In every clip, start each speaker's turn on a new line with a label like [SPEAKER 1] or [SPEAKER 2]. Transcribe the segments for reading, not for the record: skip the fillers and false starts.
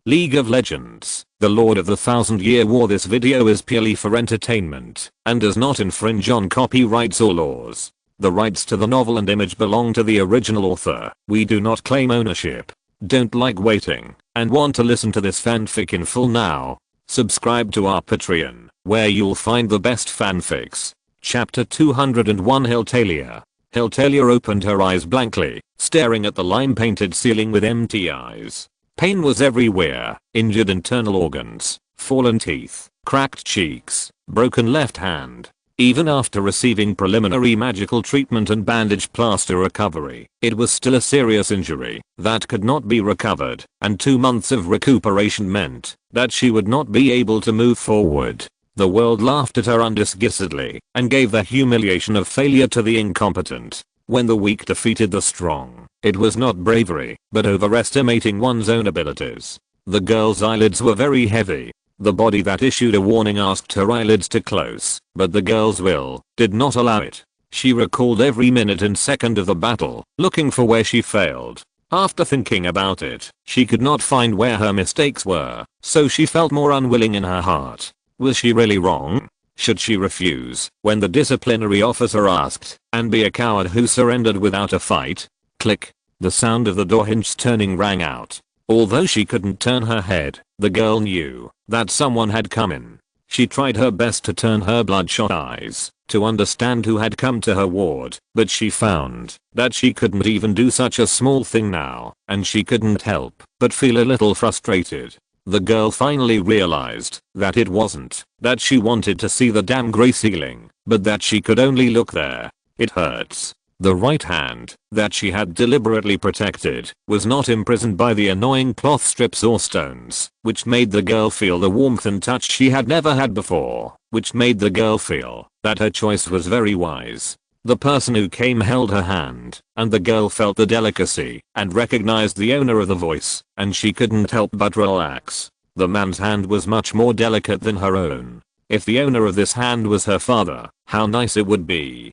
[SPEAKER 1] League of Legends, The Lord of the Thousand Year War. This video is purely for entertainment and does not infringe on copyrights or laws. The rights to the novel and image belong to the original author. We do not claim ownership. Don't like waiting and want to listen to this fanfic in full now? Subscribe to our Patreon, where you'll find the best fanfics. Chapter 201. Hyltalia. Hyltalia opened her eyes blankly, staring at the lime-painted ceiling with empty eyes. Pain was everywhere, injured internal organs, fallen teeth, cracked cheeks, broken left hand. Even after receiving preliminary magical treatment and bandage plaster recovery, it was still a serious injury that could not be recovered, and 2 months of recuperation meant that she would not be able to move forward. The world laughed at her undisguisedly and gave the humiliation of failure to the incompetent. When the weak defeated the strong, it was not bravery, but overestimating one's own abilities. The girl's eyelids were very heavy. The body that issued a warning asked her eyelids to close, but the girl's will did not allow it. She recalled every minute and second of the battle, looking for where she failed. After thinking about it, she could not find where her mistakes were, so she felt more unwilling in her heart. Was she really wrong? Should she refuse when the disciplinary officer asked, and be a coward who surrendered without a fight? Click. The sound of the door hinge turning rang out. Although she couldn't turn her head, the girl knew that someone had come in. She tried her best to turn her bloodshot eyes to understand who had come to her ward, but she found that she couldn't even do such a small thing now, and she couldn't help but feel a little frustrated. The girl finally realized that it wasn't that she wanted to see the damn gray ceiling, but that she could only look there. It hurts. The right hand that she had deliberately protected was not imprisoned by the annoying cloth strips or stones, which made the girl feel the warmth and touch she had never had before, which made the girl feel that her choice was very wise. The person who came held her hand, and the girl felt the delicacy and recognized the owner of the voice, and she couldn't help but relax. The man's hand was much more delicate than her own. If the owner of this hand was her father, how nice it would be.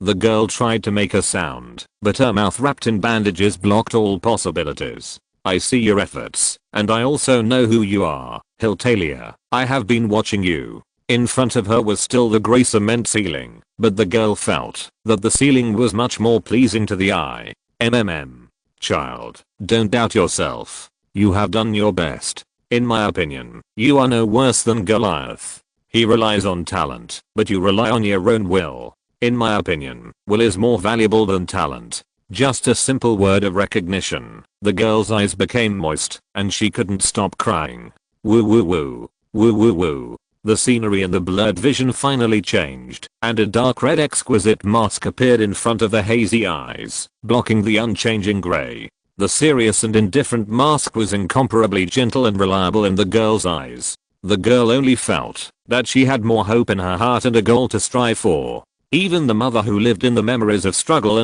[SPEAKER 1] The girl tried to make a sound, but her mouth wrapped in bandages blocked all possibilities. I see your efforts, and I also know who you are, Hyltalia. I have been watching you. In front of her was still the grey cement ceiling, but the girl felt that the ceiling was much more pleasing to the eye. Child, don't doubt yourself. You have done your best. In my opinion, you are no worse than Goliath. He relies on talent, but you rely on your own will. In my opinion, will is more valuable than talent. Just a simple word of recognition. The girl's eyes became moist, and she couldn't stop crying. Woo woo woo. Woo woo woo. The scenery and the blurred vision finally changed, and a dark red exquisite mask appeared in front of the hazy eyes, blocking the unchanging grey. The serious and indifferent mask was incomparably gentle and reliable in the girl's eyes. The girl only felt that she had more hope in her heart and a goal to strive for. Even the mother who lived in the memories of struggle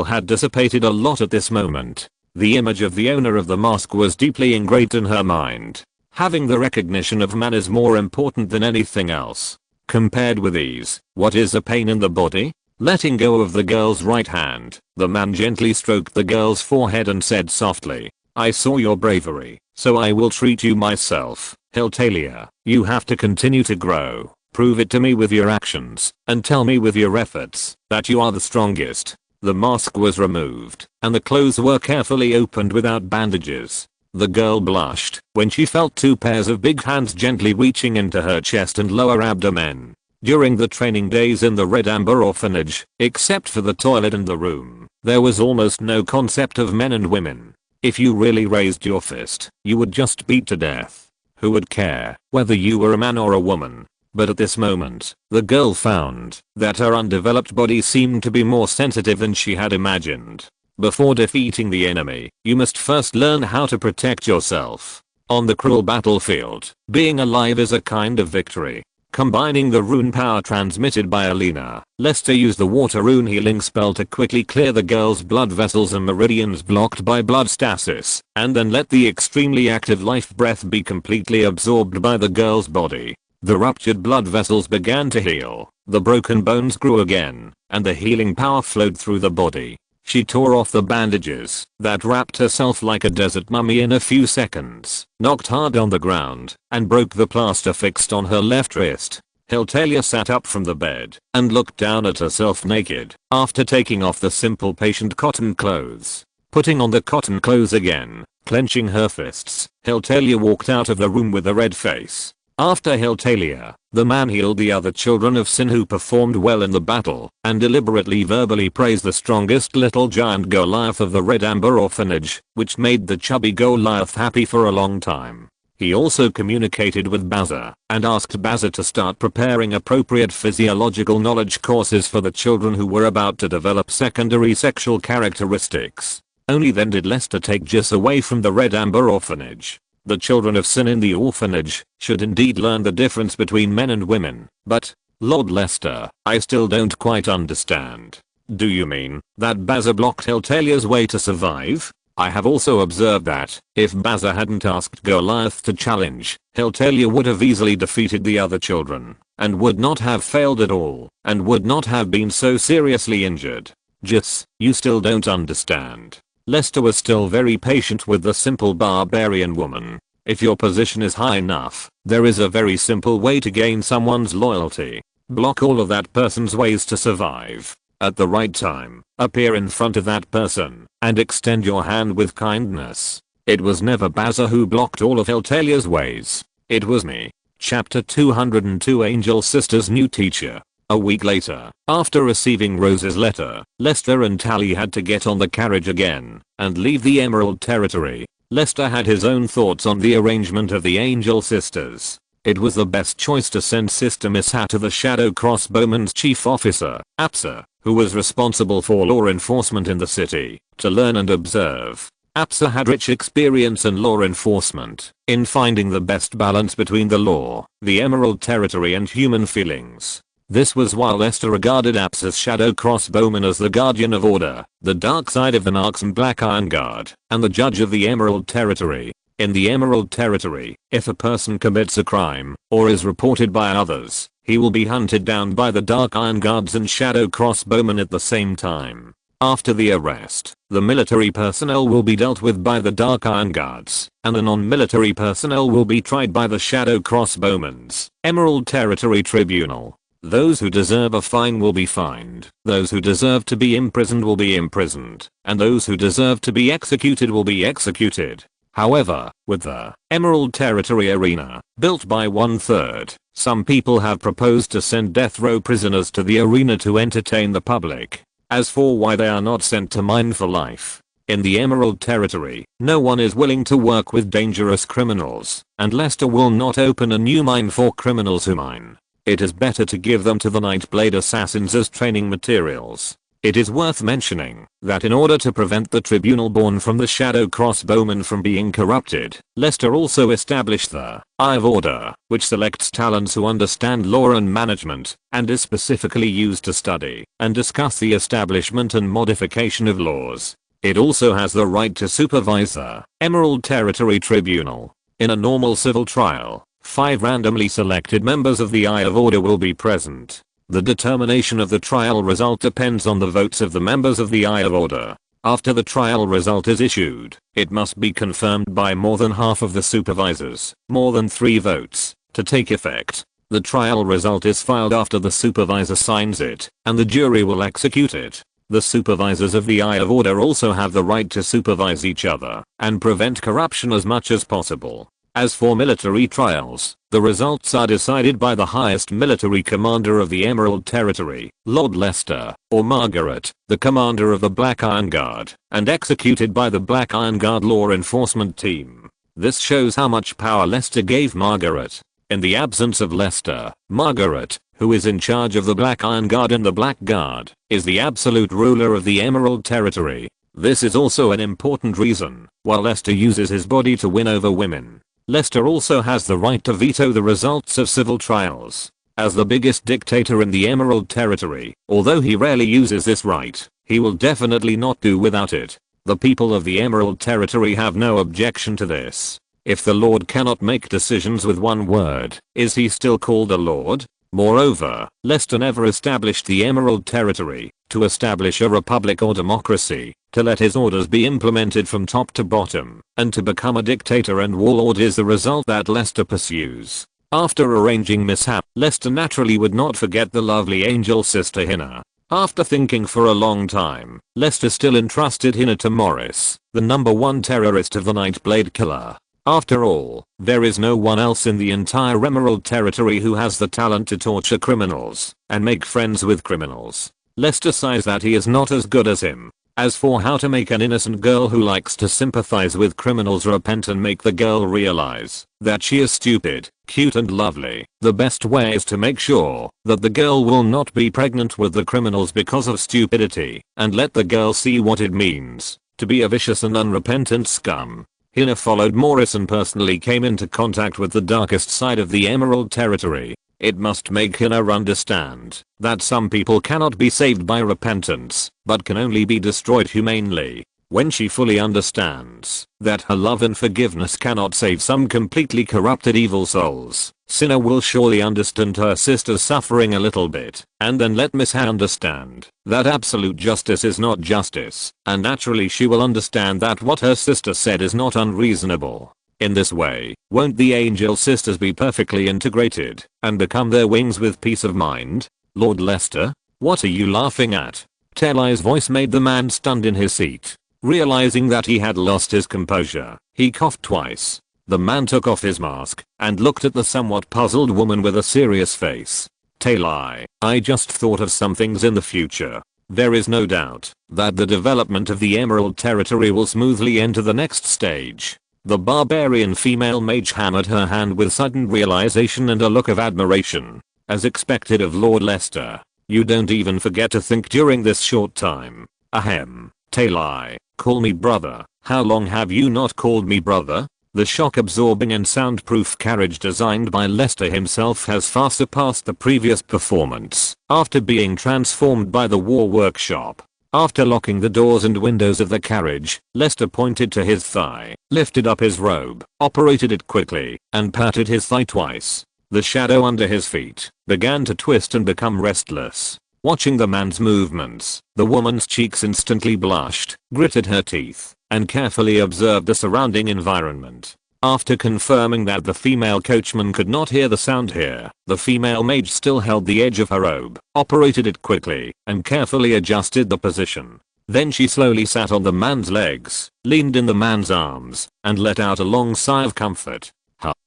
[SPEAKER 1] had dissipated a lot at this moment. The image of the owner of the mask was deeply ingrained in her mind. Having the recognition of man is more important than anything else. Compared with these, what is a pain in the body? Letting go of the girl's right hand, the man gently stroked the girl's forehead and said softly, I saw your bravery, so I will treat you myself. Hyltalia, you have to continue to grow. Prove it to me with your actions, and tell me with your efforts that you are the strongest. The mask was removed, and the clothes were carefully opened without bandages. The girl blushed when she felt 2 pairs of big hands gently reaching into her chest and lower abdomen. During the training days in the Red Amber Orphanage, except for the toilet and the room, there was almost no concept of men and women. If you really raised your fist, you would just beat to death. Who would care whether you were a man or a woman? But at this moment, the girl found that her undeveloped body seemed to be more sensitive than she had imagined. Before defeating the enemy, you must first learn how to protect yourself. On the cruel battlefield, being alive is a kind of victory. Combining the rune power transmitted by Alina, Lester used the water rune healing spell to quickly clear the girl's blood vessels and meridians blocked by blood stasis, and then let the extremely active life breath be completely absorbed by the girl's body. The ruptured blood vessels began to heal, the broken bones grew again, and the healing power flowed through the body. She tore off the bandages that wrapped herself like a desert mummy in a few seconds, knocked hard on the ground, and broke the plaster fixed on her left wrist. Hiltalia sat up from the bed and looked down at herself naked after taking off the simple patient cotton clothes. Putting on the cotton clothes again, clenching her fists, Hiltalia walked out of the room with a red face. After Hiltalia, the man healed the other children of Sin who performed well in the battle and deliberately verbally praised the strongest little giant Goliath of the Red Amber Orphanage, which made the chubby Goliath happy for a long time. He also communicated with Baza and asked Baza to start preparing appropriate physiological knowledge courses for the children who were about to develop secondary sexual characteristics. Only then did Lester take Jis away from the Red Amber Orphanage. The children of Sin in the orphanage should indeed learn the difference between men and women, but, Lord Lester, I still don't quite understand. Do you mean that Baza blocked Hiltalia's way to survive? I have also observed that, if Baza hadn't asked Goliath to challenge, Hiltalia would have easily defeated the other children, and would not have failed at all, and would not have been so seriously injured. Jis, you still don't understand. Lester was still very patient with the simple barbarian woman. If your position is high enough, there is a very simple way to gain someone's loyalty. Block all of that person's ways to survive. At the right time, appear in front of that person and extend your hand with kindness. It was never Baza who blocked all of Hiltalia's ways. It was me. Chapter 202 Angel Sister's New Teacher. A week later, after receiving Rose's letter, Lester and Tally had to get on the carriage again and leave the Emerald Territory. Lester had his own thoughts on the arrangement of the Angel Sisters. It was the best choice to send Sister Missa to the Shadow Crossbowmen's chief officer, Apsa, who was responsible for law enforcement in the city, to learn and observe. Apsa had rich experience in law enforcement, in finding the best balance between the law, the Emerald Territory and human feelings. This was why Lester regarded Apsa's Shadow Crossbowman as the guardian of order, the dark side of the Narcs and Black Iron Guard, and the judge of the Emerald Territory. In the Emerald Territory, if a person commits a crime, or is reported by others, he will be hunted down by the Dark Iron Guards and Shadow Crossbowmen at the same time. After the arrest, the military personnel will be dealt with by the Dark Iron Guards, and the non-military personnel will be tried by the Shadow Crossbowmen's Emerald Territory Tribunal. Those who deserve a fine will be fined, those who deserve to be imprisoned will be imprisoned, and those who deserve to be executed will be executed. However, with the Emerald Territory Arena, built by 1/3, some people have proposed to send death row prisoners to the arena to entertain the public. As for why they are not sent to mine for life, in the Emerald Territory, no one is willing to work with dangerous criminals, and Lester will not open a new mine for criminals who mine. It is better to give them to the Nightblade assassins as training materials. It is worth mentioning that in order to prevent the tribunal born from the Shadow Crossbowmen from being corrupted, Lester also established the Eye of Order, which selects talents who understand law and management, and is specifically used to study and discuss the establishment and modification of laws. It also has the right to supervise the Emerald Territory Tribunal. In a normal civil trial, 5 randomly selected members of the Eye of Order will be present. The determination of the trial result depends on the votes of the members of the Eye of Order. After the trial result is issued, it must be confirmed by more than half of the supervisors, more than 3 votes, to take effect. The trial result is filed after the supervisor signs it, and the jury will execute it. The supervisors of the Eye of Order also have the right to supervise each other and prevent corruption as much as possible. As for military trials, the results are decided by the highest military commander of the Emerald Territory, Lord Lester, or Margaret, the commander of the Black Iron Guard, and executed by the Black Iron Guard law enforcement team. This shows how much power Lester gave Margaret. In the absence of Lester, Margaret, who is in charge of the Black Iron Guard and the Black Guard, is the absolute ruler of the Emerald Territory. This is also an important reason why Lester uses his body to win over women. Lester also has the right to veto the results of civil trials. As the biggest dictator in the Emerald Territory, although he rarely uses this right, he will definitely not do without it. The people of the Emerald Territory have no objection to this. If the Lord cannot make decisions with one word, is he still called a Lord? Moreover, Lester never established the Emerald Territory to establish a republic or democracy, to let his orders be implemented from top to bottom, and to become a dictator and warlord is the result that Lester pursues. After arranging mishap, Lester naturally would not forget the lovely angel sister Hina. After thinking for a long time, Lester still entrusted Hina to Morris, the #1 terrorist of the Nightblade Killer. After all, there is no one else in the entire Emerald Territory who has the talent to torture criminals and make friends with criminals. Lester sighs that he is not as good as him. As for how to make an innocent girl who likes to sympathize with criminals repent and make the girl realize that she is stupid, cute and lovely, the best way is to make sure that the girl will not be pregnant with the criminals because of stupidity, and let the girl see what it means to be a vicious and unrepentant scum. Hina followed Morris and personally came into contact with the darkest side of the Emerald Territory. It must make Hina understand that some people cannot be saved by repentance, but can only be destroyed humanely. When she fully understands that her love and forgiveness cannot save some completely corrupted evil souls, Hina will surely understand her sister's suffering a little bit, and then let Miss Ha understand that absolute justice is not justice, and naturally she will understand that what her sister said is not unreasonable. In this way, won't the angel sisters be perfectly integrated and become their wings with peace of mind? Lord Lester? What are you laughing at? Telai's voice made the man stunned in his seat. Realizing that he had lost his composure, he coughed twice. The man took off his mask and looked at the somewhat puzzled woman with a serious face. Telai, I just thought of some things in the future. There is no doubt that the development of the Emerald Territory will smoothly enter the next stage. The barbarian female mage hammered her hand with sudden realization and a look of admiration. As expected of Lord Lester, you don't even forget to think during this short time. Ahem. Telai, call me brother. How long have you not called me brother? The shock-absorbing and soundproof carriage designed by Lester himself has far surpassed the previous performance after being transformed by the War Workshop. After locking the doors and windows of the carriage, Lester pointed to his thigh, lifted up his robe, operated it quickly, and patted his thigh twice. The shadow under his feet began to twist and become restless. Watching the man's movements, the woman's cheeks instantly blushed, gritted her teeth, and carefully observed the surrounding environment. After confirming that the female coachman could not hear the sound here, the female mage still held the edge of her robe, operated it quickly, and carefully adjusted the position. Then she slowly sat on the man's legs, leaned in the man's arms, and let out a long sigh of comfort.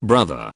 [SPEAKER 1] Brother.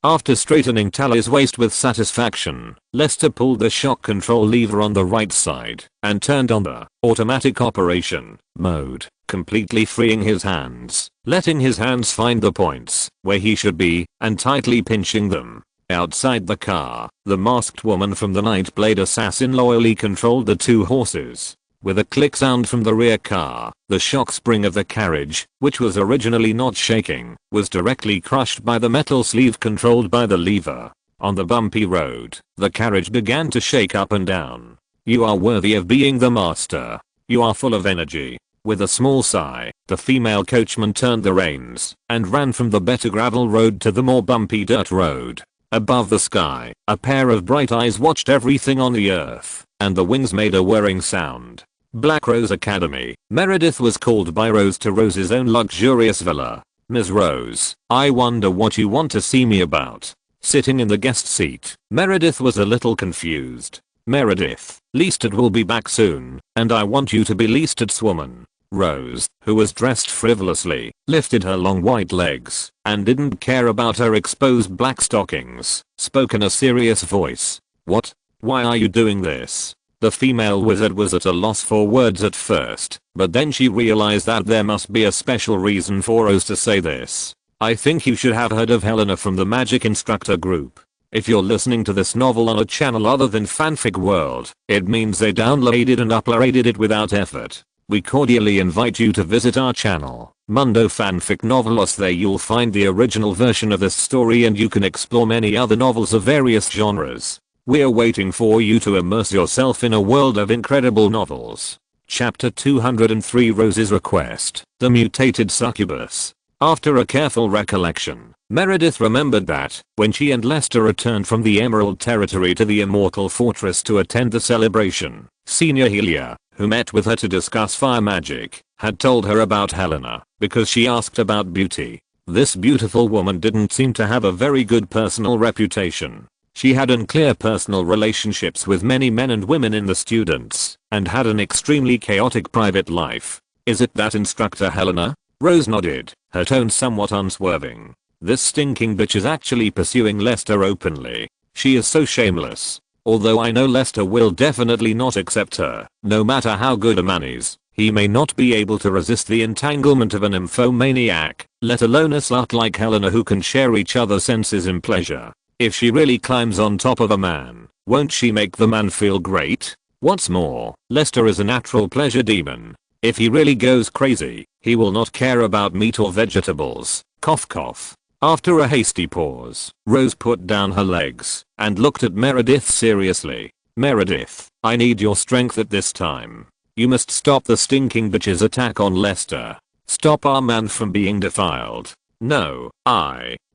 [SPEAKER 1] After straightening Telai's waist with satisfaction, Lester pulled the shock control lever on the right side and turned on the automatic operation mode, completely freeing his hands, letting his hands find the points where he should be, and tightly pinching them. Outside the car, the masked woman from the Nightblade assassin loyally controlled the two horses. With a click sound from the rear car, the shock spring of the carriage, which was originally not shaking, was directly crushed by the metal sleeve controlled by the lever. On the bumpy road, the carriage began to shake up and down. You are worthy of being the master. You are full of energy. With a small sigh, the female coachman turned the reins and ran from the better gravel road to the more bumpy dirt road. Above the sky, a pair of bright eyes watched everything on the earth, and the wings made a whirring sound. Black Rose Academy. Meredith was called by Rose to Rose's own luxurious villa. Ms. Rose, I wonder what you want to see me about. Sitting in the guest seat, Meredith was a little confused. Meredith, Leastad will be back soon, and I want you to be Leastad's woman. Rose, who was dressed frivolously, lifted her long white legs and didn't care about her exposed black stockings, spoke in a serious voice. What? Why are you doing this? The female wizard was at a loss for words at first, but then she realized that there must be a special reason for Rose to say this. I think you should have heard of Helena from the Magic Instructor group. If you're listening to this novel on a channel other than Fanfic World, it means they downloaded and uploaded it without effort. We cordially invite you to visit our channel, Mundo Fanfic Novelos. There you'll find the original version of this story and you can explore many other novels of various genres. We're waiting for you to immerse yourself in a world of incredible novels. Chapter 203 Rose's Request. The Mutated Succubus. After a careful recollection, Meredith remembered that, when she and Lester returned from the Emerald Territory to the Immortal Fortress to attend the celebration, Senior Helia, who met with her to discuss fire magic, had told her about Helena, because she asked about beauty. This beautiful woman didn't seem to have a very good personal reputation. She had unclear personal relationships with many men and women in the students, and had an extremely chaotic private life. Is it that instructor Helena? Rose nodded, her tone somewhat unswerving. This stinking bitch is actually pursuing Lester openly. She is so shameless. Although I know Lester will definitely not accept her, no matter how good a man is, he may not be able to resist the entanglement of an nymphomaniac, let alone a slut like Helena who can share each other's senses in pleasure. If she really climbs on top of a man, won't she make the man feel great? What's more, Lester is a natural pleasure demon. If he really goes crazy, he will not care about meat or vegetables. Cough cough. After a hasty pause, Rose put down her legs and looked at Meredith seriously. Meredith, I need your strength at this time. You must stop the stinking bitch's attack on Lester. Stop our man from being defiled. No,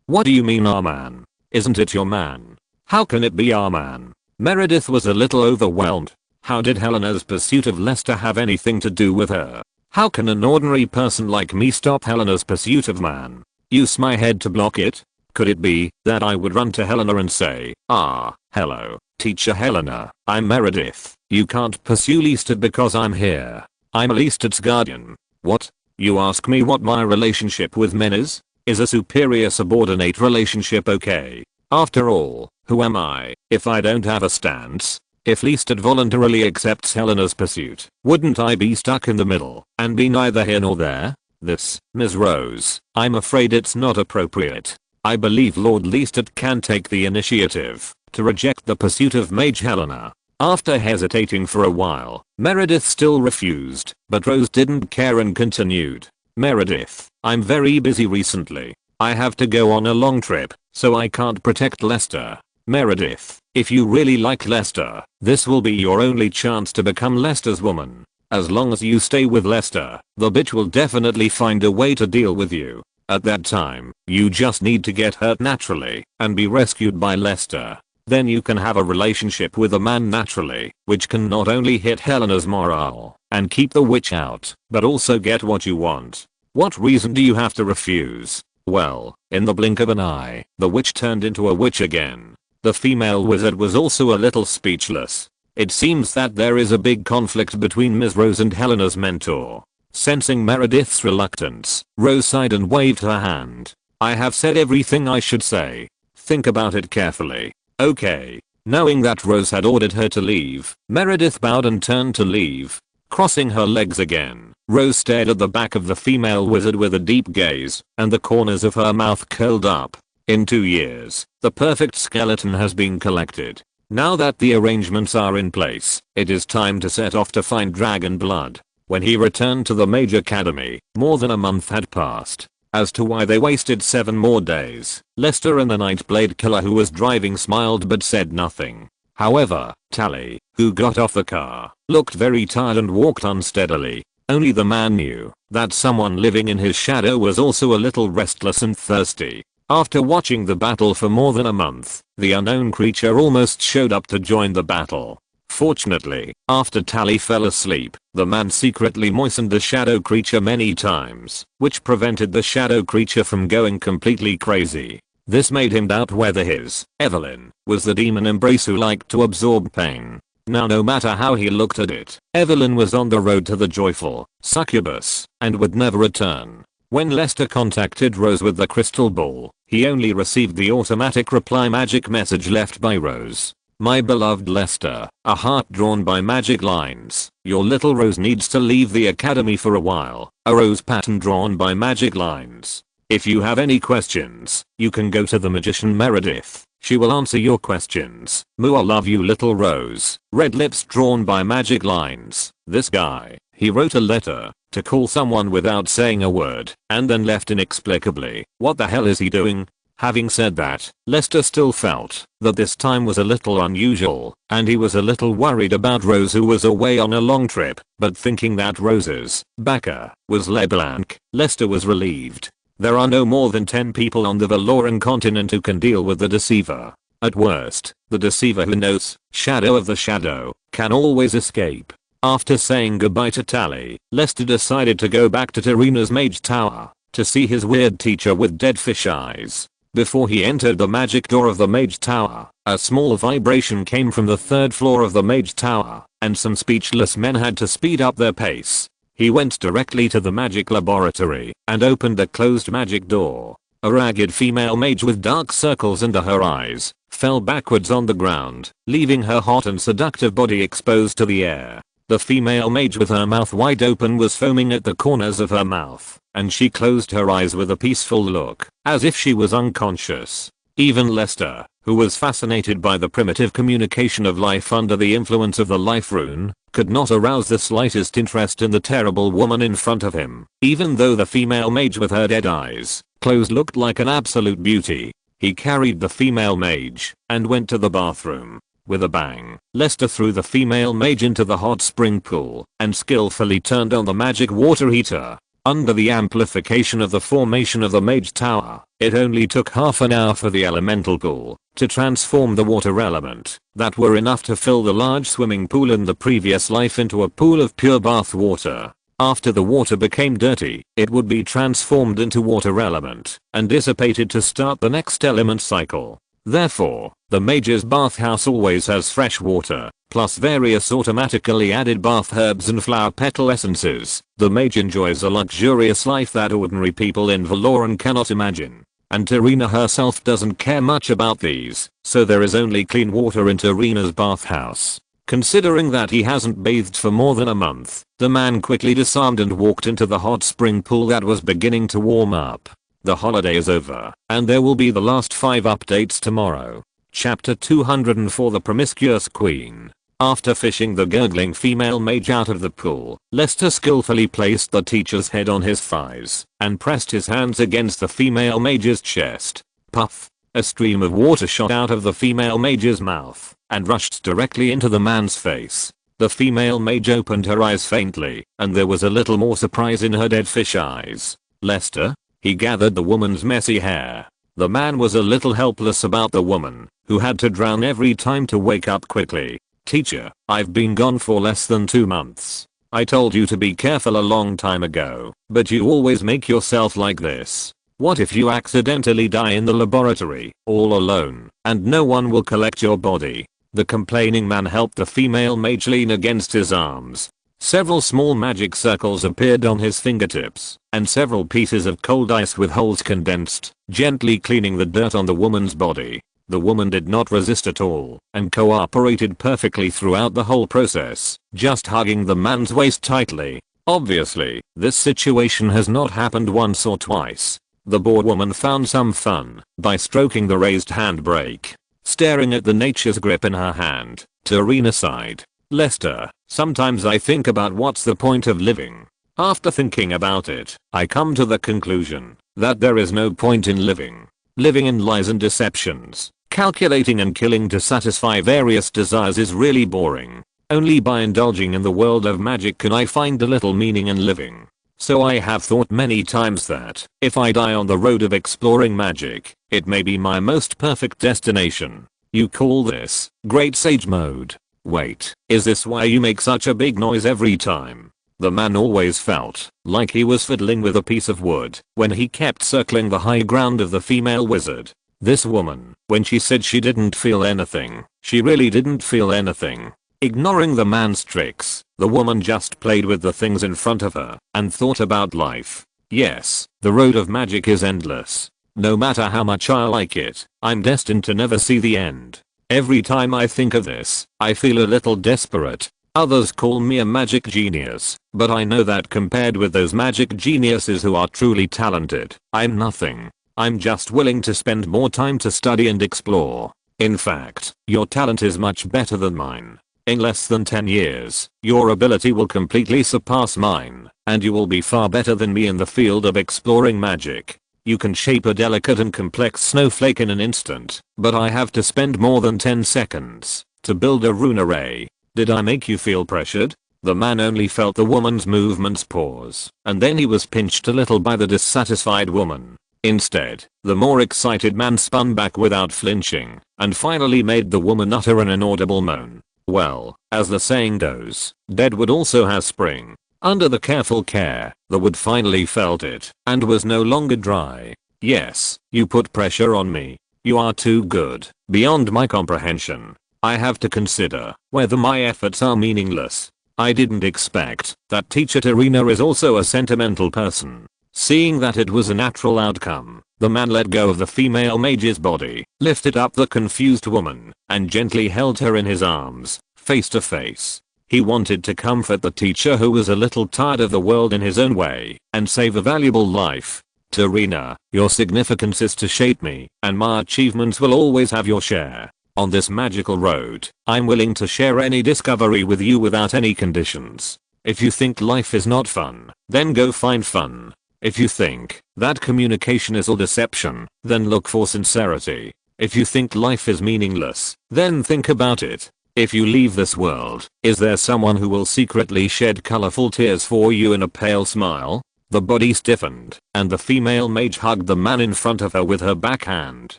[SPEAKER 1] What do you mean our man? Isn't it your man? How can it be our man? Meredith was a little overwhelmed. How did Helena's pursuit of Lester have anything to do with her? How can an ordinary person like me stop Helena's pursuit of man? Use my head to block it? Could it be that I would run to Helena and say, hello, teacher Helena, I'm Meredith. You can't pursue Lestat because I'm here. I'm Lestat's guardian. What? You ask me what my relationship with men is? Is a superior subordinate relationship okay? After all, who am I if I don't have a stance? If Lestat voluntarily accepts Helena's pursuit, wouldn't I be stuck in the middle and be neither here nor there? This, Ms. Rose, I'm afraid it's not appropriate. I believe Lord Lestat can take the initiative to reject the pursuit of Mage Helena. After hesitating for a while, Meredith still refused, but Rose didn't care and continued. Meredith, I'm very busy recently. I have to go on a long trip, so I can't protect Lester. Meredith, if you really like Lester, this will be your only chance to become Lester's woman. As long as you stay with Lester, the bitch will definitely find a way to deal with you. At that time, you just need to get hurt naturally and be rescued by Lester. Then you can have a relationship with a man naturally, which can not only hit Helena's morale and keep the witch out, but also get what you want. What reason do you have to refuse? Well, in the blink of an eye, the witch turned into a witch again. The female wizard was also a little speechless. It seems that there is a big conflict between Ms. Rose and Helena's mentor. Sensing Meredith's reluctance, Rose sighed and waved her hand. I have said everything I should say. Think about it carefully. Okay. Knowing that Rose had ordered her to leave, Meredith bowed and turned to leave. Crossing her legs again, Rose stared at the back of the female wizard with a deep gaze, and the corners of her mouth curled up. In 2 years, the perfect skeleton has been collected. Now that the arrangements are in place, it is time to set off to find Dragon Blood. When he returned to the Mage Academy, more than a month had passed. As to why they wasted 7 more days, Lester and the Nightblade Killer who was driving smiled but said nothing. However, Tally, who got off the car, looked very tired and walked unsteadily. Only the man knew that someone living in his shadow was also a little restless and thirsty. After watching the battle for more than a month, the unknown creature almost showed up to join the battle. Fortunately, after Tally fell asleep, the man secretly moistened the shadow creature many times, which prevented the shadow creature from going completely crazy. This made him doubt whether his, Evelyn, was the demon embrace who liked to absorb pain. Now no matter how he looked at it, Evelyn was on the road to the joyful succubus, and would never return. When Lester contacted Rose with the crystal ball, he only received the automatic reply magic message left by Rose. My beloved Lester, a heart drawn by magic lines. Your little Rose needs to leave the academy for a while. A rose pattern drawn by magic lines. If you have any questions, you can go to the magician Meredith. She will answer your questions. Moo, I love you little Rose. Red lips drawn by magic lines. This guy, he wrote a letter to call someone without saying a word and then left inexplicably. What the hell is he doing? Having said that, Lester still felt that this time was a little unusual, and he was a little worried about Rose who was away on a long trip, but thinking that Rose's backer was LeBlanc, Lester was relieved. There are no more than 10 people on the Valoran continent who can deal with the Deceiver. At worst, the Deceiver who knows, Shadow of the Shadow, can always escape. After saying goodbye to Tali, Lester decided to go back to Tarina's mage tower to see his weird teacher with dead fish eyes. Before he entered the magic door of the mage tower, a small vibration came from the 3rd floor of the mage tower, and some speechless men had to speed up their pace. He went directly to the magic laboratory and opened the closed magic door. A ragged female mage with dark circles under her eyes fell backwards on the ground, leaving her hot and seductive body exposed to the air. The female mage with her mouth wide open was foaming at the corners of her mouth, and she closed her eyes with a peaceful look, as if she was unconscious. Even Lester, who was fascinated by the primitive communication of life under the influence of the life rune, could not arouse the slightest interest in the terrible woman in front of him, even though the female mage with her dead eyes closed looked like an absolute beauty. He carried the female mage and went to the bathroom. With a bang, Lester threw the female mage into the hot spring pool and skillfully turned on the magic water heater. Under the amplification of the formation of the mage tower, it only took half an hour for the elemental pool to transform the water element that were enough to fill the large swimming pool in the previous life into a pool of pure bath water. After the water became dirty, it would be transformed into water element and dissipated to start the next element cycle. Therefore, the mage's bathhouse always has fresh water, plus various automatically added bath herbs and flower petal essences. The mage enjoys a luxurious life that ordinary people in Valoran cannot imagine. And Tarina herself doesn't care much about these, so there is only clean water in Tarina's bathhouse. Considering that he hasn't bathed for more than a month, the man quickly disarmed and walked into the hot spring pool that was beginning to warm up. The holiday is over, and there will be the last 5 updates tomorrow. Chapter 204 The Promiscuous Queen. After fishing the gurgling female mage out of the pool, Lester skillfully placed the teacher's head on his thighs and pressed his hands against the female mage's chest. Puff! A stream of water shot out of the female mage's mouth and rushed directly into the man's face. The female mage opened her eyes faintly, and there was a little more surprise in her dead fish eyes. Lester? He gathered the woman's messy hair. The man was a little helpless about the woman, who had to drown every time to wake up quickly. Teacher, I've been gone for less than 2 months. I told you to be careful a long time ago, but you always make yourself like this. What if you accidentally die in the laboratory, all alone, and no one will collect your body? The complaining man helped the female mage lean against his arms. Several small magic circles appeared on his fingertips, and several pieces of cold ice with holes condensed, gently cleaning the dirt on the woman's body. The woman did not resist at all, and cooperated perfectly throughout the whole process, just hugging the man's waist tightly. Obviously, this situation has not happened once or twice. The bored woman found some fun by stroking the raised handbrake. Staring at the nature's grip in her hand, Tarina sighed. Lester, sometimes I think about what's the point of living. After thinking about it, I come to the conclusion that there is no point in living. Living in lies and deceptions, calculating and killing to satisfy various desires is really boring. Only by indulging in the world of magic can I find a little meaning in living. So I have thought many times that, if I die on the road of exploring magic, it may be my most perfect destination. You call this Great Sage Mode? Wait, is this why you make such a big noise every time? The man always felt like he was fiddling with a piece of wood when he kept circling the high ground of the female wizard. This woman, when she said she didn't feel anything, she really didn't feel anything. Ignoring the man's tricks, the woman just played with the things in front of her and thought about life. Yes, the road of magic is endless. No matter how much I like it, I'm destined to never see the end. Every time I think of this, I feel a little desperate. Others call me a magic genius, but I know that compared with those magic geniuses who are truly talented, I'm nothing. I'm just willing to spend more time to study and explore. In fact, your talent is much better than mine. In less than 10 years, your ability will completely surpass mine, and you will be far better than me in the field of exploring magic. You can shape a delicate and complex snowflake in an instant, but I have to spend more than 10 seconds to build a rune array. Did I make you feel pressured? The man only felt the woman's movements pause, and then he was pinched a little by the dissatisfied woman. Instead, the more excited man spun back without flinching, and finally made the woman utter an inaudible moan. Well, as the saying goes, dead wood also has spring. Under the careful care, the wood finally felt it, and was no longer dry. Yes, you put pressure on me. You are too good, beyond my comprehension. I have to consider whether my efforts are meaningless. I didn't expect that teacher Tarina is also a sentimental person. Seeing that it was a natural outcome, the man let go of the female mage's body, lifted up the confused woman, and gently held her in his arms, face to face. He wanted to comfort the teacher who was a little tired of the world in his own way, and save a valuable life. Tarina, your significance is to shape me, and my achievements will always have your share. On this magical road, I'm willing to share any discovery with you without any conditions. If you think life is not fun, then go find fun. If you think that communication is all deception, then look for sincerity. If you think life is meaningless, then think about it. If you leave this world, is there someone who will secretly shed colorful tears for you in a pale smile? The body stiffened, and the female mage hugged the man in front of her with her backhand,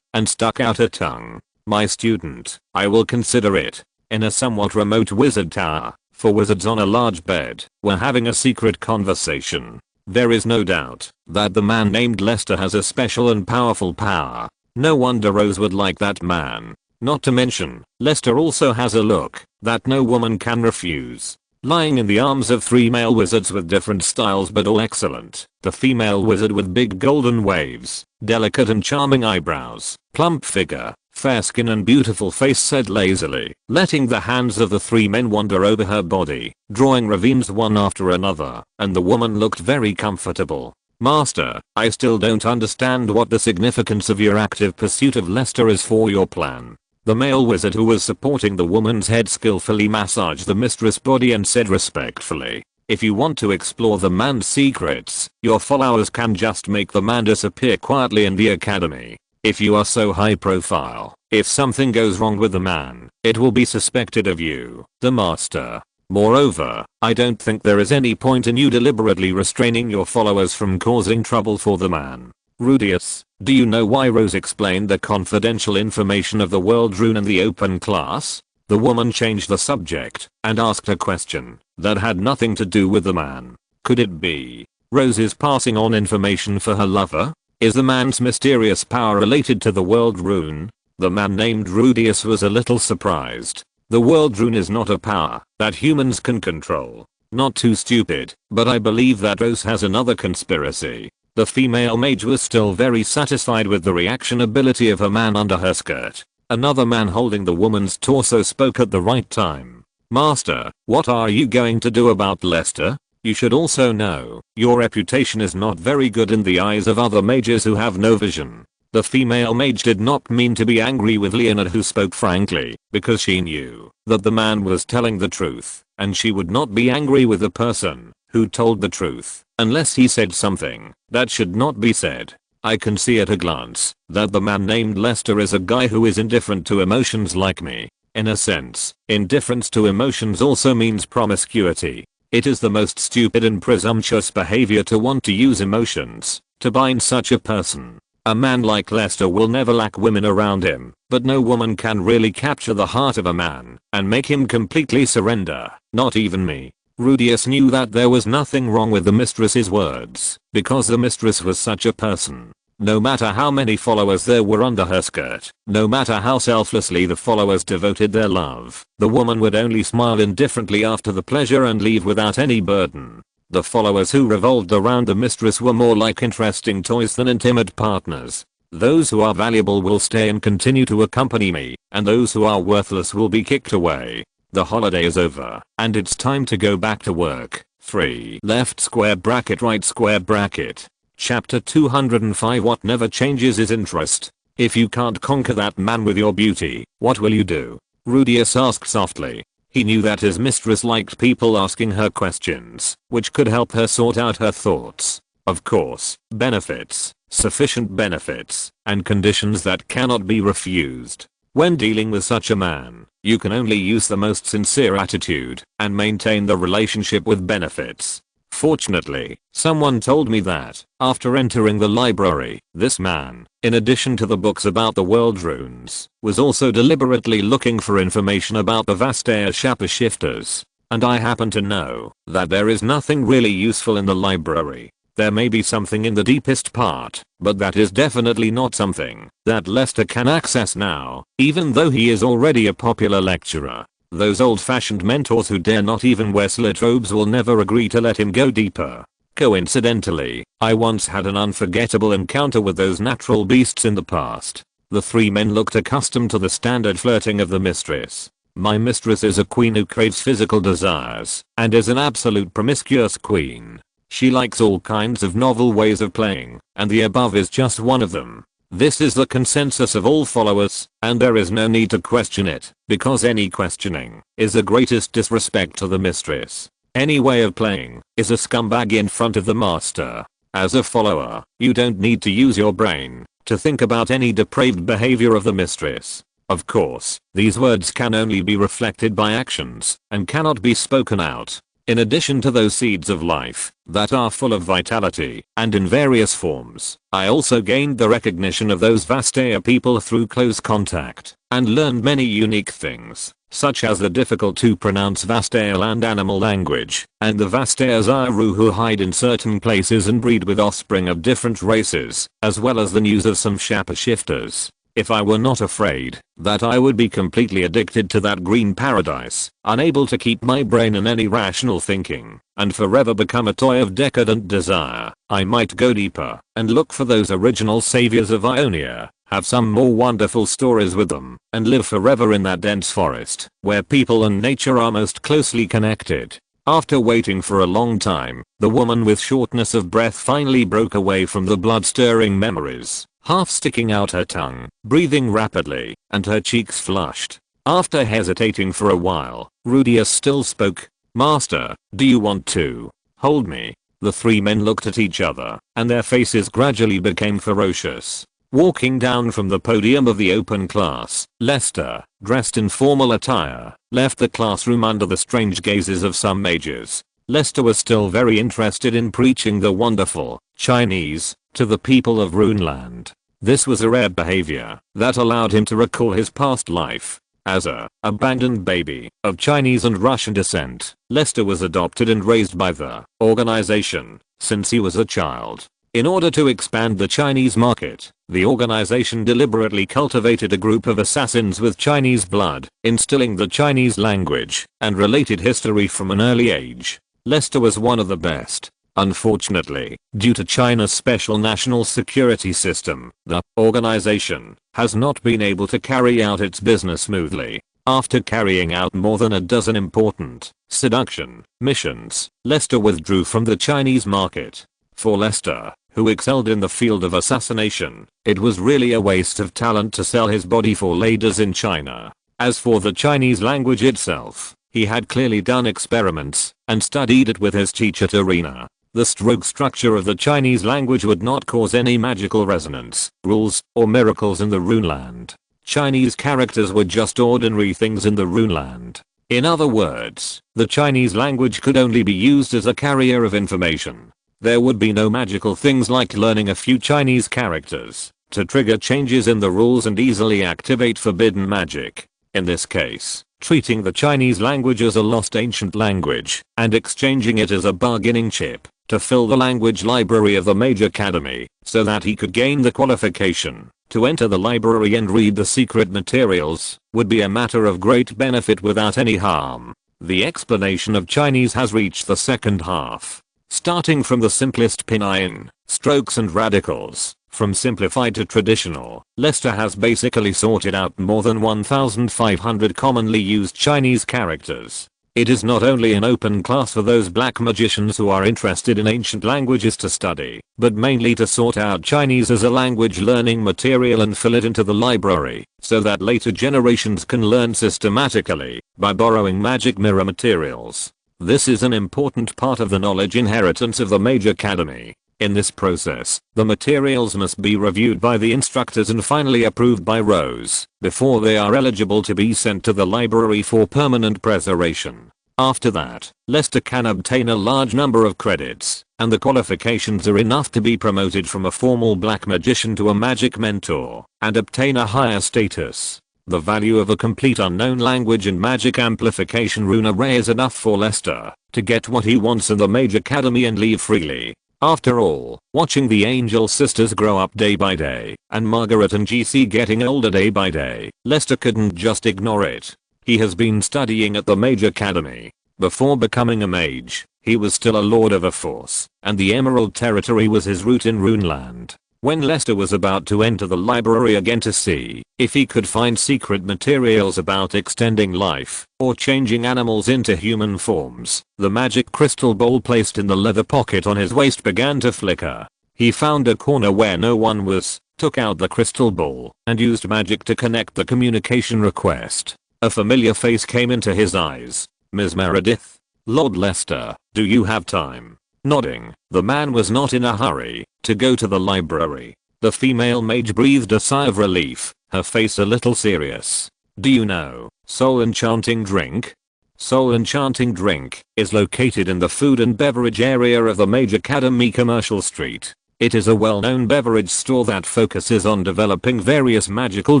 [SPEAKER 1] and stuck out her tongue. My student, I will consider it. In a somewhat remote wizard tower, for wizards on a large bed, were having a secret conversation. There is no doubt that the man named Lester has a special and powerful power. No wonder Rose would like that man. Not to mention, Lester also has a look that no woman can refuse. Lying in the arms of 3 male wizards with different styles but all excellent, the female wizard with big golden waves, delicate and charming eyebrows, plump figure, fair skin and beautiful face said lazily, letting the hands of the 3 men wander over her body, drawing ravines one after another, and the woman looked very comfortable. Master, I still don't understand what the significance of your active pursuit of Lester is for your plan. The male wizard who was supporting the woman's head skillfully massaged the mistress' body and said respectfully, if you want to explore the man's secrets, your followers can just make the man disappear quietly in the academy. If you are so high profile, if something goes wrong with the man, it will be suspected of you, the master. Moreover, I don't think there is any point in you deliberately restraining your followers from causing trouble for the man. Rudius, do you know why Rose explained the confidential information of the world rune in the open class? The woman changed the subject and asked a question that had nothing to do with the man. Could it be Rose is passing on information for her lover? Is the man's mysterious power related to the world rune? The man named Rudius was a little surprised. The world rune is not a power that humans can control. Not too stupid, but I believe that Rose has another conspiracy. The female mage was still very satisfied with the reaction ability of her man under her skirt. Another man holding the woman's torso spoke at the right time. Master, what are you going to do about Lester? You should also know, your reputation is not very good in the eyes of other mages who have no vision. The female mage did not mean to be angry with Leonard, who spoke frankly, because she knew that the man was telling the truth, and she would not be angry with the person who told the truth, unless he said something that should not be said. I can see at a glance that the man named Lester is a guy who is indifferent to emotions like me. In a sense, indifference to emotions also means promiscuity. It is the most stupid and presumptuous behavior to want to use emotions to bind such a person. A man like Lester will never lack women around him, but no woman can really capture the heart of a man and make him completely surrender, not even me. Rudius knew that there was nothing wrong with the mistress's words, because the mistress was such a person. No matter how many followers there were under her skirt, no matter how selflessly the followers devoted their love, the woman would only smile indifferently after the pleasure and leave without any burden. The followers who revolved around the mistress were more like interesting toys than intimate partners. Those who are valuable will stay and continue to accompany me, and those who are worthless will be kicked away. The holiday is over, and it's time to go back to work. 3 left square bracket right square bracket. Chapter 205. What never changes is interest. If you can't conquer that man with your beauty, what will you do? Rudius asked softly. He knew that his mistress liked people asking her questions, which could help her sort out her thoughts. Of course, benefits, sufficient benefits, and conditions that cannot be refused. When dealing with such a man, you can only use the most sincere attitude and maintain the relationship with benefits. Fortunately, someone told me that, after entering the library, this man, in addition to the books about the world runes, was also deliberately looking for information about the Vastaya shapeshifters. And I happen to know that there is nothing really useful in the library. There may be something in the deepest part, but that is definitely not something that Lester can access now, even though he is already a popular lecturer. Those old-fashioned mentors who dare not even wear slit robes will never agree to let him go deeper. Coincidentally, I once had an unforgettable encounter with those natural beasts in the past. The three men looked accustomed to the standard flirting of the mistress. My mistress is a queen who craves physical desires and is an absolute promiscuous queen. She likes all kinds of novel ways of playing, and the above is just one of them. This is the consensus of all followers, and there is no need to question it, because any questioning is the greatest disrespect to the mistress. Any way of playing is a scumbag in front of the master. As a follower, you don't need to use your brain to think about any depraved behavior of the mistress. Of course, these words can only be reflected by actions and cannot be spoken out. In addition to those seeds of life that are full of vitality and in various forms, I also gained the recognition of those Vastaya people through close contact and learned many unique things, such as the difficult to pronounce Vastaya land animal language and the Vastaya Zaru who hide in certain places and breed with offspring of different races, as well as the news of some shapeshifters. If I were not afraid that I would be completely addicted to that green paradise, unable to keep my brain in any rational thinking, and forever become a toy of decadent desire, I might go deeper and look for those original saviors of Ionia, have some more wonderful stories with them, and live forever in that dense forest, where people and nature are most closely connected. After waiting for a long time, the woman with shortness of breath finally broke away from the blood-stirring memories, half sticking out her tongue, breathing rapidly, and her cheeks flushed. After hesitating for a while, Rudius still spoke. "Master, do you want to hold me?" The three men looked at each other, and their faces gradually became ferocious. Walking down from the podium of the open class, Lester, dressed in formal attire, left the classroom under the strange gazes of some mages. Lester was still very interested in preaching the wonderful Chinese to the people of Runeland. This was a rare behavior that allowed him to recall his past life. As a abandoned baby of Chinese and Russian descent, Lester was adopted and raised by the organization since he was a child. In order to expand the Chinese market, the organization deliberately cultivated a group of assassins with Chinese blood, instilling the Chinese language and related history from an early age. Lester was one of the best. Unfortunately, due to China's special national security system, the organization has not been able to carry out its business smoothly. After carrying out more than a dozen important seduction missions, Lester withdrew from the Chinese market. For Lester, who excelled in the field of assassination, it was really a waste of talent to sell his body for ladies in China. As for the Chinese language itself, he had clearly done experiments and studied it with his teacher Tarina. The stroke structure of the Chinese language would not cause any magical resonance, rules, or miracles in the Runeland. Chinese characters were just ordinary things in the Runeland. In other words, the Chinese language could only be used as a carrier of information. There would be no magical things like learning a few Chinese characters to trigger changes in the rules and easily activate forbidden magic. In this case, treating the Chinese language as a lost ancient language and exchanging it as a bargaining chip to fill the language library of the Mage Academy so that he could gain the qualification to enter the library and read the secret materials would be a matter of great benefit without any harm. The explanation of Chinese has reached the second half. Starting from the simplest pinyin, strokes and radicals, from simplified to traditional, Lester has basically sorted out more than 1,500 commonly used Chinese characters. It is not only an open class for those black magicians who are interested in ancient languages to study, but mainly to sort out Chinese as a language learning material and fill it into the library, so that later generations can learn systematically by borrowing magic mirror materials. This is an important part of the knowledge inheritance of the Mage Academy. In this process, the materials must be reviewed by the instructors and finally approved by Rose before they are eligible to be sent to the library for permanent preservation. After that, Lester can obtain a large number of credits, and the qualifications are enough to be promoted from a formal black magician to a magic mentor, and obtain a higher status. The value of a complete unknown language and magic amplification rune array is enough for Lester to get what he wants in the Mage Academy and leave freely. After all, watching the Angel sisters grow up day by day, and Margaret and GC getting older day by day, Lester couldn't just ignore it. He has been studying at the Mage Academy. Before becoming a mage, he was still a Lord of a Force, and the Emerald Territory was his route in Runeland. When Lester was about to enter the library again to see if he could find secret materials about extending life or changing animals into human forms, the magic crystal ball placed in the leather pocket on his waist began to flicker. He found a corner where no one was, took out the crystal ball, and used magic to connect the communication request. A familiar face came into his eyes. Ms. Meredith? Lord Lester, do you have time? Nodding, the man was not in a hurry to go to the library. The female mage breathed a sigh of relief, her face a little serious. Do you know Soul Enchanting Drink? Soul Enchanting Drink is located in the food and beverage area of the Mage Academy Commercial Street. It is a well-known beverage store that focuses on developing various magical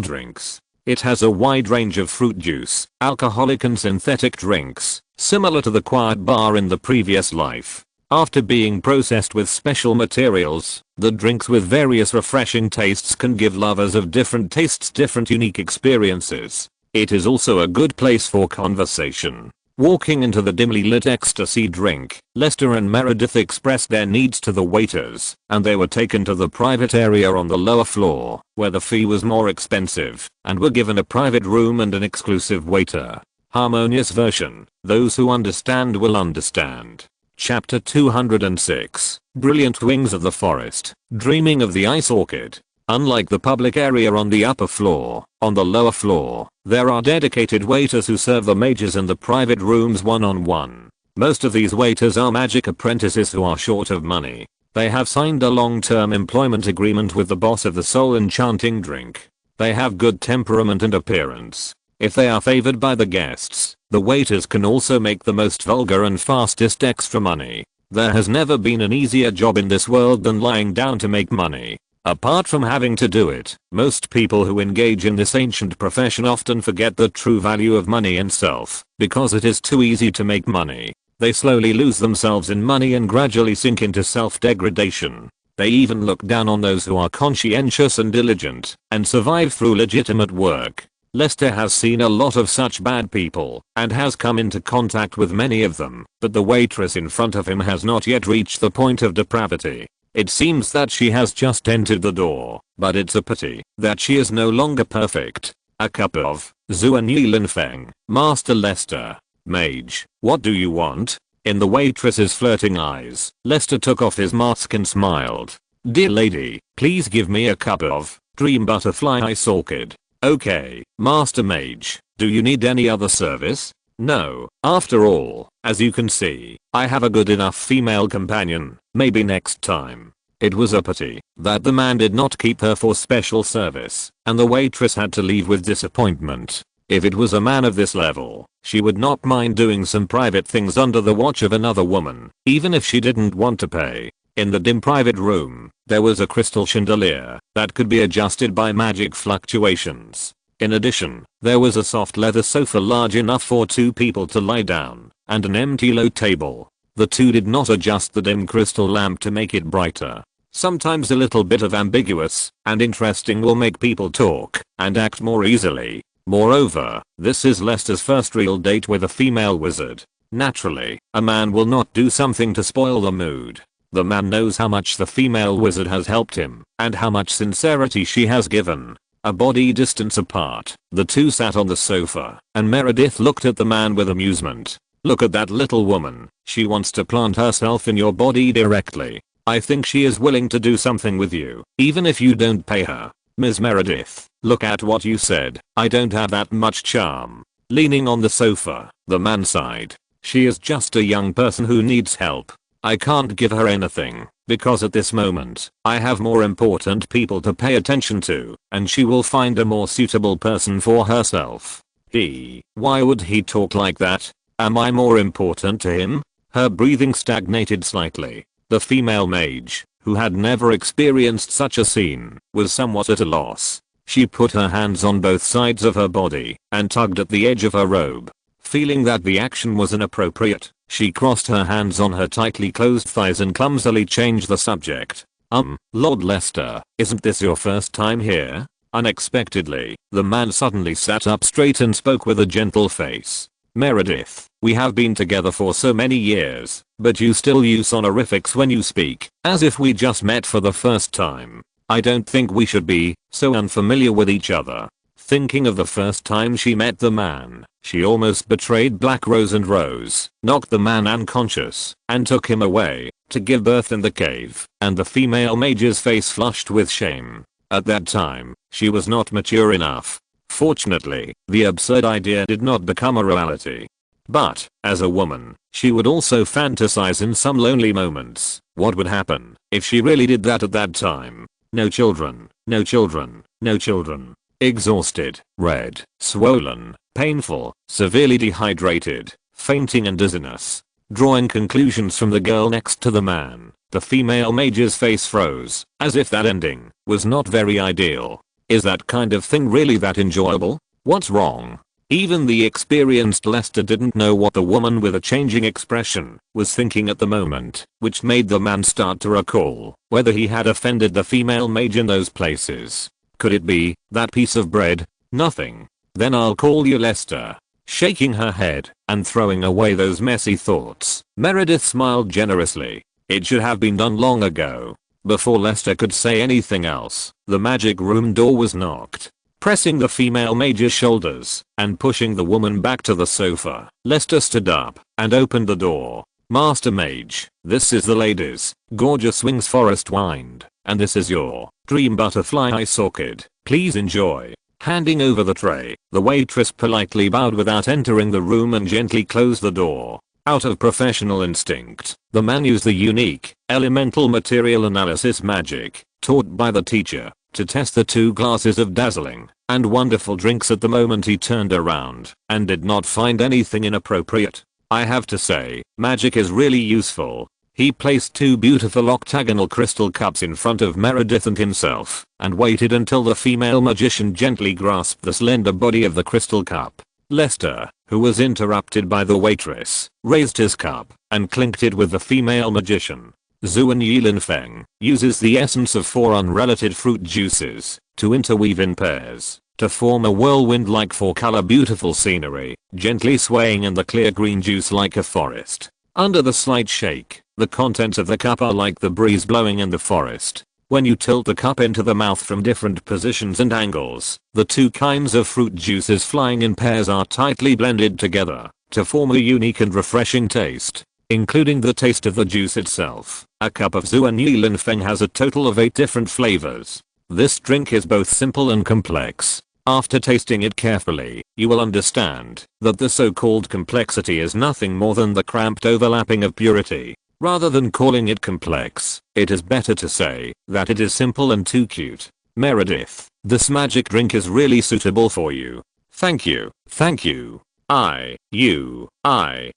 [SPEAKER 1] drinks. It has a wide range of fruit juice, alcoholic and synthetic drinks, similar to the Quiet Bar in the previous life. After being processed with special materials, the drinks with various refreshing tastes can give lovers of different tastes different unique experiences. It is also a good place for conversation. Walking into the dimly lit ecstasy drink, Lester and Meredith expressed their needs to the waiters, and they were taken to the private area on the lower floor, where the fee was more expensive, and were given a private room and an exclusive waiter. Harmonious version. Those who understand will understand. Chapter 206. Brilliant Wings of the Forest. Dreaming of the Ice Orchid. Unlike the public area on the upper floor, on the lower floor, there are dedicated waiters who serve the mages in the private rooms one-on-one. Most of these waiters are magic apprentices who are short of money. They have signed a long-term employment agreement with the boss of the Soul Enchanting Drink. They have good temperament and appearance. If they are favored by the guests, the waiters can also make the most vulgar and fastest extra money. There has never been an easier job in this world than lying down to make money. Apart from having to do it, most people who engage in this ancient profession often forget the true value of money and self, because it is too easy to make money. They slowly lose themselves in money and gradually sink into self-degradation. They even look down on those who are conscientious and diligent, and survive through legitimate work. Lester has seen a lot of such bad people, and has come into contact with many of them, but the waitress in front of him has not yet reached the point of depravity. It seems that she has just entered the door, but it's a pity that she is no longer perfect. A cup of Zhuan Yilin Feng. Master Lester. Mage, what do you want? In the waitress's flirting eyes, Lester took off his mask and smiled. Dear lady, please give me a cup of Dream Butterfly Ice Orchid. Okay, Master Mage, do you need any other service? No, after all, as you can see, I have a good enough female companion. Maybe next time. It was a pity that the man did not keep her for special service, and the waitress had to leave with disappointment. If it was a man of this level, she would not mind doing some private things under the watch of another woman, even if she didn't want to pay. In the dim private room, there was a crystal chandelier that could be adjusted by magic fluctuations. In addition, there was a soft leather sofa large enough for 2 people to lie down, and an empty low table. The two did not adjust the dim crystal lamp to make it brighter. Sometimes a little bit of ambiguous and interesting will make people talk and act more easily. Moreover, this is Lester's first real date with a female wizard. Naturally, a man will not do something to spoil the mood. The man knows how much the female wizard has helped him and how much sincerity she has given. A body distance apart, the two sat on the sofa, and Meredith looked at the man with amusement. Look at that little woman. She wants to plant herself in your body directly. I think she is willing to do something with you, even if you don't pay her. Ms. Meredith, look at what you said. I don't have that much charm. Leaning on the sofa, the man sighed. She is just a young person who needs help. I can't give her anything, because at this moment, I have more important people to pay attention to, and she will find a more suitable person for herself. Why would he talk like that? Am I more important to him? Her breathing stagnated slightly. The female mage, who had never experienced such a scene, was somewhat at a loss. She put her hands on both sides of her body and tugged at the edge of her robe. Feeling that the action was inappropriate, she crossed her hands on her tightly closed thighs and clumsily changed the subject. Lord Lester, isn't this your first time here? Unexpectedly, the man suddenly sat up straight and spoke with a gentle face. Meredith, we have been together for so many years, but you still use honorifics when you speak, as if we just met for the first time. I don't think we should be so unfamiliar with each other. Thinking of the first time she met the man, she almost betrayed Black Rose and Rose, knocked the man unconscious, and took him away to give birth in the cave, and the female mage's face flushed with shame. At that time, she was not mature enough. Fortunately, the absurd idea did not become a reality. But, as a woman, she would also fantasize in some lonely moments. What would happen if she really did that at that time? No children, no children, no children. Exhausted, red, swollen, painful, severely dehydrated, fainting and dizziness. Drawing conclusions from the girl next to the man, the female mage's face froze, as if that ending was not very ideal. Is that kind of thing really that enjoyable? What's wrong? Even the experienced Lester didn't know what the woman with a changing expression was thinking at the moment, which made the man start to recall whether he had offended the female mage in those places. Could it be that piece of bread? Nothing. Then I'll call you Lester. Shaking her head and throwing away those messy thoughts, Meredith smiled generously. It should have been done long ago. Before Lester could say anything else, the magic room door was knocked. Pressing the female mage's shoulders and pushing the woman back to the sofa, Lester stood up and opened the door. Master Mage, this is the lady's gorgeous wings forest wind, and this is your dream butterfly ice orchid. Please enjoy. Handing over the tray, the waitress politely bowed without entering the room and gently closed the door. Out of professional instinct, the man used the unique, elemental material analysis magic, taught by the teacher, to test the two glasses of dazzling and wonderful drinks at the moment he turned around, and did not find anything inappropriate. I have to say, magic is really useful. He placed two beautiful octagonal crystal cups in front of Meredith and himself, and waited until the female magician gently grasped the slender body of the crystal cup. Lester, who was interrupted by the waitress, raised his cup and clinked it with the female magician. Zhuan Yilin Feng uses the essence of 4 unrelated fruit juices to interweave in pairs to form a whirlwind-like 4-color beautiful scenery, gently swaying in the clear green juice like a forest. Under the slight shake, the contents of the cup are like the breeze blowing in the forest. When you tilt the cup into the mouth from different positions and angles, the two kinds of fruit juices flying in pairs are tightly blended together to form a unique and refreshing taste, including the taste of the juice itself. A cup of Zhuan Yilin Feng has a total of 8 different flavors. This drink is both simple and complex. After tasting it carefully, you will understand that the so-called complexity is nothing more than the cramped overlapping of purity. Rather than calling it complex, it is better to say that it is simple and too cute. Meredith, this magic drink is really suitable for you. Thank you, thank you.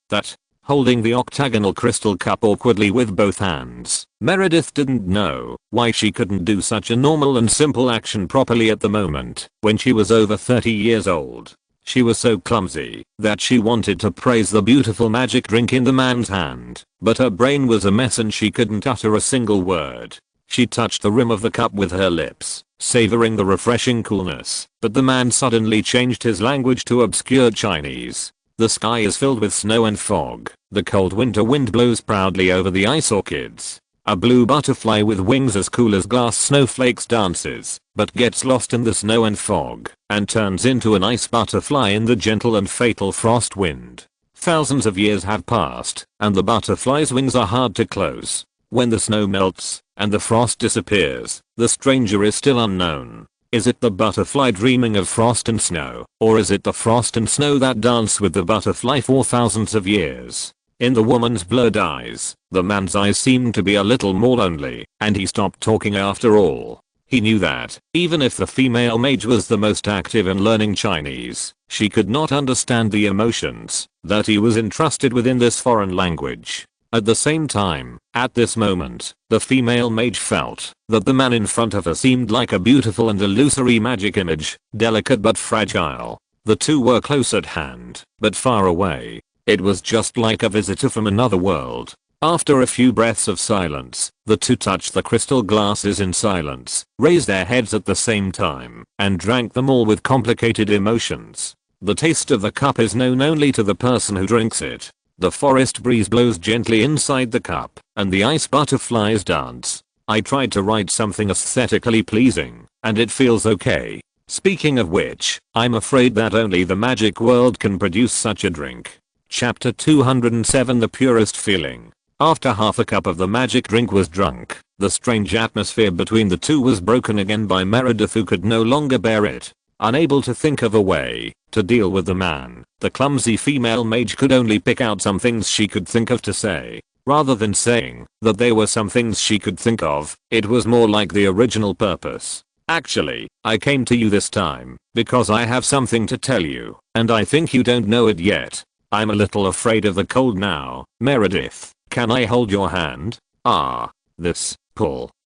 [SPEAKER 1] That. Holding the octagonal crystal cup awkwardly with both hands, Meredith didn't know why she couldn't do such a normal and simple action properly at the moment when she was over 30 years old. She was so clumsy that she wanted to praise the beautiful magic drink in the man's hand, but her brain was a mess and she couldn't utter a single word. She touched the rim of the cup with her lips, savoring the refreshing coolness, but the man suddenly changed his language to obscure Chinese. The sky is filled with snow and fog. The cold winter wind blows proudly over the ice orchids. A blue butterfly with wings as cool as glass snowflakes dances, but gets lost in the snow and fog, and turns into an ice butterfly in the gentle and fatal frost wind. Thousands of years have passed, and the butterfly's wings are hard to close. When the snow melts, and the frost disappears, the stranger is still unknown. Is it the butterfly dreaming of frost and snow, or is it the frost and snow that dance with the butterfly for thousands of years? In the woman's blurred eyes, the man's eyes seemed to be a little more lonely, and he stopped talking after all. He knew that, even if the female mage was the most active in learning Chinese, she could not understand the emotions that he was entrusted with in this foreign language. At the same time, at this moment, the female mage felt that the man in front of her seemed like a beautiful and illusory magic image, delicate but fragile. The two were close at hand, but far away. It was just like a visitor from another world. After a few breaths of silence, the two touched the crystal glasses in silence, raised their heads at the same time, and drank them all with complicated emotions. The taste of the cup is known only to the person who drinks it. The forest breeze blows gently inside the cup, and the ice butterflies dance. I tried to write something aesthetically pleasing, and it feels okay. Speaking of which, I'm afraid that only the magic world can produce such a drink. Chapter 207 The Purest Feeling. After half a cup of the magic drink was drunk, the strange atmosphere between the two was broken again by Meredith, who could no longer bear it. Unable to think of a way to deal with the man, the clumsy female mage could only pick out some things she could think of to say. Rather than saying that there were some things she could think of, it was more like the original purpose. Actually, I came to you this time because I have something to tell you, and I think you don't know it yet. I'm a little afraid of the cold now. Meredith, can I hold your hand?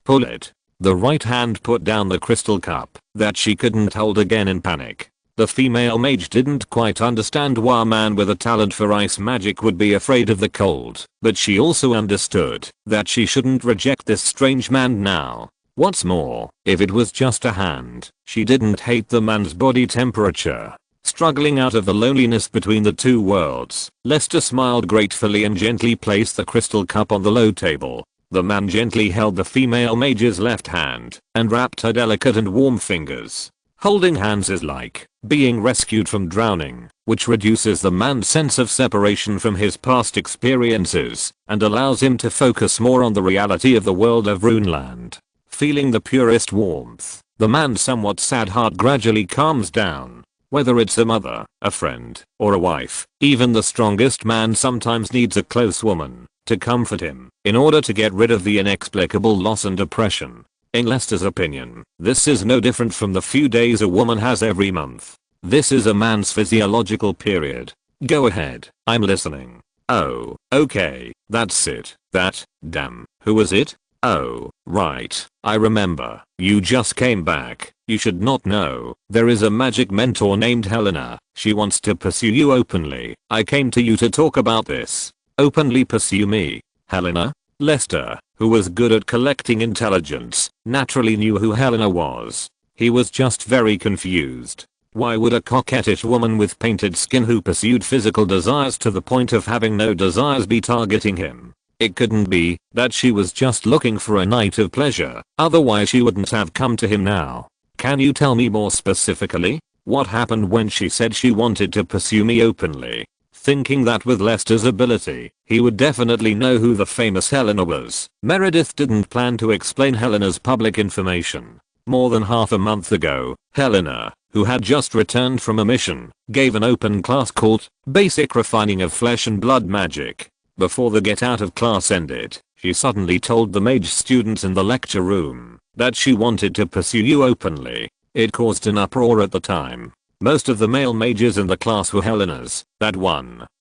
[SPEAKER 1] Pull it. The right hand put down the crystal cup that she couldn't hold again in panic. The female mage didn't quite understand why a man with a talent for ice magic would be afraid of the cold, but she also understood that she shouldn't reject this strange man now. What's more, if it was just a hand, she didn't hate the man's body temperature. Struggling out of the loneliness between the two worlds, Lester smiled gratefully and gently placed the crystal cup on the low table. The man gently held the female mage's left hand and wrapped her delicate and warm fingers. Holding hands is like being rescued from drowning, which reduces the man's sense of separation from his past experiences and allows him to focus more on the reality of the world of Runeland. Feeling the purest warmth, the man's somewhat sad heart gradually calms down. Whether it's a mother, a friend, or a wife, even the strongest man sometimes needs a close woman to comfort him in order to get rid of the inexplicable loss and depression. In Lester's opinion, this is no different from the few days a woman has every month. This is a man's physiological period. Go ahead, I'm listening. Oh, okay, that's it. Damn, who was it? Oh, right, I remember. You just came back. You should not know. There is a magic mentor named Helena. She wants to pursue you openly. I came to you to talk about this. Openly pursue me? Helena? Lester, who was good at collecting intelligence, naturally knew who Helena was. He was just very confused. Why would a coquettish woman with painted skin who pursued physical desires to the point of having no desires be targeting him? It couldn't be that she was just looking for a night of pleasure, otherwise she wouldn't have come to him now. Can you tell me more specifically? What happened when she said she wanted to pursue me openly? Thinking that with Lester's ability, he would definitely know who the famous Helena was, Meredith didn't plan to explain Helena's public information. More than half a month ago, Helena, who had just returned from a mission, gave an open class called Basic Refining of Flesh and Blood Magic. Before the get out of class ended, she suddenly told the mage students in the lecture room that she wanted to pursue you openly. It caused an uproar at the time. Most of the male mages in the class were Helena's,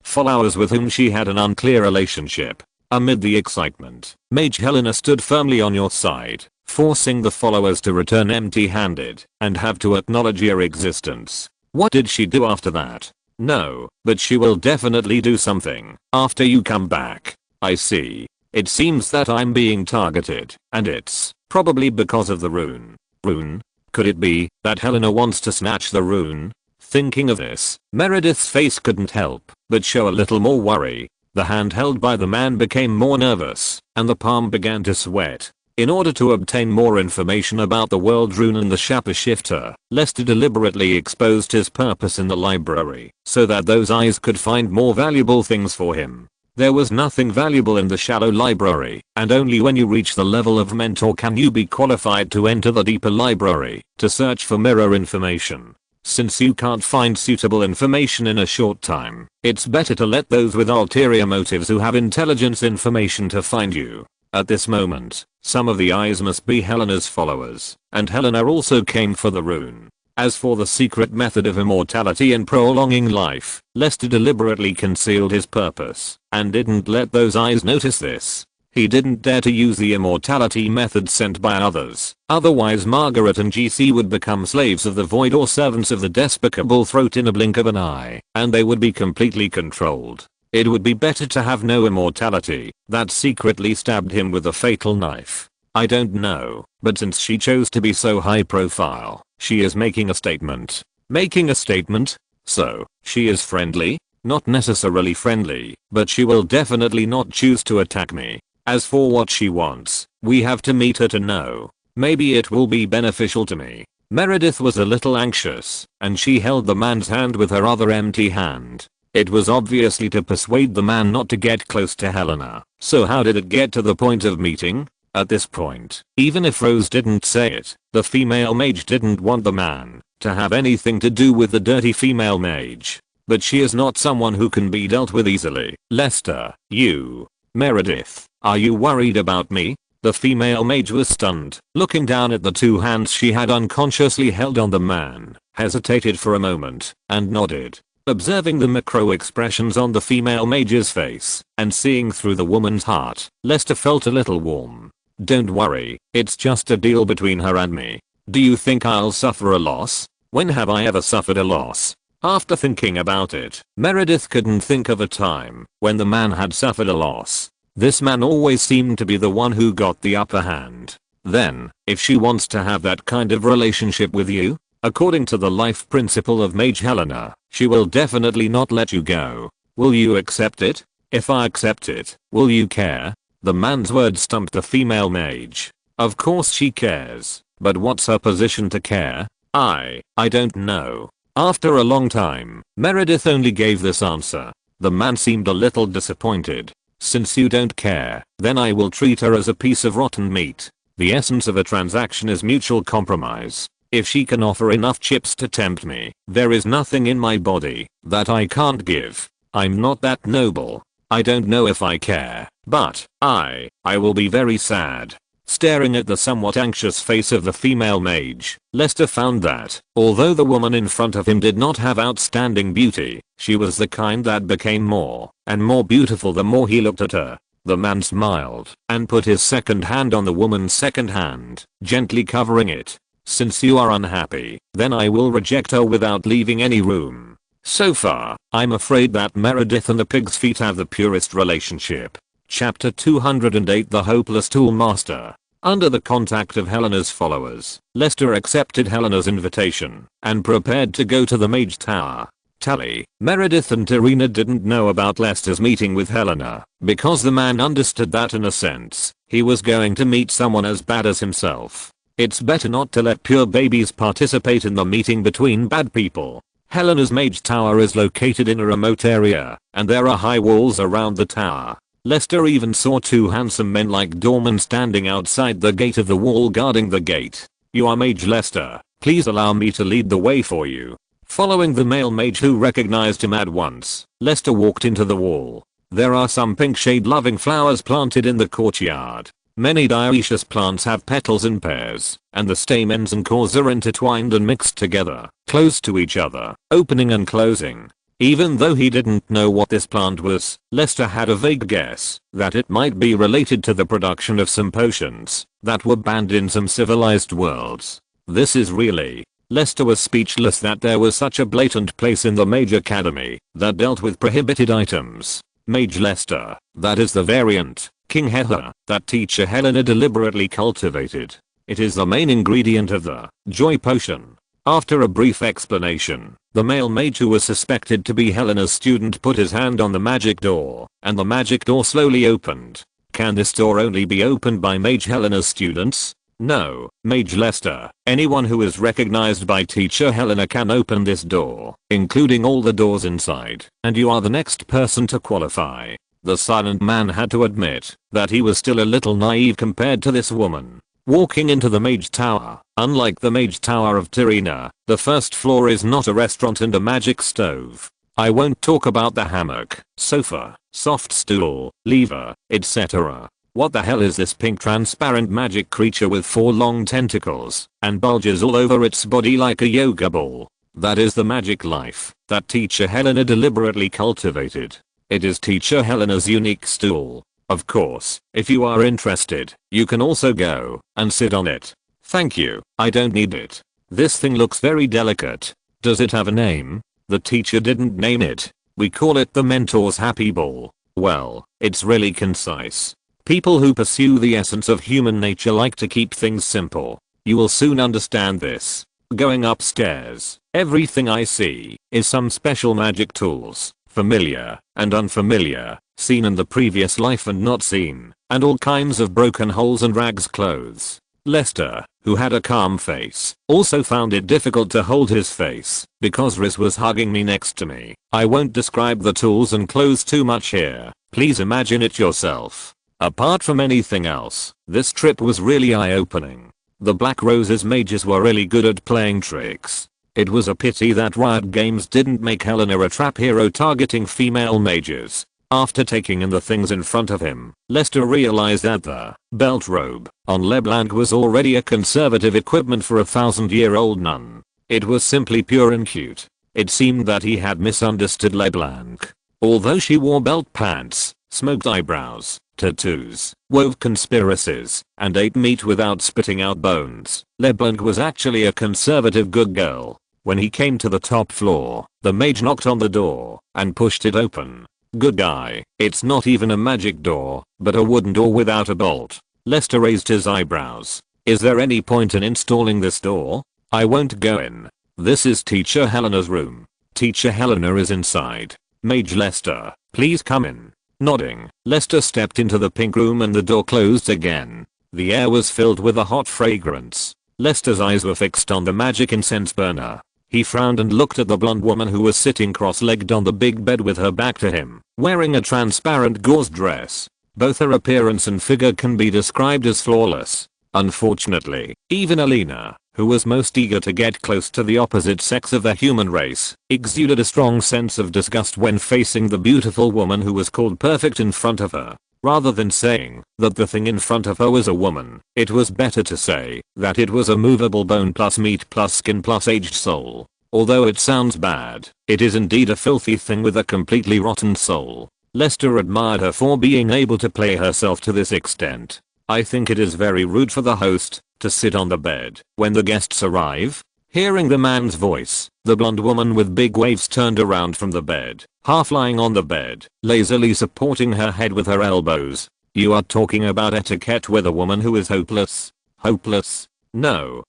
[SPEAKER 1] followers with whom she had an unclear relationship. Amid the excitement, Mage Helena stood firmly on your side, forcing the followers to return empty-handed and have to acknowledge your existence. What did she do after that? No, but she will definitely do something after you come back. I see. It seems that I'm being targeted, and it's probably because of the rune. Rune? Could it be that Helena wants to snatch the rune? Thinking of this, Meredith's face couldn't help but show a little more worry. The hand held by the man became more nervous, and the palm began to sweat. In order to obtain more information about the world rune and the Shapeshifter, Lester deliberately exposed his purpose in the library so that those eyes could find more valuable things for him. There was nothing valuable in the shallow library, and only when you reach the level of mentor can you be qualified to enter the deeper library to search for mirror information. Since you can't find suitable information in a short time, it's better to let those with ulterior motives who have intelligence information to find you. At this moment, some of the eyes must be Helena's followers, and Helena also came for the rune. As for the secret method of immortality and prolonging life, Lester deliberately concealed his purpose, and didn't let those eyes notice this. He didn't dare to use the immortality method sent by others, otherwise Margaret and GC would become slaves of the void or servants of the despicable throat in a blink of an eye, and they would be completely controlled. It would be better to have no immortality. That secretly stabbed him with a fatal knife. I don't know, but since she chose to be so high profile, she is making a statement. Making a statement? So, she is friendly? Not necessarily friendly, but she will definitely not choose to attack me. As for what she wants, we have to meet her to know. Maybe it will be beneficial to me. Meredith was a little anxious, and she held the man's hand with her other empty hand. It was obviously to persuade the man not to get close to Helena. So how did it get to the point of meeting? At this point, even if Rose didn't say it, the female mage didn't want the man to have anything to do with the dirty female mage. But she is not someone who can be dealt with easily. Lester, you. Meredith, are you worried about me? The female mage was stunned, looking down at the two hands she had unconsciously held on the man, hesitated for a moment, and nodded. Observing the macro expressions on the female mage's face, and seeing through the woman's heart, Lester felt a little warm. Don't worry, it's just a deal between her and me. Do you think I'll suffer a loss? When have I ever suffered a loss? After thinking about it, Meredith couldn't think of a time when the man had suffered a loss. This man always seemed to be the one who got the upper hand. Then, if she wants to have that kind of relationship with you, according to the life principle of Mage Helena, she will definitely not let you go. Will you accept it? If I accept it, will you care? The man's words stumped the female mage. Of course she cares, but what's her position to care? I don't know. After a long time, Meredith only gave this answer. The man seemed a little disappointed. Since you don't care, then I will treat her as a piece of rotten meat. The essence of a transaction is mutual compromise. If she can offer enough chips to tempt me, there is nothing in my body that I can't give. I'm not that noble. I don't know if I care, but I will be very sad. Staring at the somewhat anxious face of the female mage, Lester found that, although the woman in front of him did not have outstanding beauty, she was the kind that became more and more beautiful the more he looked at her. The man smiled and put his second hand on the woman's second hand, gently covering it. Since you are unhappy, then I will reject her without leaving any room. So far, I'm afraid that Meredith and the pig's feet have the purest relationship. Chapter 208 The Hopeless Toolmaster. Under the contact of Helena's followers, Lester accepted Helena's invitation and prepared to go to the Mage Tower. Tally, Meredith and Tarina didn't know about Lester's meeting with Helena, because the man understood that in a sense, he was going to meet someone as bad as himself. It's better not to let pure babies participate in the meeting between bad people. Helena's Mage Tower is located in a remote area, and there are high walls around the tower. Lester even saw two handsome men like doormen standing outside the gate of the wall guarding the gate. You are Mage Lester, please allow me to lead the way for you. Following the male mage who recognized him at once, Lester walked into the wall. There are some pink shade loving flowers planted in the courtyard. Many dioecious plants have petals in pairs, and the stamens and cores are intertwined and mixed together, close to each other, opening and closing. Even though he didn't know what this plant was, Lester had a vague guess that it might be related to the production of some potions that were banned in some civilized worlds. This is really... Lester was speechless that there was such a blatant place in the Mage Academy that dealt with prohibited items. Mage Lester, that is the variant, King Heather, that teacher Helena deliberately cultivated. It is the main ingredient of the Joy Potion. After a brief explanation, the male mage who was suspected to be Helena's student put his hand on the magic door, and the magic door slowly opened. Can this door only be opened by Mage Helena's students? No, Mage Lester, anyone who is recognized by teacher Helena can open this door, including all the doors inside, and you are the next person to qualify. The silent man had to admit that he was still a little naive compared to this woman. Walking into the Mage Tower. Unlike the Mage Tower of Tirina, the first floor is not a restaurant and a magic stove. I won't talk about the hammock, sofa, soft stool, lever, etc. What the hell is this pink transparent magic creature with 4 long tentacles and bulges all over its body like a yoga ball? That is the magic life that Teacher Helena deliberately cultivated. It is Teacher Helena's unique stool. Of course, if you are interested, you can also go and sit on it. Thank you, I don't need it. This thing looks very delicate. Does it have a name? The teacher didn't name it. We call it the Mentor's Happy Ball. Well, it's really concise. People who pursue the essence of human nature like to keep things simple. You will soon understand this. Going upstairs, everything I see is some special magic tools, familiar and unfamiliar, seen in the previous life and not seen, and all kinds of broken holes and rags clothes. Lester, who had a calm face, also found it difficult to hold his face because Riz was hugging me next to me. I won't describe the tools and clothes too much here. Please imagine it yourself. Apart from anything else, this trip was really eye-opening. The Black Roses mages were really good at playing tricks. It was a pity that Riot Games didn't make Helena a trap hero targeting female mages. After taking in the things in front of him, Lester realized that the belt robe on LeBlanc was already a conservative equipment for a 1,000-year-old nun. It was simply pure and cute. It seemed that he had misunderstood LeBlanc. Although she wore belt pants, smoked eyebrows, tattoos, wove conspiracies, and ate meat without spitting out bones, LeBlanc was actually a conservative good girl. When he came to the top floor, the mage knocked on the door and pushed it open. Good guy, it's not even a magic door, but a wooden door without a bolt. Lester raised his eyebrows. Is there any point in installing this door? I won't go in. This is Teacher Helena's room. Teacher Helena is inside. Mage Lester, please come in. Nodding, Lester stepped into the pink room and the door closed again. The air was filled with a hot fragrance. Lester's eyes were fixed on the magic incense burner. He frowned and looked at the blonde woman who was sitting cross-legged on the big bed with her back to him, wearing a transparent gauze dress. Both her appearance and figure can be described as flawless. Unfortunately, even Alina, who was most eager to get close to the opposite sex of the human race, exuded a strong sense of disgust when facing the beautiful woman who was called perfect in front of her. Rather than saying that the thing in front of her was a woman, it was better to say that it was a movable bone plus meat plus skin plus aged soul. Although it sounds bad, it is indeed a filthy thing with a completely rotten soul. Lester admired her for being able to play herself to this extent. I think it is very rude for the host to sit on the bed when the guests arrive. Hearing the man's voice, the blonde woman with big waves turned around from the bed, half lying on the bed, lazily supporting her head with her elbows. You are talking about etiquette with a woman who is hopeless? Hopeless? No,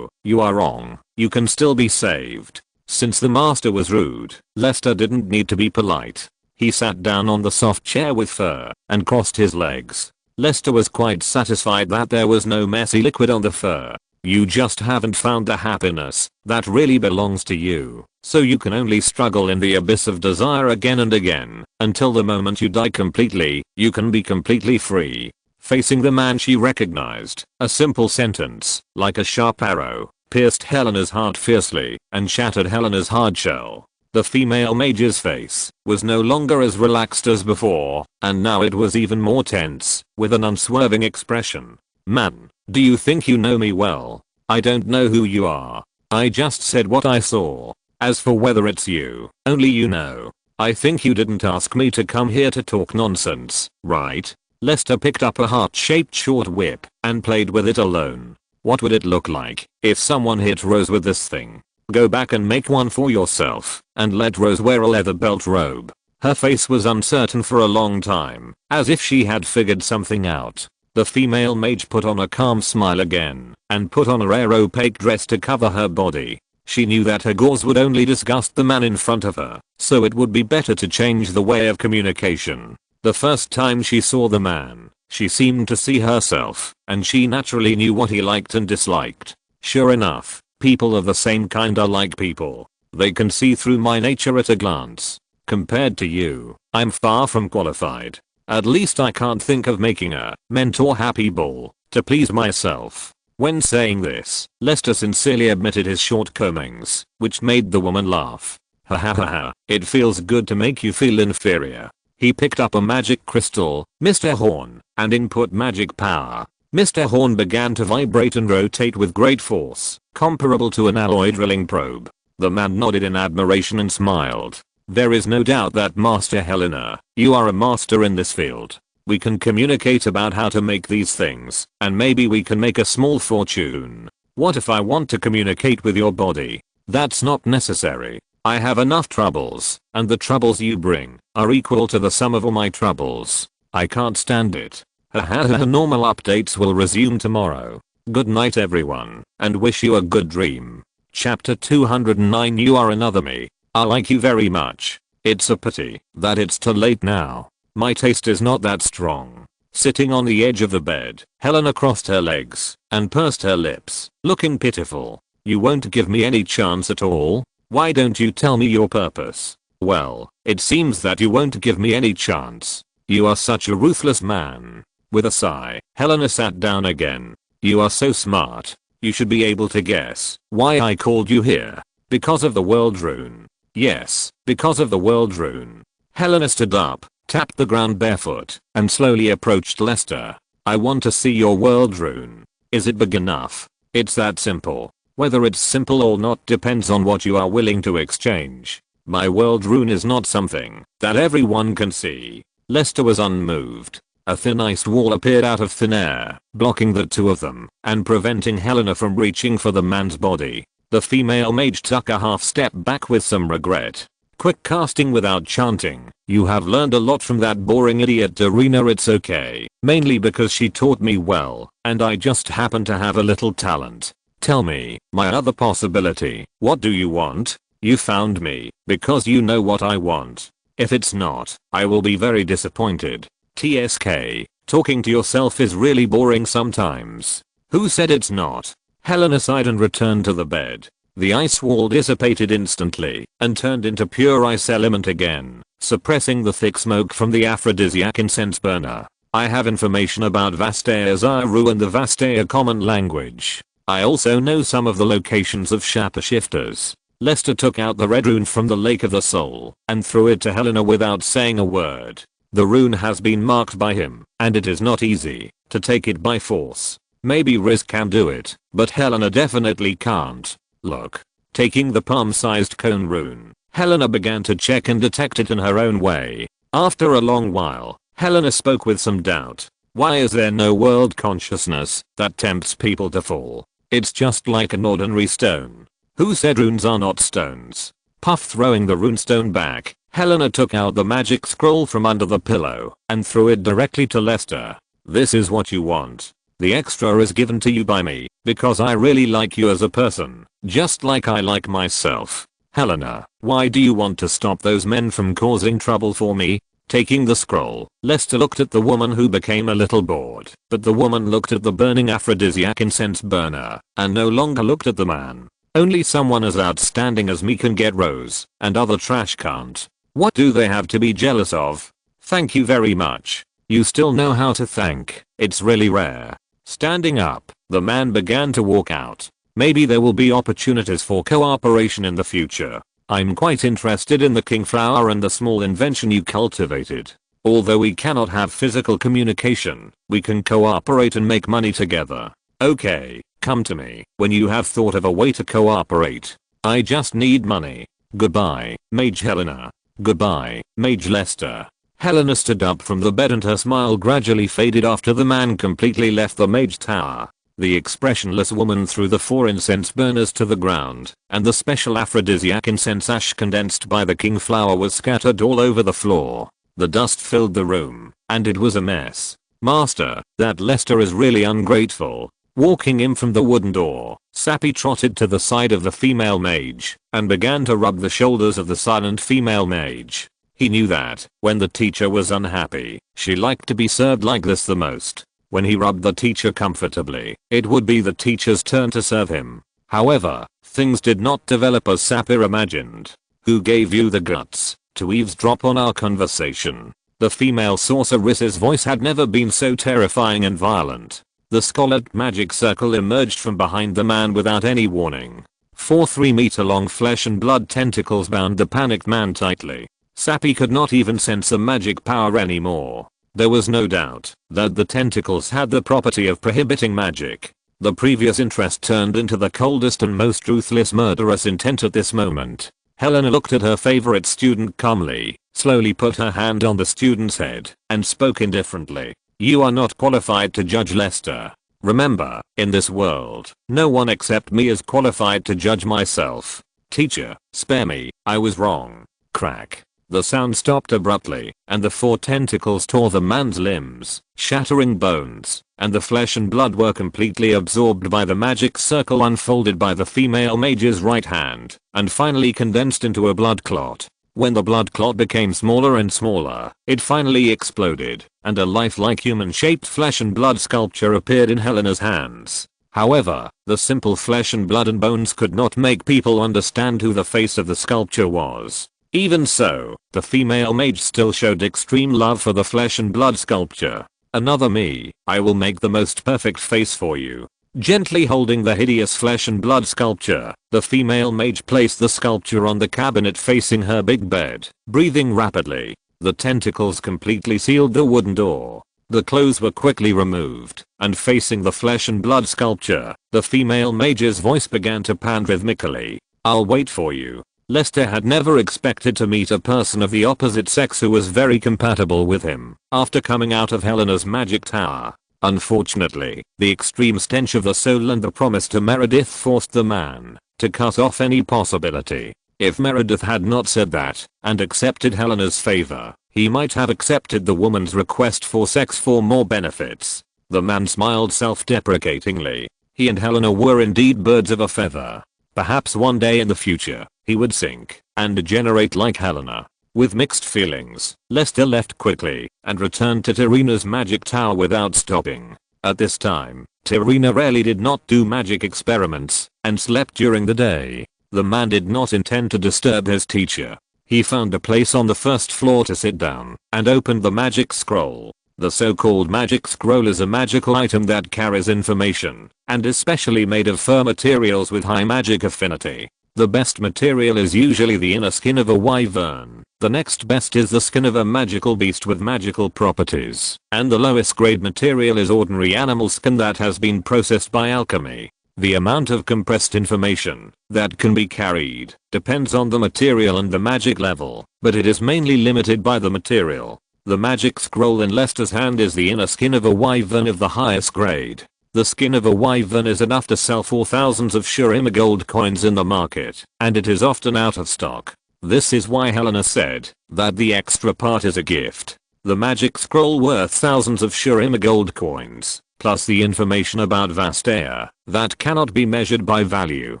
[SPEAKER 1] you are wrong. You can still be saved. Since the master was rude, Lester didn't need to be polite. He sat down on the soft chair with fur and crossed his legs. Lester was quite satisfied that there was no messy liquid on the fur. You just haven't found the happiness that really belongs to you, so you can only struggle in the abyss of desire again and again, until the moment you die completely, you can be completely free. Facing the man she recognized, a simple sentence, like a sharp arrow, pierced Helena's heart fiercely and shattered Helena's hard shell. The female mage's face was no longer as relaxed as before, and now it was even more tense, with an unswerving expression. Man, do you think you know me well? I don't know who you are. I just said what I saw. As for whether it's you, only you know. I think you didn't ask me to come here to talk nonsense, right? Lester picked up a heart-shaped short whip and played with it alone. What would it look like if someone hit Rose with this thing? Go back and make one for yourself and let Rose wear a leather belt robe. Her face was uncertain for a long time, as if she had figured something out. The female mage put on a calm smile again and put on a rare opaque dress to cover her body. She knew that her gauze would only disgust the man in front of her, so it would be better to change the way of communication. The first time she saw the man, she seemed to see herself, and she naturally knew what he liked and disliked. Sure enough, people of the same kind are like people. They can see through my nature at a glance. Compared to you, I'm far from qualified. At least I can't think of making a mentor happy ball. to please myself. When saying this, Lester sincerely admitted his shortcomings, which made the woman laugh. Ha ha ha ha, it feels good to make you feel inferior. He picked up a magic crystal, Mr. Horn, and input magic power. Mr. Horn began to vibrate and rotate with great force, comparable to an alloy drilling probe. The man nodded in admiration and smiled. There is no doubt that Master Helena, you are a master in this field. We can communicate about how to make these things, and maybe we can make a small fortune. What if I want to communicate with your body? That's not necessary. I have enough troubles, and the troubles you bring are equal to the sum of all my troubles. I can't stand it. Haha, normal updates will resume tomorrow. Good night everyone, and wish you a good dream. Chapter 209. You are another me. I like you very much. It's a pity that it's too late now. My taste is not that strong. Sitting on the edge of the bed, Helena crossed her legs and pursed her lips, looking pitiful. You won't give me any chance at all? Why don't you tell me your purpose? Well, it seems that you won't give me any chance. You are such a ruthless man. With a sigh, Helena sat down again. You are so smart. You should be able to guess why I called you here. Because of the world rune. Yes, because of the world rune. Helena stood up, tapped the ground barefoot, and slowly approached Lester. I want to see your world rune. Is it big enough? It's that simple. Whether it's simple or not depends on what you are willing to exchange. My world rune is not something that everyone can see. Lester was unmoved. A thin ice wall appeared out of thin air, blocking the two of them, and preventing Helena from reaching for the man's body. The female mage took a half step back with some regret. Quick casting without chanting. You have learned a lot from that boring idiot Darina. It's okay, mainly because she taught me well, and I just happen to have a little talent. Tell me, my other possibility, what do you want? You found me, because you know what I want. If it's not, I will be very disappointed. TSK, talking to yourself is really boring sometimes. Who said it's not? Helena sighed and returned to the bed. The ice wall dissipated instantly and turned into pure ice element again, suppressing the thick smoke from the aphrodisiac incense burner. I have information about Vastaya Zaru and the Vastaya common language. I also know some of the locations of shapeshifters. Lester took out the red rune from the Lake of the Soul and threw it to Helena without saying a word. The rune has been marked by him, and it is not easy to take it by force. Maybe Riz can do it, but Helena definitely can't. Look. Taking the palm-sized cone rune, Helena began to check and detect it in her own way. After a long while, Helena spoke with some doubt. Why is there no world consciousness that tempts people to fall? It's just like an ordinary stone. Who said runes are not stones? Puff. Throwing the runestone back, Helena took out the magic scroll from under the pillow and threw it directly to Lester. This is what you want. The extra is given to you by me, because I really like you as a person, just like I like myself. Helena, why do you want to stop those men from causing trouble for me? Taking the scroll, Lester looked at the woman who became a little bored, but the woman looked at the burning aphrodisiac incense burner, and no longer looked at the man. Only someone as outstanding as me can get rose, and other trash can't. What do they have to be jealous of? Thank you very much. You still know how to thank, it's really rare. Standing up, the man began to walk out. Maybe there will be opportunities for cooperation in the future. I'm quite interested in the Kingflower and the small invention you cultivated. Although we cannot have physical communication, we can cooperate and make money together. Okay, come to me when you have thought of a way to cooperate. I just need money. Goodbye, Mage Helena. Goodbye, Mage Lester. Helena stood up from the bed and her smile gradually faded after the man completely left the mage tower. The expressionless woman threw the 4 incense burners to the ground, and the special aphrodisiac incense ash condensed by the Kingflower was scattered all over the floor. The dust filled the room, and it was a mess. Master, that Lester is really ungrateful. Walking in from the wooden door, Sappy trotted to the side of the female mage, and began to rub the shoulders of the silent female mage. He knew that, when the teacher was unhappy, she liked to be served like this the most. When he rubbed the teacher comfortably, it would be the teacher's turn to serve him. However, things did not develop as Sapir imagined. Who gave you the guts to eavesdrop on our conversation? The female sorceress's voice had never been so terrifying and violent. The scarlet magic circle emerged from behind the man without any warning. 4 3-meter-long flesh and blood tentacles bound the panicked man tightly. Sappy could not even sense the magic power anymore. There was no doubt that the tentacles had the property of prohibiting magic. The previous interest turned into the coldest and most ruthless murderous intent at this moment. Helena looked at her favorite student calmly, slowly put her hand on the student's head, and spoke indifferently. You are not qualified to judge Lester. Remember, in this world, no one except me is qualified to judge myself. Teacher, spare me, I was wrong. Crack. The sound stopped abruptly, and the 4 tentacles tore the man's limbs, shattering bones, and the flesh and blood were completely absorbed by the magic circle unfolded by the female mage's right hand, and finally condensed into a blood clot. When the blood clot became smaller and smaller, it finally exploded, and a lifelike human-shaped flesh and blood sculpture appeared in Helena's hands. However, the simple flesh and blood and bones could not make people understand who the face of the sculpture was. Even so, the female mage still showed extreme love for the flesh and blood sculpture. Another me, I will make the most perfect face for you. Gently holding the hideous flesh and blood sculpture, the female mage placed the sculpture on the cabinet facing her big bed, breathing rapidly. The tentacles completely sealed the wooden door. The clothes were quickly removed, and facing the flesh and blood sculpture, the female mage's voice began to pant rhythmically. I'll wait for you. Lester had never expected to meet a person of the opposite sex who was very compatible with him after coming out of Helena's magic tower. Unfortunately, the extreme stench of the soul and the promise to Meredith forced the man to cut off any possibility. If Meredith had not said that and accepted Helena's favor, he might have accepted the woman's request for sex for more benefits. The man smiled self-deprecatingly. He and Helena were indeed birds of a feather. Perhaps one day in the future, he would sink and degenerate like Helena. With mixed feelings, Lester left quickly and returned to Tarina's magic tower without stopping. At this time, Tarina rarely did not do magic experiments and slept during the day. The man did not intend to disturb his teacher. He found a place on the first floor to sit down and opened the magic scroll. The so-called magic scroll is a magical item that carries information and is specially made of fur materials with high magic affinity. The best material is usually the inner skin of a wyvern. The next best is the skin of a magical beast with magical properties. And the lowest grade material is ordinary animal skin that has been processed by alchemy. The amount of compressed information that can be carried depends on the material and the magic level, but it is mainly limited by the material. The magic scroll in Lester's hand is the inner skin of a wyvern of the highest grade. The skin of a wyvern is enough to sell for thousands of Shurima gold coins in the market, and it is often out of stock. This is why Helena said that the extra part is a gift. The magic scroll worth thousands of Shurima gold coins, plus the information about Vastea that cannot be measured by value,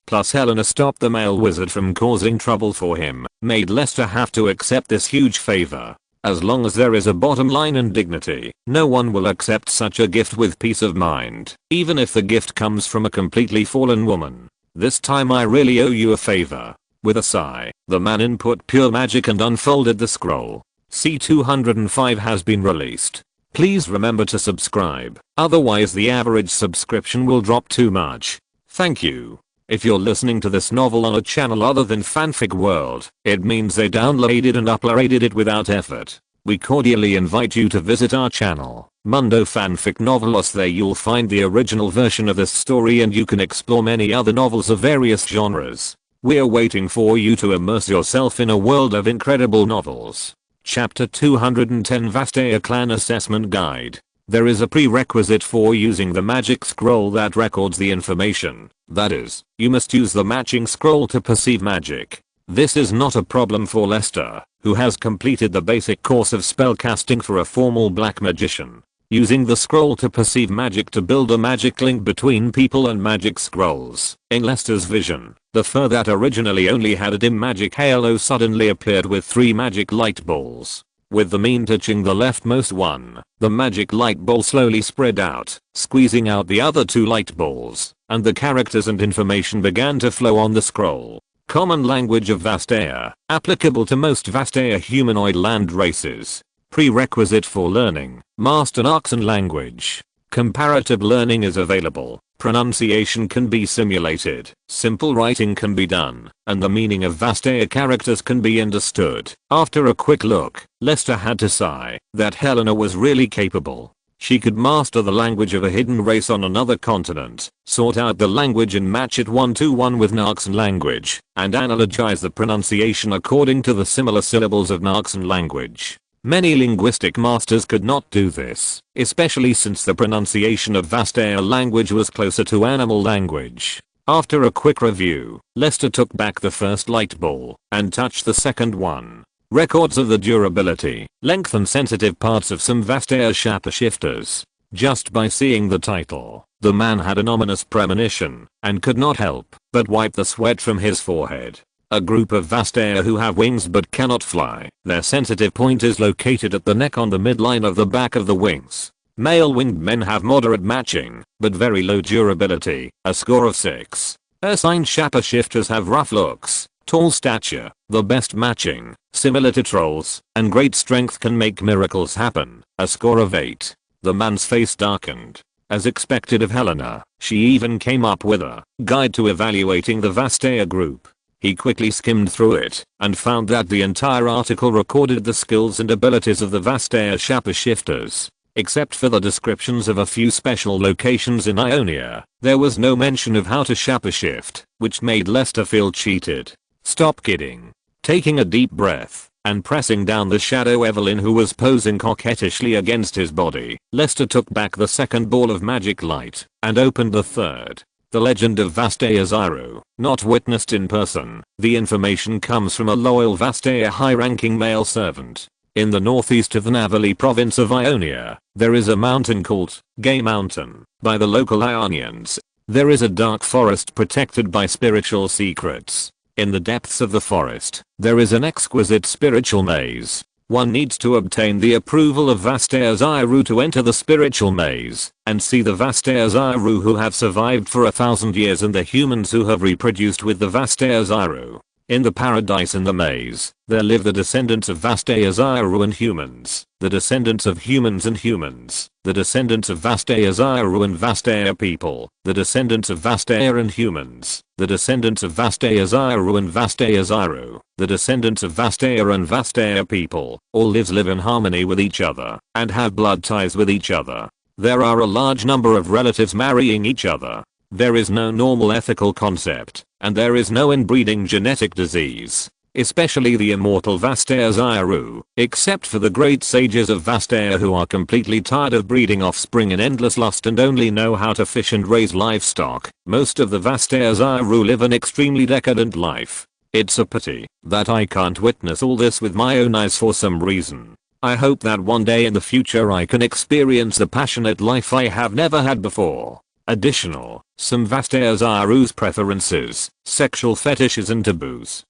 [SPEAKER 1] plus Helena stopped the male wizard from causing trouble for him, made Lester have to accept this huge favor. As long as there is a bottom line and dignity, no one will accept such a gift with peace of mind, even if the gift comes from a completely fallen woman. This time I really owe you a favor. With a sigh, the man input pure magic and unfolded the scroll. C205 has been released. Please remember to subscribe, otherwise the average subscription will drop too much. Thank you. If you're listening to this novel on a channel other than Fanfic World, it means they downloaded and uploaded it without effort. We cordially invite you to visit our channel, Mundo Fanfic Novelos. There you'll find the original version of this story and you can explore many other novels of various genres. We're waiting for you to immerse yourself in a world of incredible novels. Chapter 210 Vastea Clan Assessment Guide. There is a prerequisite for using the magic scroll that records the information. That is, you must use the matching scroll to perceive magic. This is not a problem for Lester, who has completed the basic course of spellcasting for a formal black magician. Using the scroll to perceive magic to build a magic link between people and magic scrolls. In Lester's vision, the fur that originally only had a dim magic halo suddenly appeared with 3 magic light balls. With the mean touching the leftmost one, the magic light ball slowly spread out, squeezing out the other 2 light balls, and the characters and information began to flow on the scroll. Common language of Vastea, applicable to most Vastea humanoid land races. Prerequisite for learning, Master Arxan language. Comparative learning is available. Pronunciation can be simulated, simple writing can be done, and the meaning of Vastaya characters can be understood. After a quick look, Lester had to sigh that Helena was really capable. She could master the language of a hidden race on another continent, sort out the language and match it 1-to-1 with Narxan language, and analogize the pronunciation according to the similar syllables of Narxan language. Many linguistic masters could not do this, especially since the pronunciation of Vastaya language was closer to animal language. After a quick review, Lester took back the first light ball and touched the second one. Records of the durability, length and sensitive parts of some Vastaya shapeshifters. Just by seeing the title, the man had an ominous premonition and could not help but wipe the sweat from his forehead. A group of Vastaya who have wings but cannot fly. Their sensitive point is located at the neck on the midline of the back of the wings. Male winged men have moderate matching, but very low durability, a score of 6. Ursine shapeshifters have rough looks, tall stature, the best matching, similar to trolls, and great strength can make miracles happen, a score of 8. The man's face darkened. As expected of Helena, she even came up with a guide to evaluating the Vastaya group. He quickly skimmed through it and found that the entire article recorded the skills and abilities of the Vastaya shapeshifters. Except for the descriptions of a few special locations in Ionia, there was no mention of how to shapeshift, which made Lester feel cheated. Stop kidding. Taking a deep breath and pressing down the shadow Evelyn who was posing coquettishly against his body, Lester took back the second ball of magic light and opened the third. The legend of Vastaya Zyro, not witnessed in person. The information comes from a loyal Vastaya high-ranking male servant. In the northeast of the Navali province of Ionia, there is a mountain called Gay Mountain by the local Ionians. There is a dark forest protected by spiritual secrets. In the depths of the forest, there is an exquisite spiritual maze. One needs to obtain the approval of Vastaya Zyro to enter the spiritual maze and see the Vastaya Zyro who have survived for 1,000 years and the humans who have reproduced with the Vastaya Zyro. In the paradise in the maze, there live the descendants of Vastaya Zyro and humans, the descendants of humans and humans, the descendants of Vastaya Zyro and Vastaya people, the descendants of Vastaya and humans, the descendants of Vastaya Zyro and Vastaya Zyro, the descendants of Vastaya and Vastaya people, all live in harmony with each other, and have blood ties with each other. There are a large number of relatives marrying each other. There is no normal ethical concept, and there is no inbreeding genetic disease, especially the immortal Vastaya Zyro, except for the great sages of Vastaya who are completely tired of breeding offspring in endless lust and only know how to fish and raise livestock. Most of the Vastaya Zyro live an extremely decadent life. It's a pity that I can't witness all this with my own eyes for some reason. I hope that one day in the future I can experience the passionate life I have never had before. Additional, some Vastaya Zyro's preferences, sexual fetishes and taboos.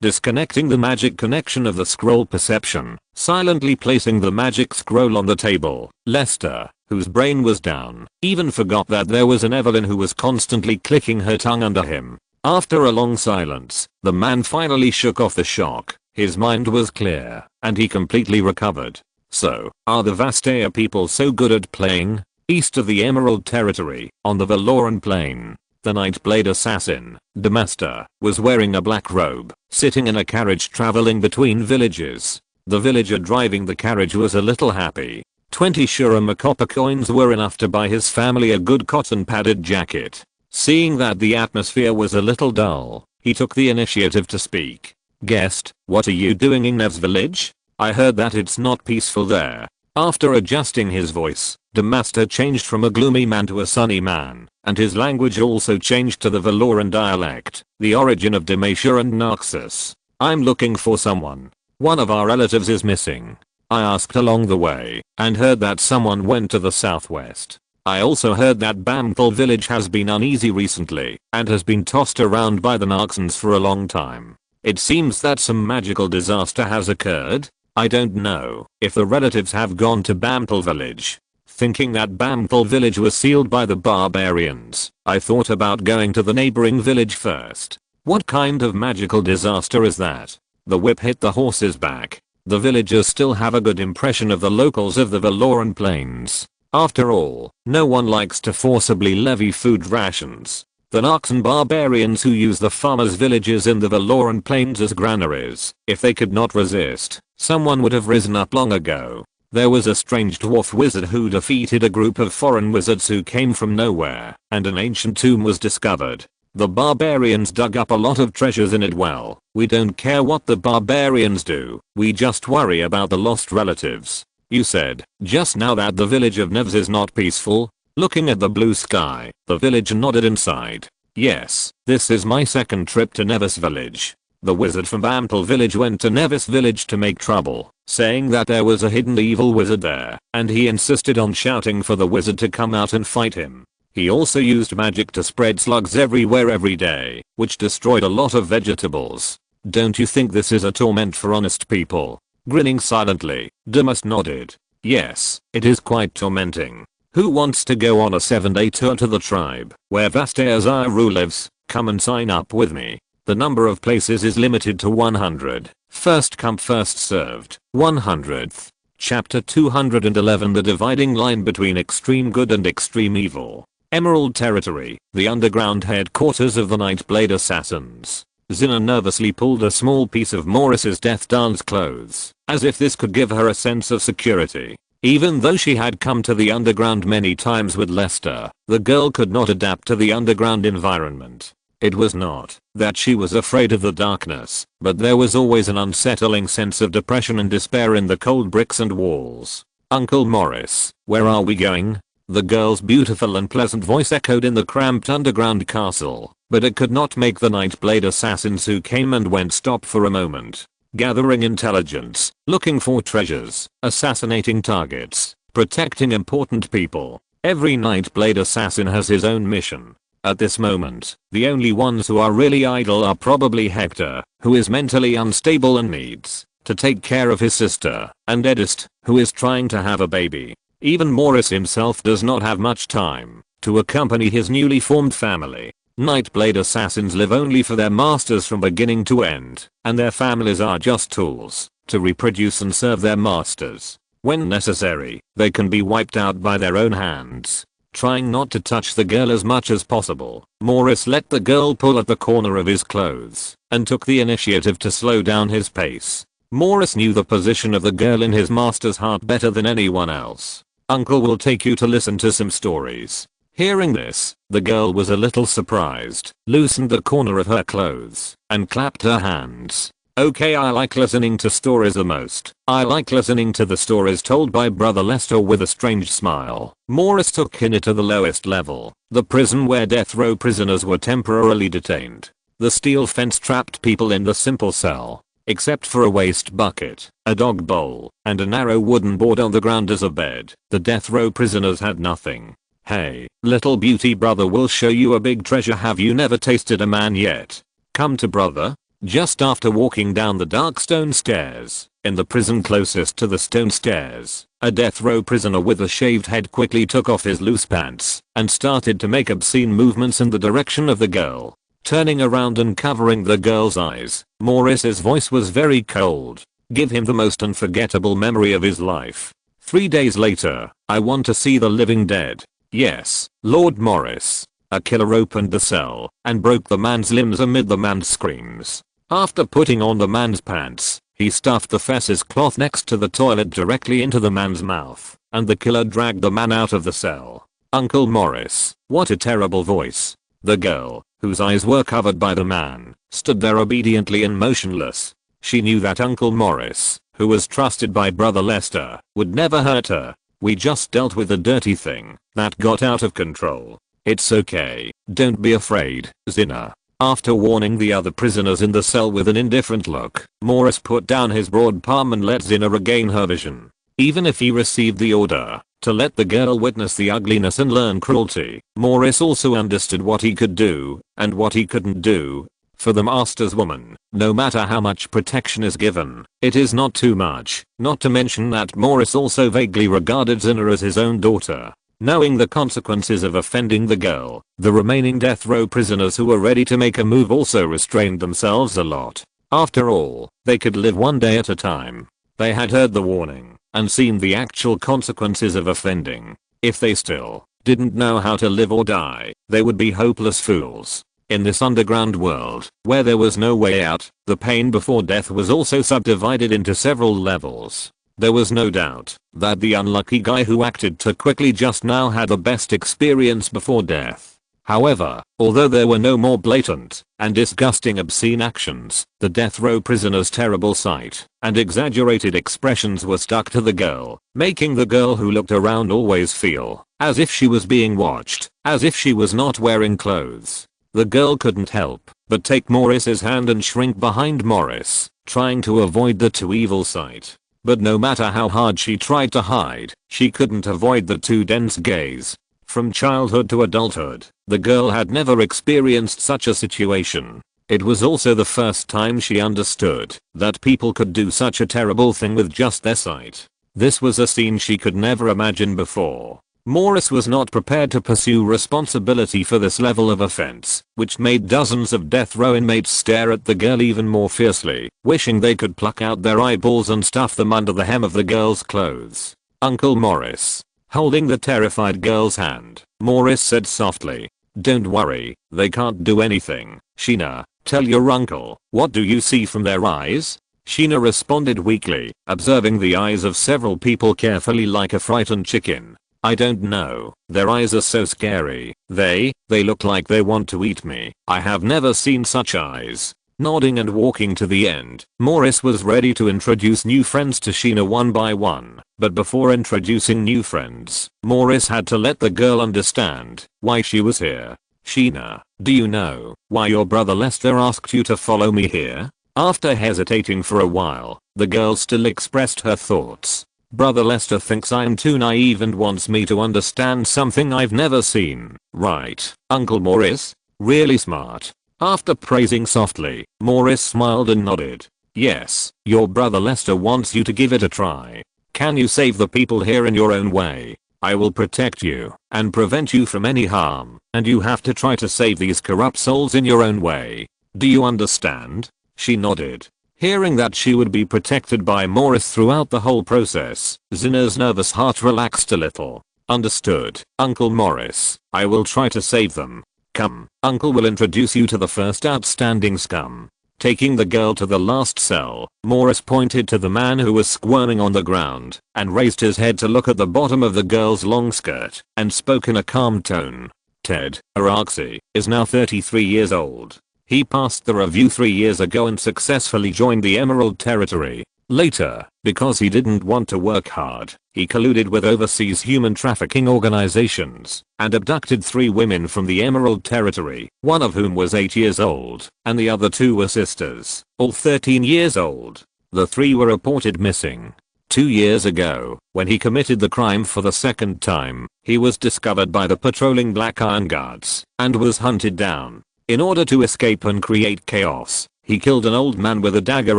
[SPEAKER 1] Disconnecting the magic connection of the scroll perception, silently placing the magic scroll on the table, Lester, whose brain was down, even forgot that there was an Evelyn who was constantly clicking her tongue under him. After a long silence, the man finally shook off the shock. His mind was clear, and he completely recovered. So, are the Vastaya people so good at playing? East of the Emerald Territory, on the Valoran Plain, the Nightblade assassin, Demaster, was wearing a black robe, sitting in a carriage traveling between villages. The villager driving the carriage was a little happy. 20 Shurama copper coins were enough to buy his family a good cotton padded jacket. Seeing that the atmosphere was a little dull, he took the initiative to speak. Guest, what are you doing in Nev's village? I heard that it's not peaceful there. After adjusting his voice, Demaster changed from a gloomy man to a sunny man, and his language also changed to the Valoran dialect, the origin of Demacia and Narxus. I'm looking for someone. One of our relatives is missing. I asked along the way, and heard that someone went to the southwest. I also heard that Bamthal village has been uneasy recently, and has been tossed around by the Narxans for a long time. It seems that some magical disaster has occurred. I don't know if the relatives have gone to Bamthal village. Thinking that Bamthal village was sealed by the barbarians, I thought about going to the neighboring village first. What kind of magical disaster is that? The whip hit the horse's back. The villagers still have a good impression of the locals of the Valoran Plains. After all, no one likes to forcibly levy food rations. The Narcan barbarians who use the farmers' villages in the Valoran plains as granaries, if they could not resist, someone would have risen up long ago. There was a strange dwarf wizard who defeated a group of foreign wizards who came from nowhere, and an ancient tomb was discovered. The barbarians dug up a lot of treasures in it. Well, we don't care what the barbarians do, we just worry about the lost relatives. You said just now that the village of Neves is not peaceful? Looking at the blue sky, the villager nodded inside. Yes, this is my second trip to Neves village. The wizard from Ample village went to Neves village to make trouble, saying that there was a hidden evil wizard there, and he insisted on shouting for the wizard to come out and fight him. He also used magic to spread slugs everywhere every day, which destroyed a lot of vegetables. Don't you think this is a torment for honest people? Grinning silently, Demas nodded. Yes, it is quite tormenting. Who wants to go on a 7-day tour to the tribe where Vastair Zairu lives? Come and sign up with me. The number of places is limited to 100. First come first served. 100th. Chapter 211. The dividing line between extreme good and extreme evil. Emerald Territory, the underground headquarters of the Nightblade Assassins. Zinna nervously pulled a small piece of Morris's death dance clothes, as if this could give her a sense of security. Even though she had come to the underground many times with Lester, the girl could not adapt to the underground environment. It was not that she was afraid of the darkness, but there was always an unsettling sense of depression and despair in the cold bricks and walls. Uncle Morris, where are we going? The girl's beautiful and pleasant voice echoed in the cramped underground castle, but it could not make the Nightblade assassins who came and went stop for a moment. Gathering intelligence, looking for treasures, assassinating targets, protecting important people. Every Nightblade assassin has his own mission. At this moment, the only ones who are really idle are probably Hector, who is mentally unstable and needs to take care of his sister, and Edist, who is trying to have a baby. Even Morris himself does not have much time to accompany his newly formed family. Nightblade assassins live only for their masters from beginning to end, and their families are just tools to reproduce and serve their masters. When necessary, they can be wiped out by their own hands. Trying not to touch the girl as much as possible, Morris let the girl pull at the corner of his clothes and took the initiative to slow down his pace. Morris knew the position of the girl in his master's heart better than anyone else. Uncle will take you to listen to some stories. Hearing this, the girl was a little surprised, loosened the corner of her clothes, and clapped her hands. Okay, I like listening to stories the most. I like listening to the stories told by Brother Lester with a strange smile. Morris took Kinna to the lowest level, the prison where death row prisoners were temporarily detained. The steel fence trapped people in the simple cell, except for a waste bucket, a dog bowl, and a narrow wooden board on the ground as a bed. The death row prisoners had nothing. Hey, little beauty, brother will show you a big treasure. Have you never tasted a man yet? Come to brother. Just after walking down the dark stone stairs, in the prison closest to the stone stairs, a death row prisoner with a shaved head quickly took off his loose pants and started to make obscene movements in the direction of the girl. Turning around and covering the girl's eyes, Morris's voice was very cold. Give him the most unforgettable memory of his life. 3 days later, I want to see the living dead. Yes, Lord Morris. A killer opened the cell and broke the man's limbs amid the man's screams. After putting on the man's pants, he stuffed the feces cloth next to the toilet directly into the man's mouth, and the killer dragged the man out of the cell. Uncle Morris, what a terrible voice. The girl, whose eyes were covered by the man, stood there obediently and motionless. She knew that Uncle Morris, who was trusted by Brother Lester, would never hurt her. We just dealt with a dirty thing that got out of control. It's okay, don't be afraid, Zinna. After warning the other prisoners in the cell with an indifferent look, Morris put down his broad palm and let Zinna regain her vision. Even if he received the order to let the girl witness the ugliness and learn cruelty, Morris also understood what he could do and what he couldn't do. For the master's woman, no matter how much protection is given, it is not too much, not to mention that Morris also vaguely regarded Zinna as his own daughter. Knowing the consequences of offending the girl, the remaining death row prisoners who were ready to make a move also restrained themselves a lot. After all, they could live one day at a time. They had heard the warning and seen the actual consequences of offending. If they still didn't know how to live or die, they would be hopeless fools. In this underground world, where there was no way out, the pain before death was also subdivided into several levels. There was no doubt that the unlucky guy who acted too quickly just now had the best experience before death. However, although there were no more blatant and disgusting obscene actions, the death row prisoner's terrible sight and exaggerated expressions were stuck to the girl, making the girl who looked around always feel as if she was being watched, as if she was not wearing clothes. The girl couldn't help but take Morris's hand and shrink behind Morris, trying to avoid the too evil sight. But no matter how hard she tried to hide, she couldn't avoid the too dense gaze. From childhood to adulthood, the girl had never experienced such a situation. It was also the first time she understood that people could do such a terrible thing with just their sight. This was a scene she could never imagine before. Morris was not prepared to pursue responsibility for this level of offense, which made dozens of death row inmates stare at the girl even more fiercely, wishing they could pluck out their eyeballs and stuff them under the hem of the girl's clothes. "Uncle Morris." Holding the terrified girl's hand, Morris said softly, "Don't worry, they can't do anything. Sheena, tell your uncle, what do you see from their eyes?" Sheena responded weakly, observing the eyes of several people carefully like a frightened chicken. "I don't know, their eyes are so scary. They look like they want to eat me. I have never seen such eyes." Nodding and walking to the end, Morris was ready to introduce new friends to Sheena one by one. But before introducing new friends, Morris had to let the girl understand why she was here. "Sheena, do you know why your brother Lester asked you to follow me here?" After hesitating for a while, the girl still expressed her thoughts. "Brother Lester thinks I'm too naive and wants me to understand something I've never seen, right, Uncle Morris? Really smart." After praising softly, Morris smiled and nodded. "Yes, your brother Lester wants you to give it a try. Can you save the people here in your own way? I will protect you and prevent you from any harm, and you have to try to save these corrupt souls in your own way. Do you understand?" She nodded. Hearing that she would be protected by Morris throughout the whole process, Zinna's nervous heart relaxed a little. "Understood, Uncle Morris. I will try to save them. Come, Uncle will introduce you to the first outstanding scum." Taking the girl to the last cell, Morris pointed to the man who was squirming on the ground and raised his head to look at the bottom of the girl's long skirt and spoke in a calm tone. "Ted Araxi is now 33 years old. He passed the review 3 years ago and successfully joined the Emerald Territory. Later, because he didn't want to work hard, he colluded with overseas human trafficking organizations and abducted 3 women from the Emerald Territory, one of whom was 8 years old, and the other 2 were sisters, all 13 years old. The 3 were reported missing. 2 years ago, when he committed the crime for the second time, he was discovered by the patrolling Black Iron Guards and was hunted down. In order to escape and create chaos, he killed an old man with a dagger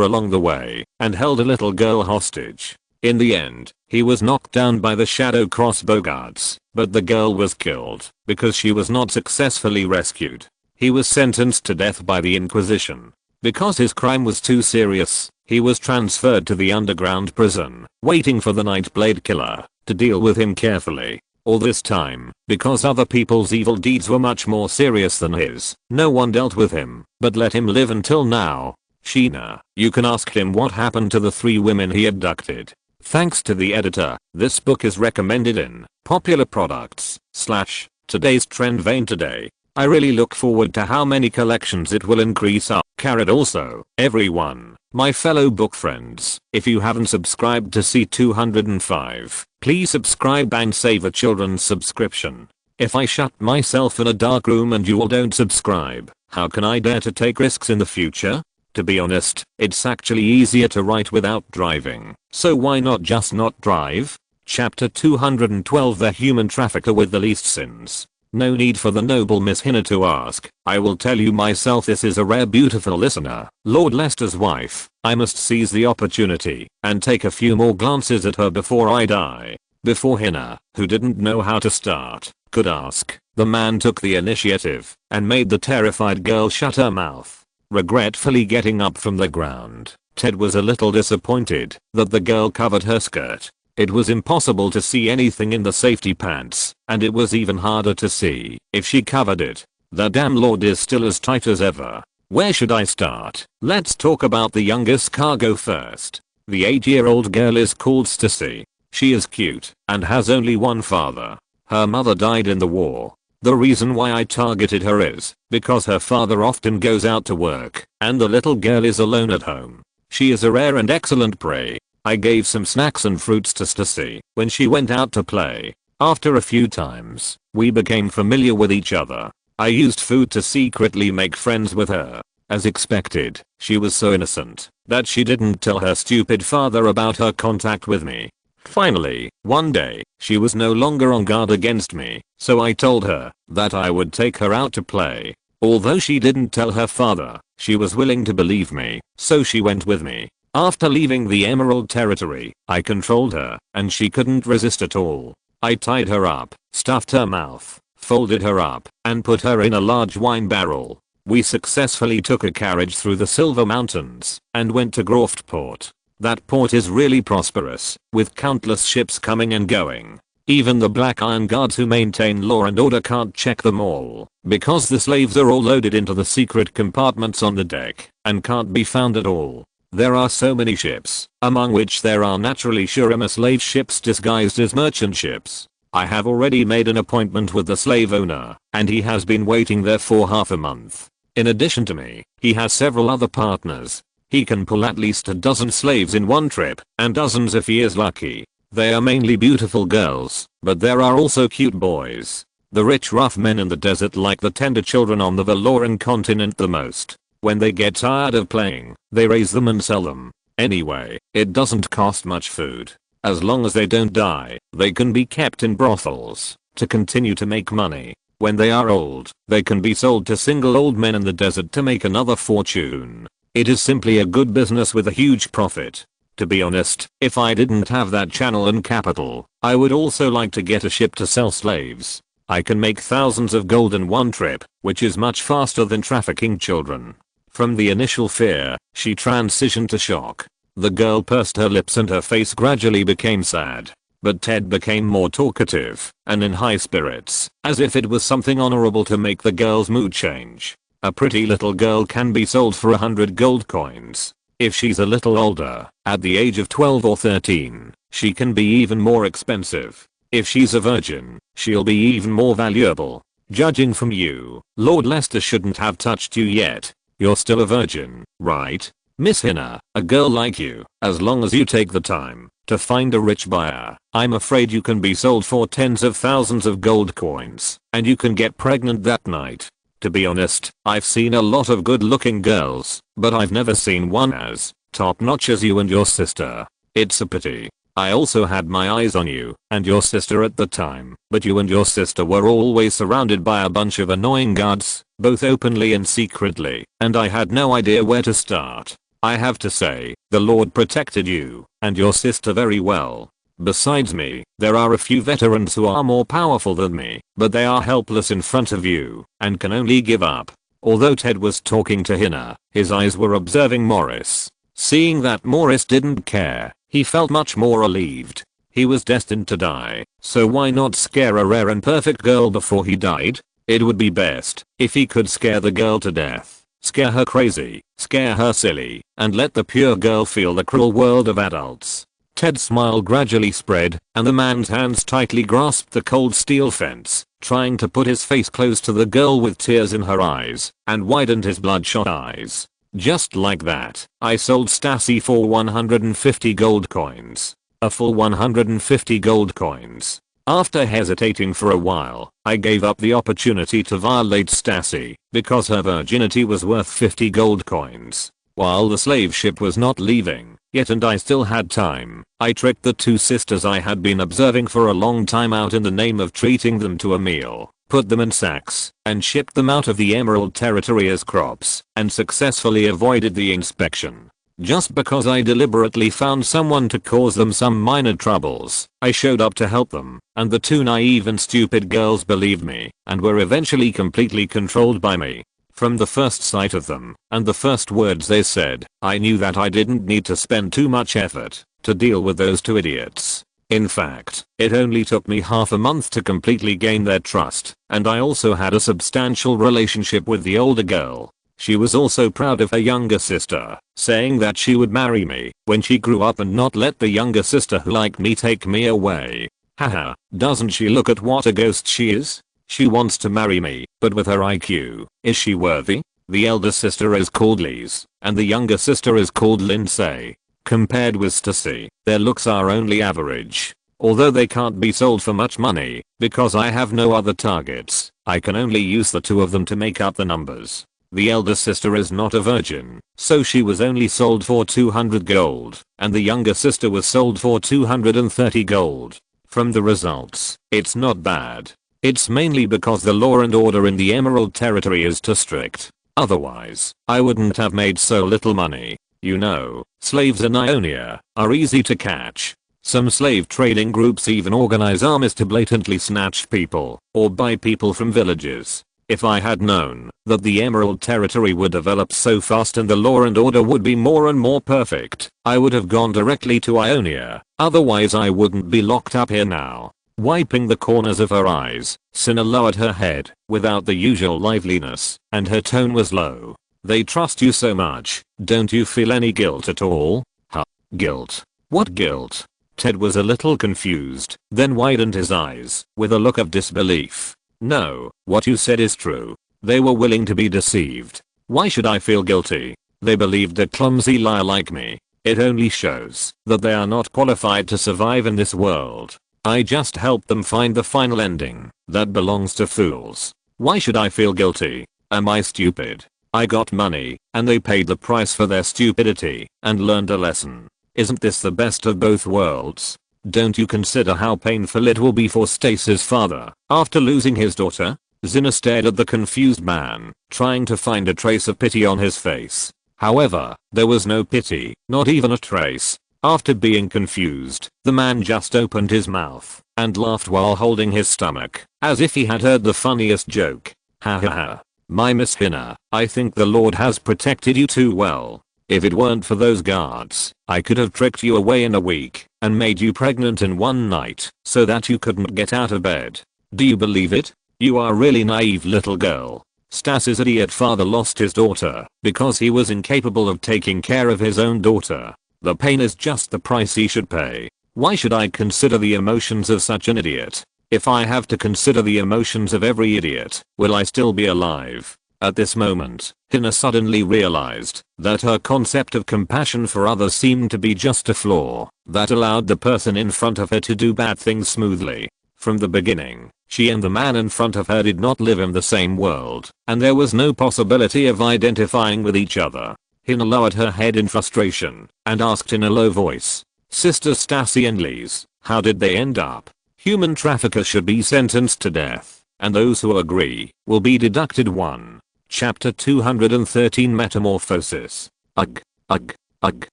[SPEAKER 1] along the way and held a little girl hostage. In the end, he was knocked down by the Shadow Crossbow Guards, but the girl was killed because she was not successfully rescued. He was sentenced to death by the Inquisition. Because his crime was too serious, he was transferred to the underground prison, waiting for the Nightblade Killer to deal with him carefully. All this time, because other people's evil deeds were much more serious than his, no one dealt with him, but let him live until now. Sheena, you can ask him what happened to the 3 women he abducted. Thanks to the editor, this book is recommended in Popular Products / Today's Trend Vein today. I really look forward to how many collections it will increase our carrot. Also, everyone, my fellow book friends, if you haven't subscribed to C205, please subscribe and save a children's subscription. If I shut myself in a dark room and you all don't subscribe, how can I dare to take risks in the future? To be honest, it's actually easier to write without driving, so why not just not drive? Chapter 212, The Human Trafficker with the Least Sins. No need for the noble Miss Hinner to ask. I will tell you myself, this is a rare beautiful listener, Lord Lester's wife. I must seize the opportunity and take a few more glances at her before I die. Before Hinner, who didn't know how to start, could ask, the man took the initiative and made the terrified girl shut her mouth. Regretfully getting up from the ground, Ted was a little disappointed that the girl covered her skirt. It was impossible to see anything in the safety pants, and it was even harder to see if she covered it. The damn load is still as tight as ever. Where should I start? Let's talk about the youngest cargo first. The 8-year-old girl is called Stacy. She is cute and has only one father. Her mother died in the war. The reason why I targeted her is because her father often goes out to work and the little girl is alone at home. She is a rare and excellent prey. I gave some snacks and fruits to Stacy when she went out to play. After a few times, we became familiar with each other. I used food to secretly make friends with her. As expected, she was so innocent that she didn't tell her stupid father about her contact with me. Finally, one day, she was no longer on guard against me, so I told her that I would take her out to play. Although she didn't tell her father, she was willing to believe me, so she went with me. After leaving the Emerald Territory, I controlled her, and she couldn't resist at all. I tied her up, stuffed her mouth, folded her up, and put her in a large wine barrel. We successfully took a carriage through the Silver Mountains and went to Groveport. That port is really prosperous, with countless ships coming and going. Even the Black Iron Guards who maintain law and order can't check them all, because the slaves are all loaded into the secret compartments on the deck and can't be found at all. There are so many ships, among which there are naturally Shurima slave ships disguised as merchant ships. I have already made an appointment with the slave owner, and he has been waiting there for half a month. In addition to me, he has several other partners. He can pull at least a dozen slaves in one trip, and dozens if he is lucky. They are mainly beautiful girls, but there are also cute boys. The rich rough men in the desert like the tender children on the Valoran continent the most. When they get tired of playing, they raise them and sell them. Anyway, it doesn't cost much food. As long as they don't die, they can be kept in brothels to continue to make money. When they are old, they can be sold to single old men in the desert to make another fortune. It is simply a good business with a huge profit. To be honest, if I didn't have that channel and capital, I would also like to get a ship to sell slaves. I can make thousands of gold in one trip, which is much faster than trafficking children. From the initial fear, she transitioned to shock. The girl pursed her lips and her face gradually became sad. But Ted became more talkative and in high spirits, as if it was something honorable to make the girl's mood change. A pretty little girl can be sold for 100 gold coins. If she's a little older, at the age of 12 or 13, she can be even more expensive. If she's a virgin, she'll be even more valuable. Judging from you, Lord Lester shouldn't have touched you yet. You're still a virgin, right? Miss Hina, a girl like you, as long as you take the time to find a rich buyer, I'm afraid you can be sold for tens of thousands of gold coins, and you can get pregnant that night. To be honest, I've seen a lot of good looking girls, but I've never seen one as top notch as you and your sister. It's a pity. I also had my eyes on you and your sister at the time, but you and your sister were always surrounded by a bunch of annoying guards, both openly and secretly, and I had no idea where to start. I have to say, the Lord protected you and your sister very well. Besides me, there are a few veterans who are more powerful than me, but they are helpless in front of you and can only give up. Although Ted was talking to Hina, his eyes were observing Morris. Seeing that Morris didn't care, he felt much more relieved. He was destined to die, so why not scare a rare and perfect girl before he died? It would be best if he could scare the girl to death. Scare her crazy, scare her silly, and let the pure girl feel the cruel world of adults. Ted's smile gradually spread, and the man's hands tightly grasped the cold steel fence, trying to put his face close to the girl with tears in her eyes, and widened his bloodshot eyes. Just like that, I sold Stacy for 150 gold coins. A full 150 gold coins. After hesitating for a while, I gave up the opportunity to violate Stacy, because her virginity was worth 50 gold coins. While the slave ship was not leaving yet and I still had time, I tricked the two sisters I had been observing for a long time out in the name of treating them to a meal, put them in sacks, and shipped them out of the Emerald Territory as crops, and successfully avoided the inspection. Just because I deliberately found someone to cause them some minor troubles, I showed up to help them, and the two naive and stupid girls believed me, and were eventually completely controlled by me. From the first sight of them, and the first words they said, I knew that I didn't need to spend too much effort to deal with those two idiots. In fact, it only took me half a month to completely gain their trust, and I also had a substantial relationship with the older girl. She was also proud of her younger sister, saying that she would marry me when she grew up and not let the younger sister who liked me take me away. Haha, doesn't she look at what a ghost she is? She wants to marry me, but with her IQ, is she worthy? The elder sister is called Liz, and the younger sister is called Lindsay. Compared with Stacy, their looks are only average. Although they can't be sold for much money, because I have no other targets, I can only use the two of them to make up the numbers. The elder sister is not a virgin, so she was only sold for 200 gold, and the younger sister was sold for 230 gold. From the results, it's not bad. It's mainly because the law and order in the Emerald Territory is too strict. Otherwise, I wouldn't have made so little money. You know, slaves in Ionia are easy to catch. Some slave trading groups even organize armies to blatantly snatch people or buy people from villages. If I had known that the Emerald Territory would develop so fast and the law and order would be more and more perfect, I would have gone directly to Ionia. Otherwise I wouldn't be locked up here now. Wiping the corners of her eyes, Cinna lowered her head without the usual liveliness, and her tone was low. They trust you so much, don't you feel any guilt at all? Huh? Guilt? What guilt? Ted was a little confused, then widened his eyes with a look of disbelief. No, what you said is true. They were willing to be deceived. Why should I feel guilty? They believed a clumsy liar like me. It only shows that they are not qualified to survive in this world. I just helped them find the final ending that belongs to fools. Why should I feel guilty? Am I stupid? I got money, and they paid the price for their stupidity, and learned a lesson. Isn't this the best of both worlds? Don't you consider how painful it will be for Stacy's father after losing his daughter? Cinna stared at the confused man, trying to find a trace of pity on his face. However, there was no pity, not even a trace. After being confused, the man just opened his mouth and laughed while holding his stomach, as if he had heard the funniest joke. Ha ha ha. My Miss Hina, I think the Lord has protected you too well. If it weren't for those guards, I could have tricked you away in a week and made you pregnant in one night so that you couldn't get out of bed. Do you believe it? You are really naive little girl. Stacy's idiot father lost his daughter because he was incapable of taking care of his own daughter. The pain is just the price he should pay. Why should I consider the emotions of such an idiot? If I have to consider the emotions of every idiot, will I still be alive? At this moment, Hina suddenly realized that her concept of compassion for others seemed to be just a flaw that allowed the person in front of her to do bad things smoothly. From the beginning, she and the man in front of her did not live in the same world, and there was no possibility of identifying with each other. Hina lowered her head in frustration and asked in a low voice, Sister Stacy and Liz, how did they end up? Human traffickers should be sentenced to death, and those who agree will be deducted 1. Chapter 213 Metamorphosis. Ugh, ugh, ugh,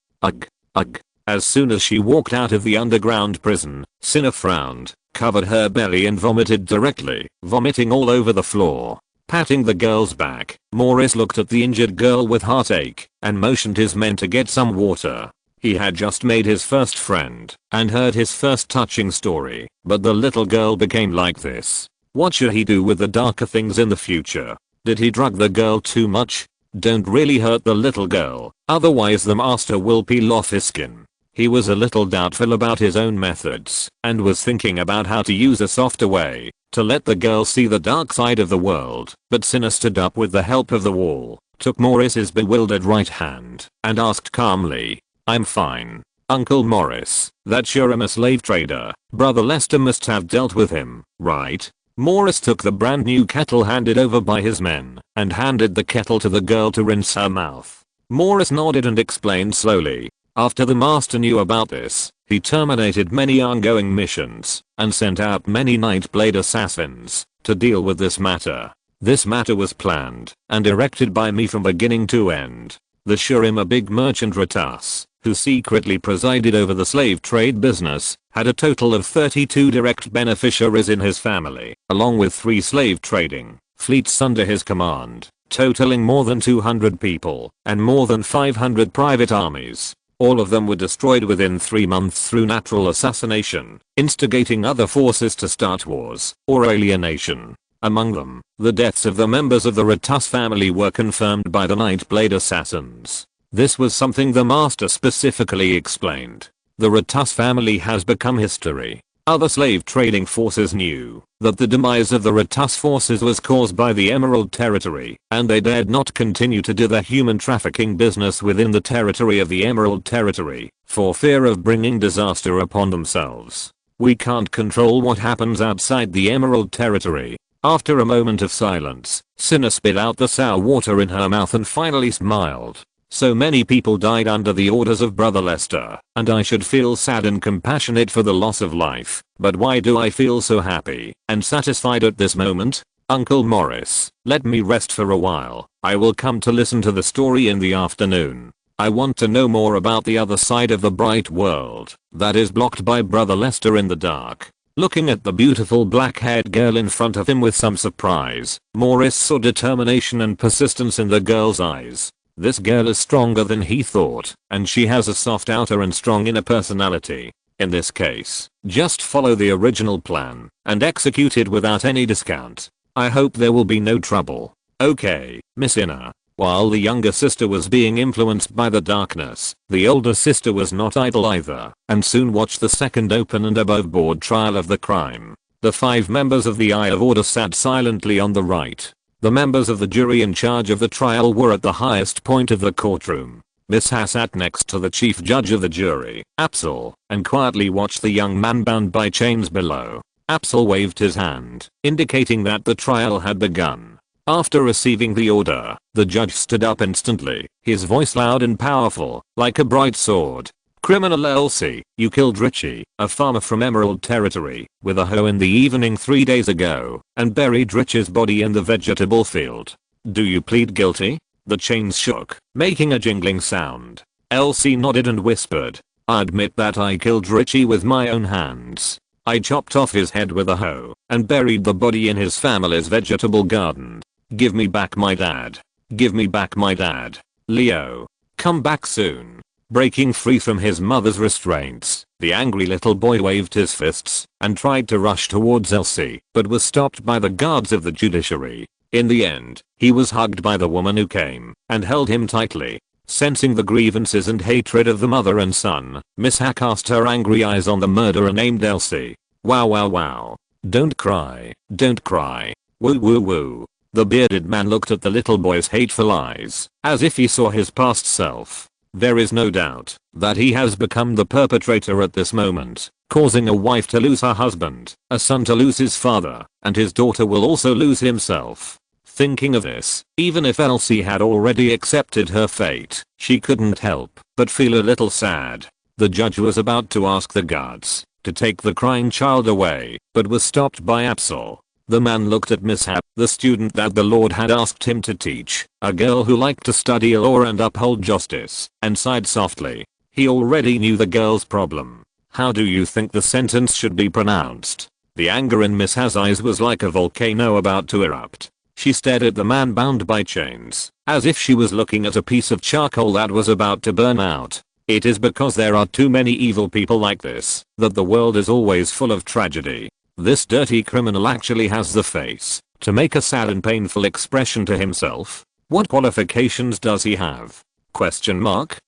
[SPEAKER 1] ugh, ugh. As soon as she walked out of the underground prison, Cinna frowned, covered her belly and vomited directly, vomiting all over the floor. Patting the girl's back, Morris looked at the injured girl with heartache and motioned his men to get some water. He had just made his first friend and heard his first touching story, but the little girl became like this. What should he do with the darker things in the future? Did he drug the girl too much? Don't really hurt the little girl, otherwise the master will peel off his skin. He was a little doubtful about his own methods and was thinking about how to use a softer way to let the girl see the dark side of the world, but Cinna stood up with the help of the wall, took Morris's bewildered right hand, and asked calmly, I'm fine. Uncle Morris, that Shurima slave trader, Brother Lester must have dealt with him, right? Morris took the brand new kettle handed over by his men and handed the kettle to the girl to rinse her mouth. Morris nodded and explained slowly. After the master knew about this, he terminated many ongoing missions and sent out many Nightblade assassins to deal with this matter. This matter was planned and directed by me from beginning to end. The Shurima big merchant Ratas, who secretly presided over the slave trade business, had a total of 32 direct beneficiaries in his family, along with 3 slave trading fleets under his command, totaling more than 200 people and more than 500 private armies. All of them were destroyed within 3 months through natural assassination, instigating other forces to start wars or alienation. Among them, the deaths of the members of the Ratus family were confirmed by the Nightblade assassins. This was something the master specifically explained. The Ratus family has become history. Other slave trading forces knew that the demise of the Ratus forces was caused by the Emerald Territory, and they dared not continue to do the human trafficking business within the territory of the Emerald Territory, for fear of bringing disaster upon themselves. We can't control what happens outside the Emerald Territory. After a moment of silence, Cinna spit out the sour water in her mouth and finally smiled. So many people died under the orders of Brother Lester, and I should feel sad and compassionate for the loss of life, but why do I feel so happy and satisfied at this moment? Uncle Morris, let me rest for a while. I will come to listen to the story in the afternoon. I want to know more about the other side of the bright world that is blocked by Brother Lester in the dark. Looking at the beautiful black-haired girl in front of him with some surprise, Morris saw determination and persistence in the girl's eyes. This girl is stronger than he thought, and she has a soft outer and strong inner personality. In this case, just follow the original plan and execute it without any discount. I hope there will be no trouble. Okay, Miss Inna. While the younger sister was being influenced by the darkness, the older sister was not idle either, and soon watched the second open and above board trial of the crime. The 5 members of the Eye of Order sat silently on the right. The members of the jury in charge of the trial were at the highest point of the courtroom. Miss Ha sat next to the chief judge of the jury, Apsal, and quietly watched the young man bound by chains below. Apsal waved his hand, indicating that the trial had begun. After receiving the order, the judge stood up instantly, his voice loud and powerful, like a bright sword. Criminal Elsie, you killed Richie, a farmer from Emerald Territory, with a hoe in the evening 3 days ago, and buried Richie's body in the vegetable field. Do you plead guilty? The chains shook, making a jingling sound. Elsie nodded and whispered, I admit that I killed Richie with my own hands. I chopped off his head with a hoe, and buried the body in his family's vegetable garden. Give me back my dad. Give me back my dad. Leo. Come back soon. Breaking free from his mother's restraints, the angry little boy waved his fists and tried to rush towards Elsie, but was stopped by the guards of the judiciary. In the end, he was hugged by the woman who came and held him tightly. Sensing the grievances and hatred of the mother and son, Miss Ha cast her angry eyes on the murderer named Elsie. Wow wow wow. Don't cry. Don't cry. Woo woo woo. The bearded man looked at the little boy's hateful eyes, as if he saw his past self. There is no doubt that he has become the perpetrator at this moment, causing a wife to lose her husband, a son to lose his father, and his daughter will also lose himself. Thinking of this, even if Elsie had already accepted her fate, she couldn't help but feel a little sad. The judge was about to ask the guards to take the crying child away, but was stopped by Apsal. The man looked at Miss Ha, the student that the Lord had asked him to teach, a girl who liked to study law and uphold justice, and sighed softly. He already knew the girl's problem. How do you think the sentence should be pronounced? The anger in Miss Ha's eyes was like a volcano about to erupt. She stared at the man bound by chains, as if she was looking at a piece of charcoal that was about to burn out. It is because there are too many evil people like this that the world is always full of tragedy. This dirty criminal actually has the face to make a sad and painful expression to himself. What qualifications does he have? Question mark.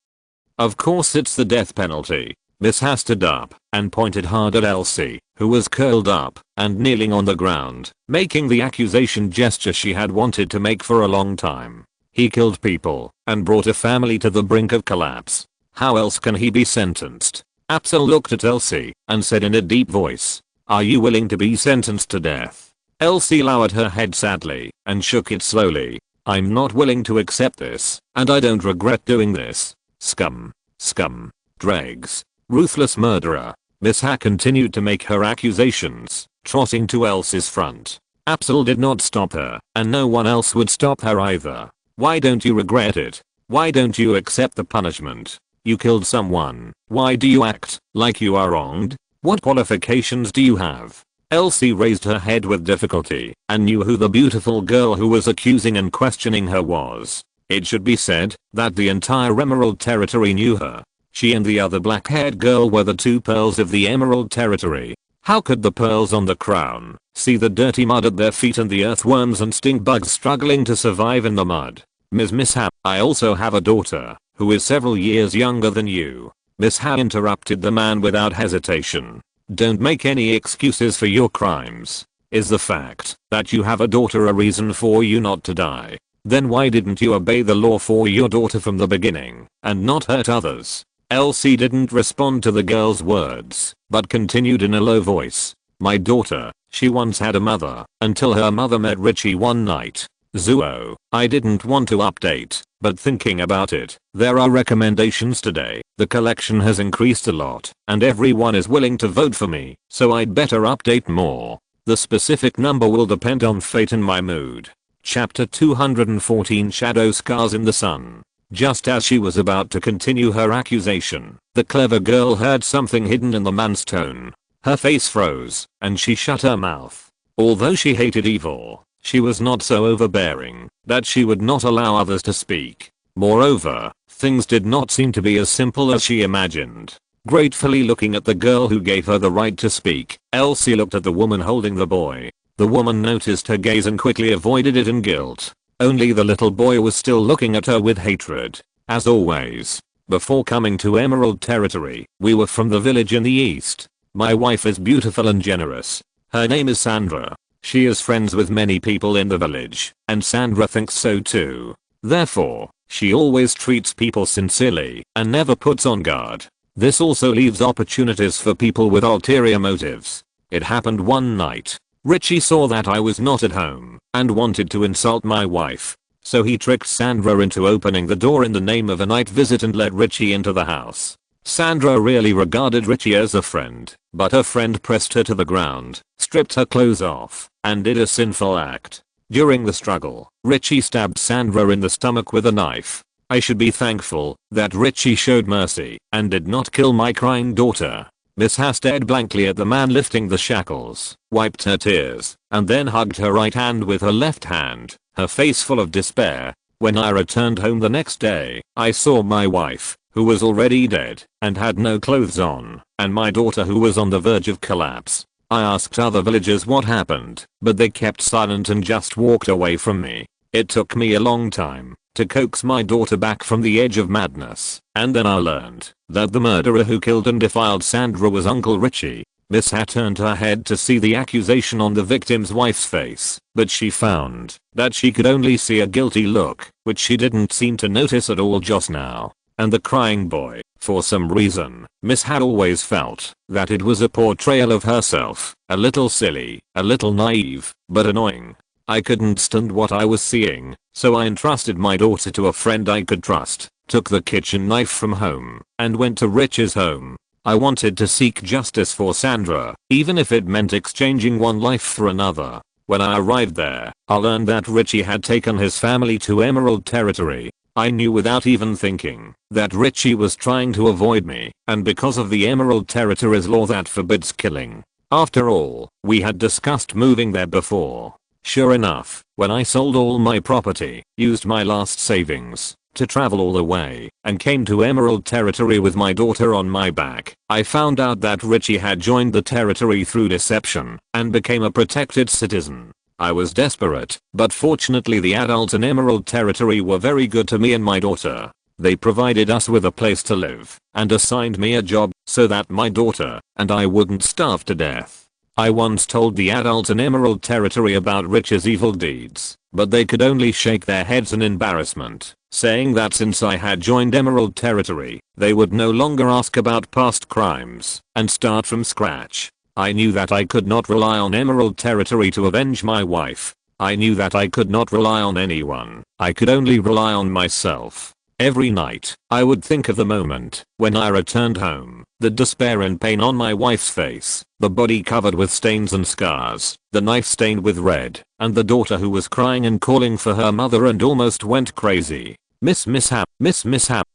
[SPEAKER 1] Of course it's the death penalty. Miss Ha stood up and pointed hard at Elsie, who was curled up and kneeling on the ground, making the accusation gesture she had wanted to make for a long time. He killed people and brought a family to the brink of collapse. How else can he be sentenced? Apsal looked at Elsie and said in a deep voice, are you willing to be sentenced to death? Elsie lowered her head sadly and shook it slowly. I'm not willing to accept this, and I don't regret doing this. Scum. Scum. Dregs. Ruthless murderer. Miss Ha continued to make her accusations, trotting to Elsie's front. Apsal did not stop her, and no one else would stop her either. Why don't you regret it? Why don't you accept the punishment? You killed someone. Why do you act like you are wronged? What qualifications do you have? Elsie raised her head with difficulty and knew who the beautiful girl who was accusing and questioning her was. It should be said that the entire Emerald Territory knew her. She and the other black-haired girl were the two pearls of the Emerald Territory. How could the pearls on the crown see the dirty mud at their feet and the earthworms and stink bugs struggling to survive in the mud? Ms. Mishap, I also have a daughter who is several years younger than you. Mishap interrupted the man without hesitation. Don't make any excuses for your crimes. Is the fact that you have a daughter a reason for you not to die? Then why didn't you obey the law for your daughter from the beginning and not hurt others? Elsie didn't respond to the girl's words, but continued in a low voice. My daughter, she once had a mother, until her mother met Richie one night. Zuo, I didn't want to update, but thinking about it, there are recommendations today. The collection has increased a lot, and everyone is willing to vote for me, so I'd better update more. The specific number will depend on fate and my mood. Chapter 214 Shadow Scars in the Sun. Just as she was about to continue her accusation, the clever girl heard something hidden in the man's tone. Her face froze, and she shut her mouth. Although she hated evil, she was not so overbearing that she would not allow others to speak. Moreover, things did not seem to be as simple as she imagined. Gratefully looking at the girl who gave her the right to speak, Elsie looked at the woman holding the boy. The woman noticed her gaze and quickly avoided it in guilt. Only the little boy was still looking at her with hatred. As always, before coming to Emerald Territory, we were from the village in the east. My wife is beautiful and generous. Her name is Sandra. She is friends with many people in the village, and Sandra thinks so too. Therefore, she always treats people sincerely and never puts on guard. This also leaves opportunities for people with ulterior motives. It happened one night. Richie saw that I was not at home and wanted to insult my wife. So he tricked Sandra into opening the door in the name of a night visit and let Richie into the house. Sandra really regarded Richie as a friend, but her friend pressed her to the ground, stripped her clothes off, and did a sinful act. During the struggle, Richie stabbed Sandra in the stomach with a knife. I should be thankful that Richie showed mercy and did not kill my crying daughter. Miss Ha stared blankly at the man lifting the shackles, wiped her tears, and then hugged her right hand with her left hand, her face full of despair. When I returned home the next day, I saw my wife, who was already dead and had no clothes on, and my daughter who was on the verge of collapse. I asked other villagers what happened, but they kept silent and just walked away from me. It took me a long time to coax my daughter back from the edge of madness, and then I learned that the murderer who killed and defiled Sandra was Uncle Richie. Miss Ha turned her head to see the accusation on the victim's wife's face, but she found that she could only see a guilty look, which she didn't seem to notice at all just now. And the crying boy, for some reason, Miss Ha always felt that it was a portrayal of herself, a little silly, a little naive, but annoying. I couldn't stand what I was seeing, so I entrusted my daughter to a friend I could trust, took the kitchen knife from home, and went to Rich's home. I wanted to seek justice for Sandra, even if it meant exchanging one life for another. When I arrived there, I learned that Richie had taken his family to Emerald Territory. I knew without even thinking that Richie was trying to avoid me, and because of the Emerald Territory's law that forbids killing. After all, we had discussed moving there before. Sure enough, when I sold all my property, used my last savings to travel all the way, and came to Emerald Territory with my daughter on my back, I found out that Richie had joined the territory through deception and became a protected citizen. I was desperate, but fortunately the adults in Emerald Territory were very good to me and my daughter. They provided us with a place to live and assigned me a job so that my daughter and I wouldn't starve to death. I once told the adults in Emerald Territory about Rich's evil deeds, but they could only shake their heads in embarrassment, saying that since I had joined Emerald Territory, they would no longer ask about past crimes and start from scratch. I knew that I could not rely on Emerald Territory to avenge my wife. I knew that I could not rely on anyone. I could only rely on myself. Every night, I would think of the moment when I returned home, the despair and pain on my wife's face, the body covered with stains and scars, the knife stained with red, and the daughter who was crying and calling for her mother and almost went crazy. Miss Mishap,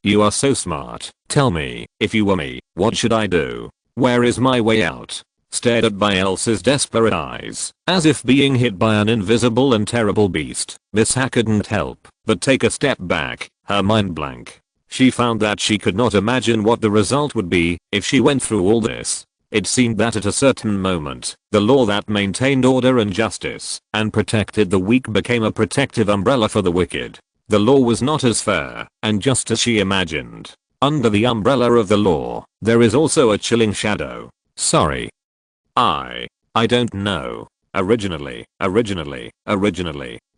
[SPEAKER 1] you are so smart. Tell me, if you were me, what should I do? Where is my way out? Stared at by Elsa's desperate eyes, as if being hit by an invisible and terrible beast, Miss Ha couldn't help but take a step back, her mind blank. She found that she could not imagine what the result would be if she went through all this. It seemed that at a certain moment, the law that maintained order and justice and protected the weak became a protective umbrella for the wicked. The law was not as fair and just as she imagined. Under the umbrella of the law, there is also a chilling shadow. Sorry. I don't know. Originally,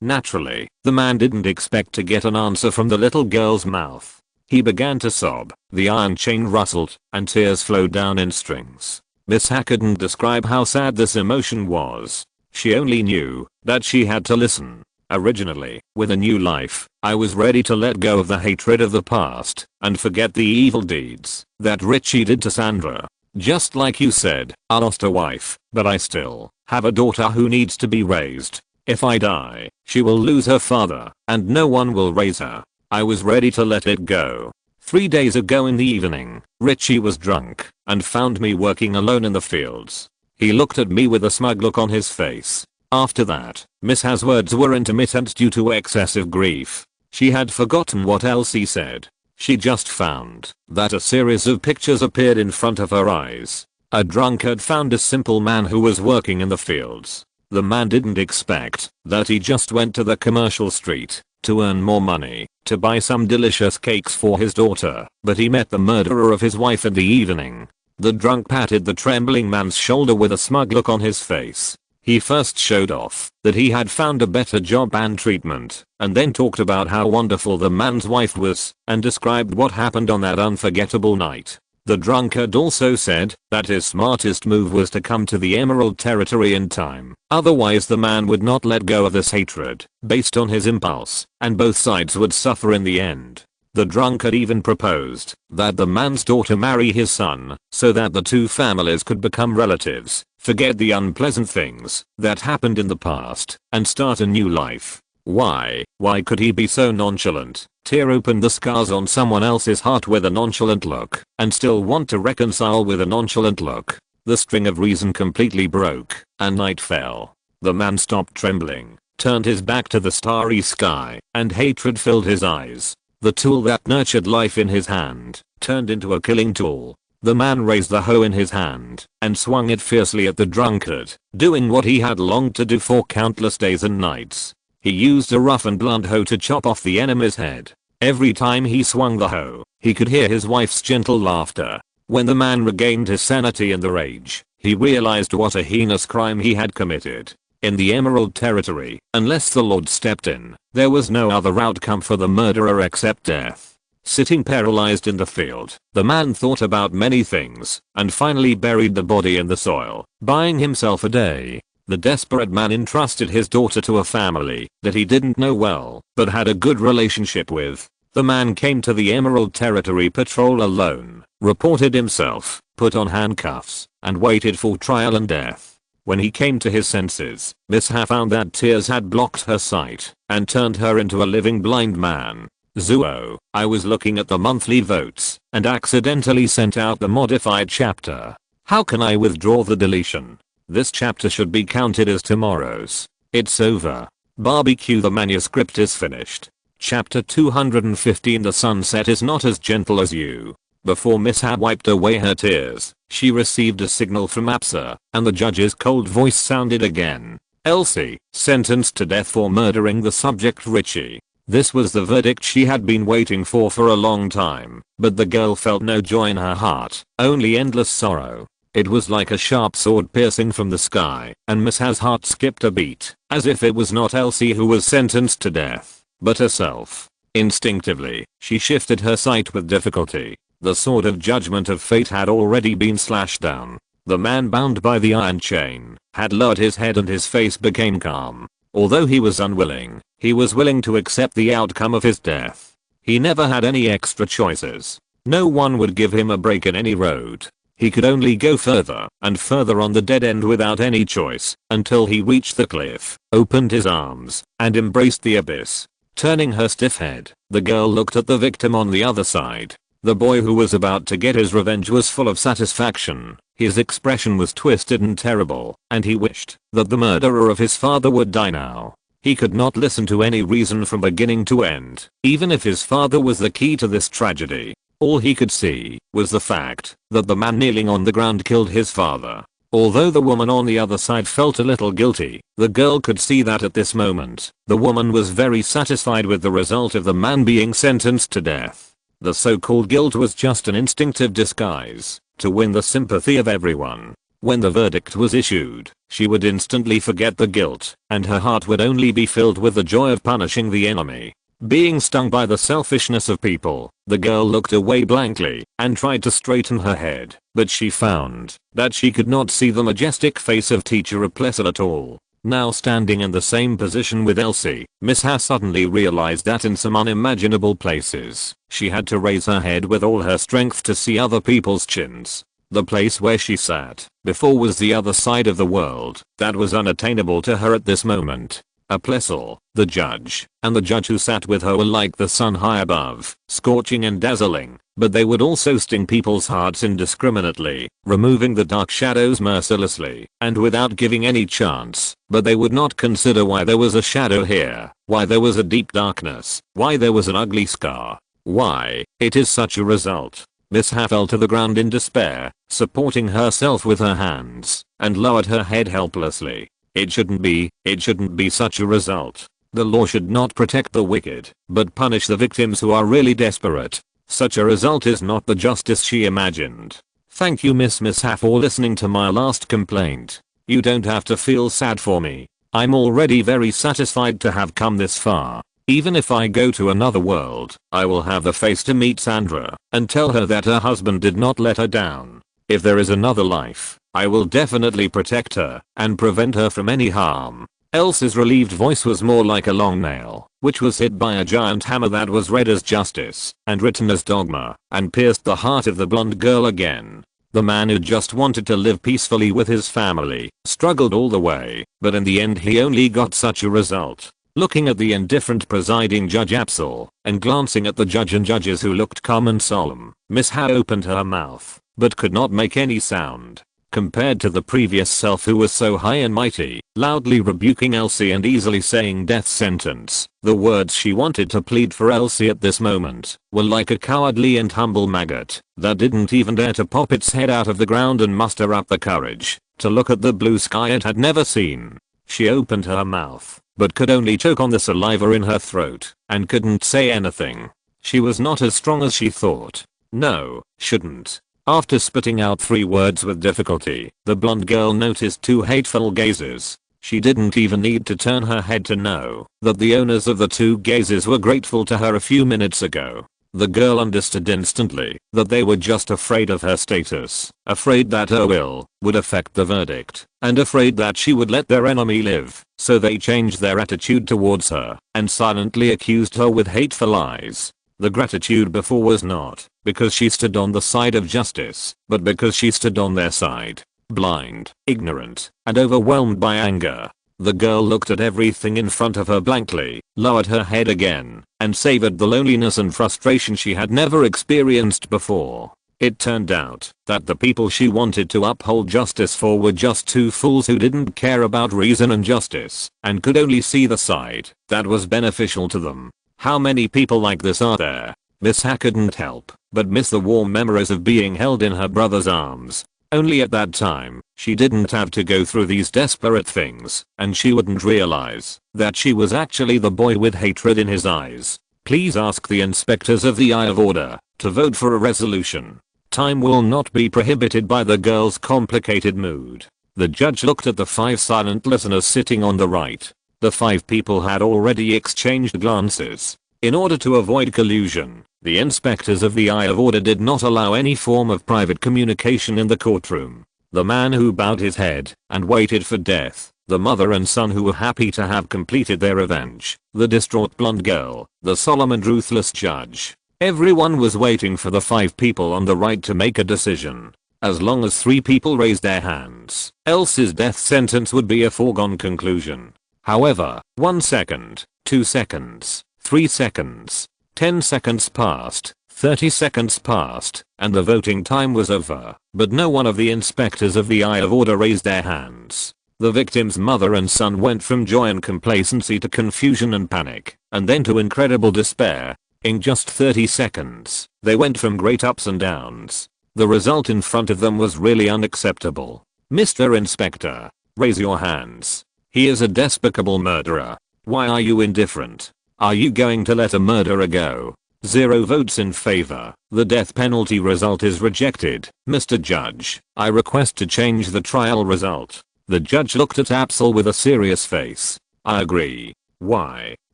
[SPEAKER 1] naturally, the man didn't expect to get an answer from the little girl's mouth. He began to sob, the iron chain rustled, and tears flowed down in strings. Miss Ha couldn't describe how sad this emotion was. She only knew that she had to listen. Originally, with a new life, I was ready to let go of the hatred of the past and forget the evil deeds that Richie did to Sandra. Just like you said, I lost a wife, but I still have a daughter who needs to be raised. If I die, she will lose her father, and no one will raise her. I was ready to let it go. 3 days ago in the evening, Richie was drunk and found me working alone in the fields. He looked at me with a smug look on his face. After that, Miss Ha's words were intermittent due to excessive grief. She had forgotten what else he said. She just found that a series of pictures appeared in front of her eyes. A drunkard found a simple man who was working in the fields. The man didn't expect that he just went to the commercial street to earn more money, to buy some delicious cakes for his daughter, but he met the murderer of his wife in the evening. The drunk patted the trembling man's shoulder with a smug look on his face. He first showed off that he had found a better job and treatment, and then talked about how wonderful the man's wife was, and described what happened on that unforgettable night. The drunkard also said that his smartest move was to come to the Emerald Territory in time, otherwise the man would not let go of this hatred, based on his impulse, and both sides would suffer in the end. The drunkard even proposed that the man's daughter marry his son, so that the two families could become relatives, forget the unpleasant things that happened in the past, and start a new life. Why could he be so nonchalant, tear open the scars on someone else's heart with a nonchalant look, and still want to reconcile with a nonchalant look? The string of reason completely broke, and night fell. The man stopped trembling, turned his back to the starry sky, and hatred filled his eyes. The tool that nurtured life in his hand turned into a killing tool. The man raised the hoe in his hand and swung it fiercely at the drunkard, doing what he had longed to do for countless days and nights. He used a rough and blunt hoe to chop off the enemy's head. Every time he swung the hoe, he could hear his wife's gentle laughter. When the man regained his sanity in the rage, he realized what a heinous crime he had committed. In the Emerald Territory, unless the Lord stepped in, there was no other outcome for the murderer except death. Sitting paralyzed in the field, the man thought about many things, and finally buried the body in the soil, buying himself a day. The desperate man entrusted his daughter to a family that he didn't know well, but had a good relationship with. The man came to the Emerald Territory patrol alone, reported himself, put on handcuffs, and waited for trial and death. When he came to his senses, Miss Ha found that tears had blocked her sight and turned her into a living blind man. Zuo, I was looking at the monthly votes and accidentally sent out the modified chapter. How can I withdraw the deletion? This chapter should be counted as tomorrow's. It's over. Barbecue, the manuscript is finished. Chapter 215. The sunset is not as gentle as you. Before Miss Ha wiped away her tears, she received a signal from Apsa, and the judge's cold voice sounded again. Elsie, sentenced to death for murdering the subject Richie. This was the verdict she had been waiting for a long time, but the girl felt no joy in her heart, only endless sorrow. It was like a sharp sword piercing from the sky, and Miss Ha's heart skipped a beat, as if it was not Elsie who was sentenced to death, but herself. Instinctively, she shifted her sight with difficulty. The sword of judgment of fate had already been slashed down. The man bound by the iron chain had lowered his head and his face became calm. Although he was unwilling, he was willing to accept the outcome of his death. He never had any extra choices. No one would give him a break in any road. He could only go further and further on the dead end without any choice, until he reached the cliff, opened his arms, and embraced the abyss. Turning her stiff head, the girl looked at the victim on the other side. The boy who was about to get his revenge was full of satisfaction. His expression was twisted and terrible, and he wished that the murderer of his father would die now. He could not listen to any reason from beginning to end, even if his father was the key to this tragedy. All he could see was the fact that the man kneeling on the ground killed his father. Although the woman on the other side felt a little guilty, the girl could see that at this moment, the woman was very satisfied with the result of the man being sentenced to death. The so-called guilt was just an instinctive disguise to win the sympathy of everyone. When the verdict was issued, she would instantly forget the guilt, and her heart would only be filled with the joy of punishing the enemy. Being stung by the selfishness of people, the girl looked away blankly and tried to straighten her head, but she found that she could not see the majestic face of Teacher Replesser at all. Now standing in the same position with Elsie, Miss Ha suddenly realized that in some unimaginable places, she had to raise her head with all her strength to see other people's chins. The place where she sat before was the other side of the world that was unattainable to her at this moment. Plessel, the judge, and the judge who sat with her were like the sun high above, scorching and dazzling, but they would also sting people's hearts indiscriminately, removing the dark shadows mercilessly, and without giving any chance. But they would not consider why there was a shadow here, why there was a deep darkness, why there was an ugly scar. Why it is such a result. Miss Ha fell to the ground in despair, supporting herself with her hands, and lowered her head helplessly. It shouldn't be such a result. The law should not protect the wicked, but punish the victims who are really desperate. Such a result is not the justice she imagined. Thank you Miss Ha for listening to my last complaint. You don't have to feel sad for me. I'm already very satisfied to have come this far. Even if I go to another world, I will have the face to meet Sandra and tell her that her husband did not let her down. If there is another life, I will definitely protect her and prevent her from any harm. Elsie's relieved voice was more like a long nail, which was hit by a giant hammer that was read as justice and written as dogma, and pierced the heart of the blonde girl again. The man who just wanted to live peacefully with his family struggled all the way, but in the end he only got such a result. Looking at the indifferent presiding Judge Apsel, and glancing at the judge and judges who looked calm and solemn, Miss Ha opened her mouth, but could not make any sound. Compared to the previous self who was so high and mighty, loudly rebuking Elsie and easily saying death sentence, the words she wanted to plead for Elsie at this moment were like a cowardly and humble maggot that didn't even dare to pop its head out of the ground and muster up the courage to look at the blue sky it had never seen. She opened her mouth, but could only choke on the saliva in her throat, and couldn't say anything. She was not as strong as she thought. No, shouldn't. After spitting out 3 words with difficulty, the blonde girl noticed 2 hateful gazes. She didn't even need to turn her head to know that the owners of the 2 gazes were grateful to her a few minutes ago. The girl understood instantly that they were just afraid of her status, afraid that her will would affect the verdict, and afraid that she would let their enemy live, so they changed their attitude towards her and silently accused her with hateful lies. The gratitude before was not because she stood on the side of justice, but because she stood on their side, blind, ignorant, and overwhelmed by anger. The girl looked at everything in front of her blankly, lowered her head again, and savored the loneliness and frustration she had never experienced before. It turned out that the people she wanted to uphold justice for were just 2 fools who didn't care about reason and justice, and could only see the side that was beneficial to them. How many people like this are there? Miss Ha couldn't help but miss the warm memories of being held in her brother's arms. Only at that time, she didn't have to go through these desperate things, and she wouldn't realize that she was actually the boy with hatred in his eyes. Please ask the inspectors of the Eye of Order to vote for a resolution. Time will not be prohibited by the girl's complicated mood. The judge looked at the 5 silent listeners sitting on the right. The 5 people had already exchanged glances. In order to avoid collusion, the inspectors of the Eye of Order did not allow any form of private communication in the courtroom. The man who bowed his head and waited for death, the mother and son who were happy to have completed their revenge, the distraught blonde girl, the solemn and ruthless judge. Everyone was waiting for the 5 people on the right to make a decision. As long as 3 people raised their hands, Elsie's death sentence would be a foregone conclusion. However, 1 second, 2 seconds, 3 seconds, 10 seconds passed, 30 seconds passed, and the voting time was over, but no one of the inspectors of the Eye of Order raised their hands. The victim's mother and son went from joy and complacency to confusion and panic, and then to incredible despair. In just 30 seconds, they went from great ups and downs. The result in front of them was really unacceptable. Mr. Inspector, raise your hands. He is a despicable murderer. Why are you indifferent? Are you going to let a murderer go? 0 votes in favor. The death penalty result is rejected. Mr. Judge, I request to change the trial result. The judge looked at Apsel with a serious face. I agree. Why?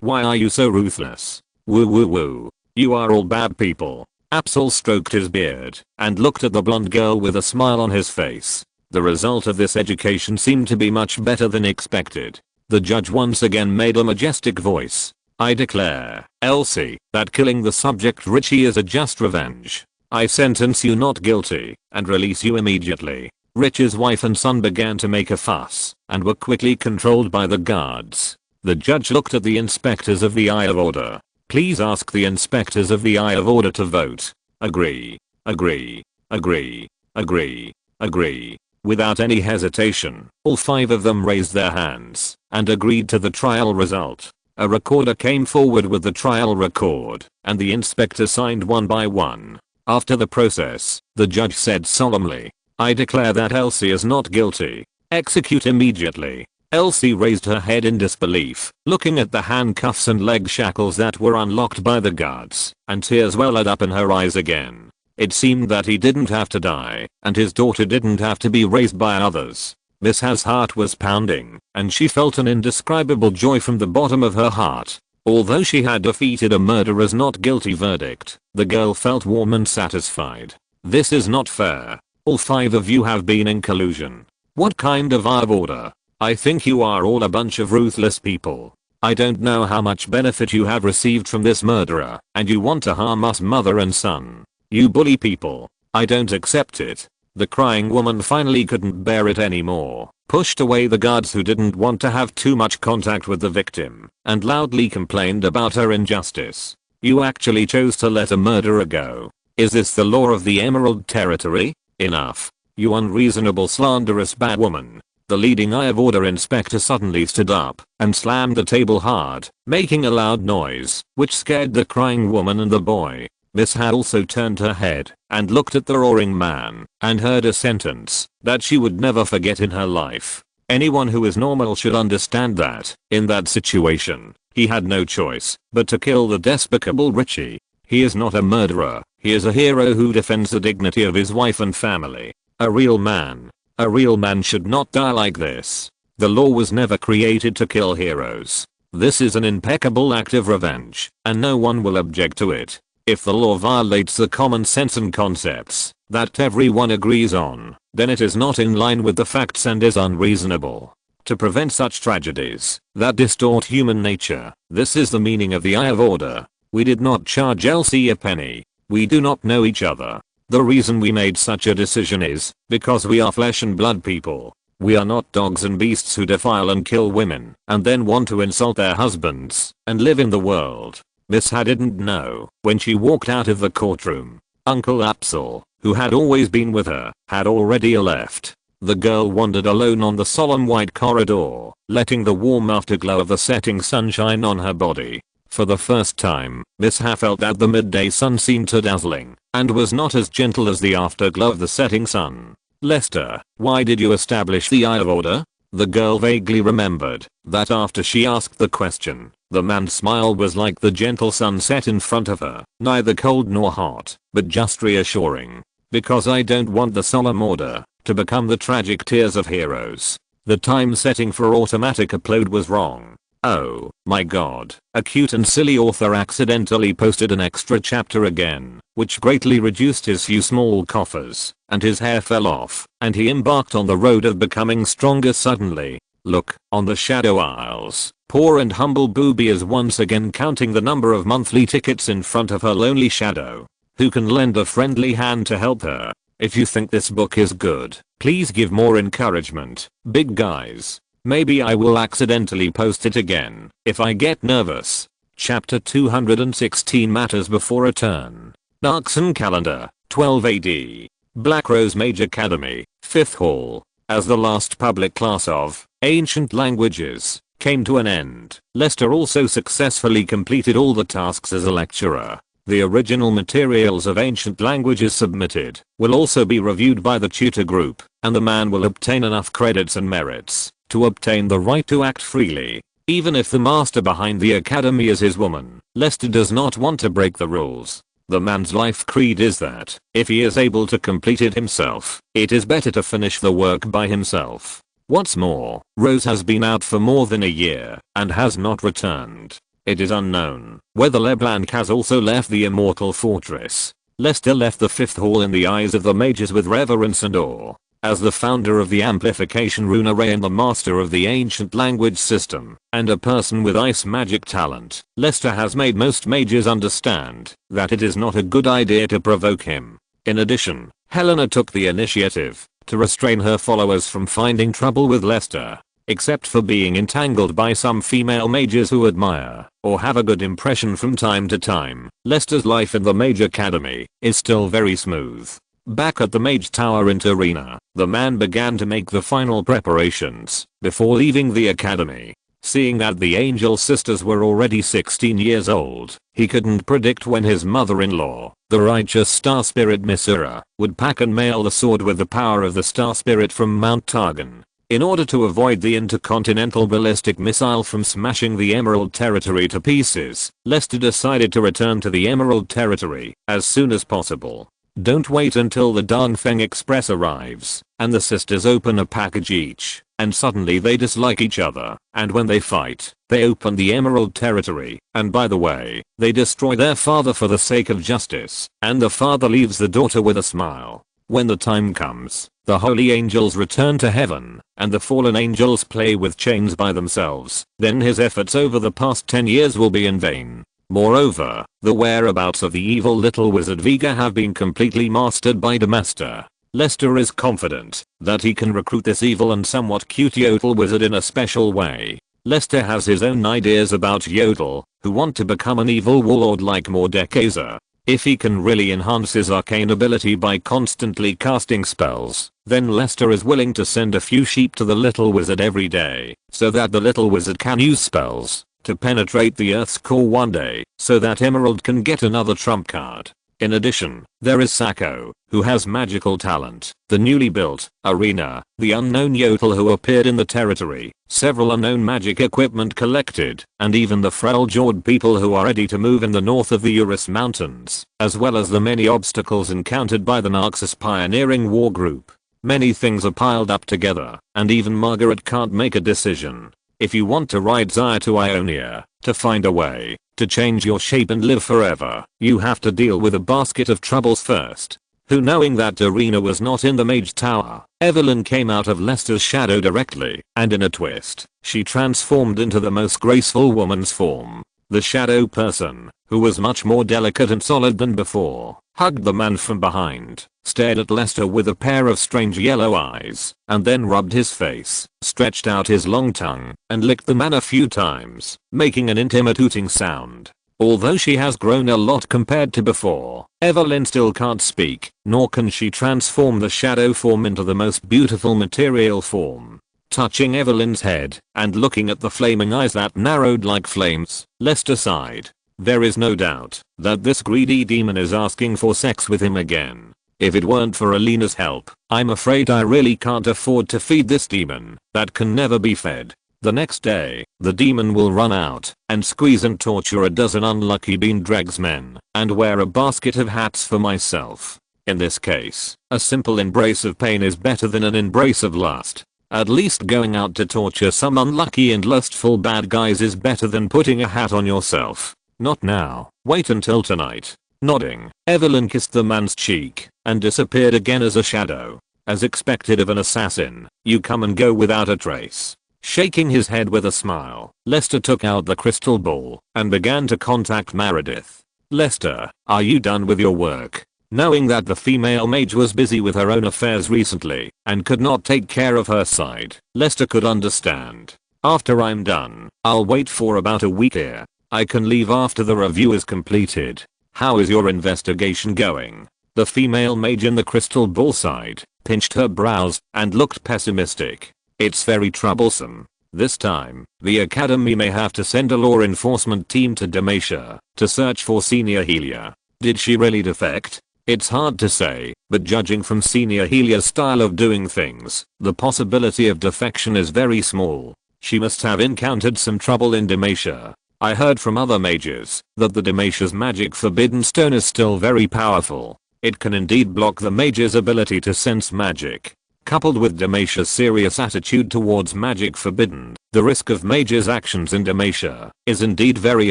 [SPEAKER 1] Why are you so ruthless? Woo woo woo. You are all bad people. Apsel stroked his beard and looked at the blonde girl with a smile on his face. The result of this education seemed to be much better than expected. The judge once again made a majestic voice. I declare, Elsie, that killing the subject Richie is a just revenge. I sentence you not guilty and release you immediately. Rich's wife and son began to make a fuss and were quickly controlled by the guards. The judge looked at the inspectors of the Eye of Order. Please ask the inspectors of the Eye of Order to vote. Agree. Agree. Agree. Agree. Agree. Without any hesitation, all 5 of them raised their hands and agreed to the trial result. A recorder came forward with the trial record, and the inspector signed one by one. After the process, the judge said solemnly, I declare that Elsie is not guilty. Execute immediately. Elsie raised her head in disbelief, looking at the handcuffs and leg shackles that were unlocked by the guards, and tears welled up in her eyes again. It seemed that he didn't have to die, and his daughter didn't have to be raised by others. Miss Ha's heart was pounding, and she felt an indescribable joy from the bottom of her heart. Although she had defeated a murderer's not guilty verdict, the girl felt warm and satisfied. This is not fair. All 5 of you have been in collusion. What kind of Eye of Order? I think you are all a bunch of ruthless people. I don't know how much benefit you have received from this murderer, and you want to harm us mother and son. You bully people. I don't accept it. The crying woman finally couldn't bear it anymore, pushed away the guards who didn't want to have too much contact with the victim, and loudly complained about her injustice. You actually chose to let a murderer go. Is this the law of the Emerald Territory? Enough. You unreasonable slanderous bad woman. The leading Eye of Order inspector suddenly stood up and slammed the table hard, making a loud noise, which scared the crying woman and the boy. Miss Ha also turned her head and looked at the roaring man and heard a sentence that she would never forget in her life. Anyone who is normal should understand that, in that situation, he had no choice but to kill the despicable Richie. He is not a murderer, he is a hero who defends the dignity of his wife and family. A real man. A real man should not die like this. The law was never created to kill heroes. This is an impeccable act of revenge, and no one will object to it. If the law violates the common sense and concepts that everyone agrees on, then it is not in line with the facts and is unreasonable. To prevent such tragedies that distort human nature, this is the meaning of the Eye of Order. We did not charge Elsie a penny. We do not know each other. The reason we made such a decision is because we are flesh and blood people. We are not dogs and beasts who defile and kill women and then want to insult their husbands and live in the world. Miss Ha didn't know when she walked out of the courtroom. Uncle Apsel, who had always been with her, had already left. The girl wandered alone on the solemn white corridor, letting the warm afterglow of the setting sun shine on her body. For the first time, Miss Ha felt that the midday sun seemed too dazzling and was not as gentle as the afterglow of the setting sun. Lester, why did you establish the Eye of Order? The girl vaguely remembered that after she asked the question, the man's smile was like the gentle sunset in front of her, neither cold nor hot, but just reassuring. Because I don't want the solemn order to become the tragic tears of heroes. The time setting for automatic upload was wrong. Oh my god, a cute and silly author accidentally posted an extra chapter again, which greatly reduced his few small coffers, and his hair fell off, and he embarked on the road of becoming stronger suddenly. Look, on the Shadow Isles, poor and humble Booby is once again counting the number of monthly tickets in front of her lonely shadow. Who can lend a friendly hand to help her? If you think this book is good, please give more encouragement, big guys. Maybe I will accidentally post it again if I get nervous. Chapter 216 Matters Before a Turn. Narkson Calendar, 12 AD. Black Rose Mage Academy, 5th Hall. As the last public class of Ancient Languages came to an end, Lester also successfully completed all the tasks as a lecturer. The original materials of Ancient Languages submitted will also be reviewed by the tutor group, and the man will obtain enough credits and merits to obtain the right to act freely. Even if the master behind the academy is his woman, Lester does not want to break the rules. The man's life creed is that, if he is able to complete it himself, it is better to finish the work by himself. What's more, Rose has been out for more than a year and has not returned. It is unknown whether LeBlanc has also left the Immortal Fortress. Lester left the fifth hall in the eyes of the mages with reverence and awe. As the founder of the Amplification Rune Array and the master of the ancient language system, and a person with ice magic talent, Lester has made most mages understand that it is not a good idea to provoke him. In addition, Helena took the initiative to restrain her followers from finding trouble with Lester. Except for being entangled by some female mages who admire or have a good impression from time to time, Lester's life in the Mage Academy is still very smooth. Back at the Mage Tower in Tarina, the man began to make the final preparations before leaving the academy. Seeing that the Angel Sisters were already 16 years old, he couldn't predict when his mother-in-law, the righteous Star Spirit Misura, would pack and mail the sword with the power of the Star Spirit from Mount Targon. In order to avoid the intercontinental ballistic missile from smashing the Emerald Territory to pieces, Lester decided to return to the Emerald Territory as soon as possible. Don't wait until the Dongfeng Express arrives and the sisters open a package each, and suddenly they dislike each other, and when they fight, they open the Emerald Territory, and by the way, they destroy their father for the sake of justice, and the father leaves the daughter with a smile. When the time comes, the holy angels return to heaven, and the fallen angels play with chains by themselves, then his efforts over the past 10 years will be in vain. Moreover, the whereabouts of the evil little wizard Vega have been completely mastered by Demaster. Lester is confident that he can recruit this evil and somewhat cute Yodel wizard in a special way. Lester has his own ideas about Yodel, who want to become an evil warlord like Mordekaiser. If he can really enhance his arcane ability by constantly casting spells, then Lester is willing to send a few sheep to the little wizard every day, so that the little wizard can use spells to penetrate the Earth's core one day, so that Emerald can get another trump card. In addition, there is Sako, who has magical talent, the newly built Arena, the unknown Yodel who appeared in the territory, several unknown magic equipment collected, and even the frail-jawed people who are ready to move in the north of the Urus Mountains, as well as the many obstacles encountered by the Naxos pioneering war group. Many things are piled up together, and even Margaret can't make a decision. If you want to ride Zaya to Ionia, to find a way to change your shape and live forever, you have to deal with a basket of troubles first. Who knowing that Darina was not in the Mage Tower, Evelyn came out of Lester's shadow directly, and in a twist, she transformed into the most graceful woman's form. The shadow person, who was much more delicate and solid than before, hugged the man from behind, stared at Lester with a pair of strange yellow eyes, and then rubbed his face, stretched out his long tongue, and licked the man a few times, making an intimate hooting sound. Although she has grown a lot compared to before, Evelyn still can't speak, nor can she transform the shadow form into the most beautiful material form. Touching Evelyn's head, and looking at the flaming eyes that narrowed like flames, Lester sighed. There is no doubt that this greedy demon is asking for sex with him again. If it weren't for Alina's help, I'm afraid I really can't afford to feed this demon that can never be fed. The next day, the demon will run out and squeeze and torture a dozen unlucky Bean Dregs men and wear a basket of hats for myself. In this case, a simple embrace of pain is better than an embrace of lust. At least going out to torture some unlucky and lustful bad guys is better than putting a hat on yourself. Not now, wait until tonight. Nodding, Evelyn kissed the man's cheek and disappeared again as a shadow. As expected of an assassin, you come and go without a trace. Shaking his head with a smile, Lester took out the crystal ball and began to contact Meredith. Lester, are you done with your work? Knowing that the female mage was busy with her own affairs recently and could not take care of her side, Lester could understand. After I'm done, I'll wait for about a week here. I can leave after the review is completed. How is your investigation going? The female mage in the crystal ball sighed, pinched her brows, and looked pessimistic. It's very troublesome. This time, the academy may have to send a law enforcement team to Demacia to search for Senior Helia. Did she really defect? It's hard to say, but judging from Senior Helia's style of doing things, the possibility of defection is very small. She must have encountered some trouble in Demacia. I heard from other mages that the Demacia's magic forbidden stone is still very powerful. It can indeed block the mage's ability to sense magic. Coupled with Demacia's serious attitude towards magic forbidden, the risk of mage's actions in Demacia is indeed very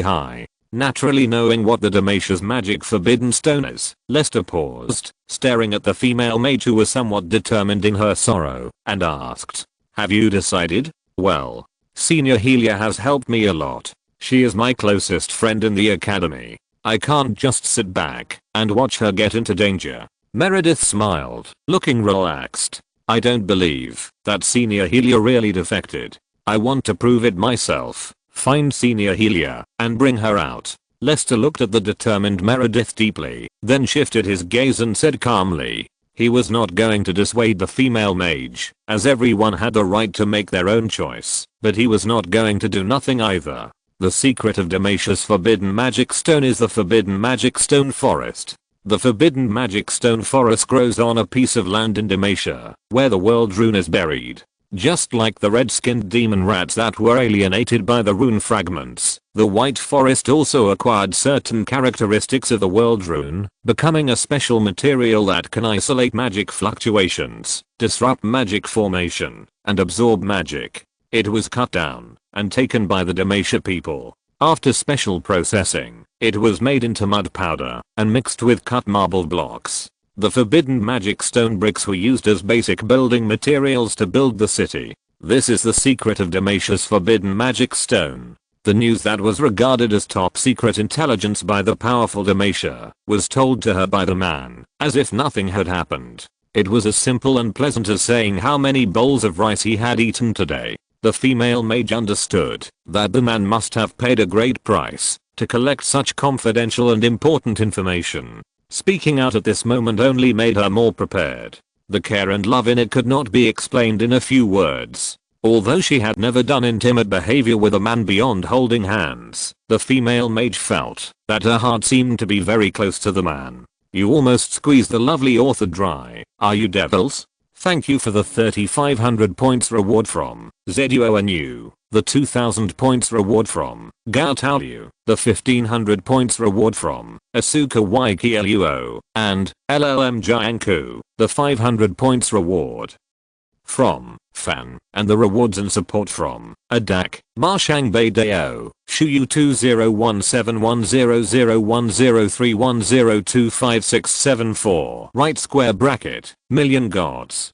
[SPEAKER 1] high. Naturally, knowing what the Demacia's magic forbidden stone is, Lester paused, staring at the female mage who was somewhat determined in her sorrow, and asked, "Have you decided?" "Well, Senior Helia has helped me a lot. She is my closest friend in the academy. I can't just sit back and watch her get into danger." Meredith smiled, looking relaxed. "I don't believe that Senior Helia really defected. I want to prove it myself. Find Senior Helia and bring her out." Lester looked at the determined Meredith deeply, then shifted his gaze and said calmly. He was not going to dissuade the female mage, as everyone had the right to make their own choice, but he was not going to do nothing either. The secret of Demacia's forbidden magic stone is the forbidden magic stone forest. The forbidden magic stone forest grows on a piece of land in Demacia, where the world rune is buried. Just like the red-skinned demon rats that were alienated by the rune fragments, the white forest also acquired certain characteristics of the world rune, becoming a special material that can isolate magic fluctuations, disrupt magic formation, and absorb magic. It was cut down and taken by the Demacia people. After special processing, it was made into mud powder and mixed with cut marble blocks. The forbidden magic stone bricks were used as basic building materials to build the city. This is the secret of Demacia's forbidden magic stone. The news that was regarded as top secret intelligence by the powerful Demacia was told to her by the man, as if nothing had happened. It was as simple and pleasant as saying how many bowls of rice he had eaten today. The female mage understood that the man must have paid a great price to collect such confidential and important information. Speaking out at this moment only made her more prepared. The care and love in it could not be explained in a few words. Although she had never done intimate behavior with a man beyond holding hands, the female mage felt that her heart seemed to be very close to the man. "You almost squeezed the lovely author dry, are you devils?" Thank you for the 3500 points reward from ZUONU, the 2000 points reward from Gautalu, the 1500 points reward from Asuka YKLUO, and LLM Jianku, the 500 points reward from Fan, and the rewards and support from Adak, Marshang Baydeo, Shuyu 2017100103102567 right square bracket, million gods.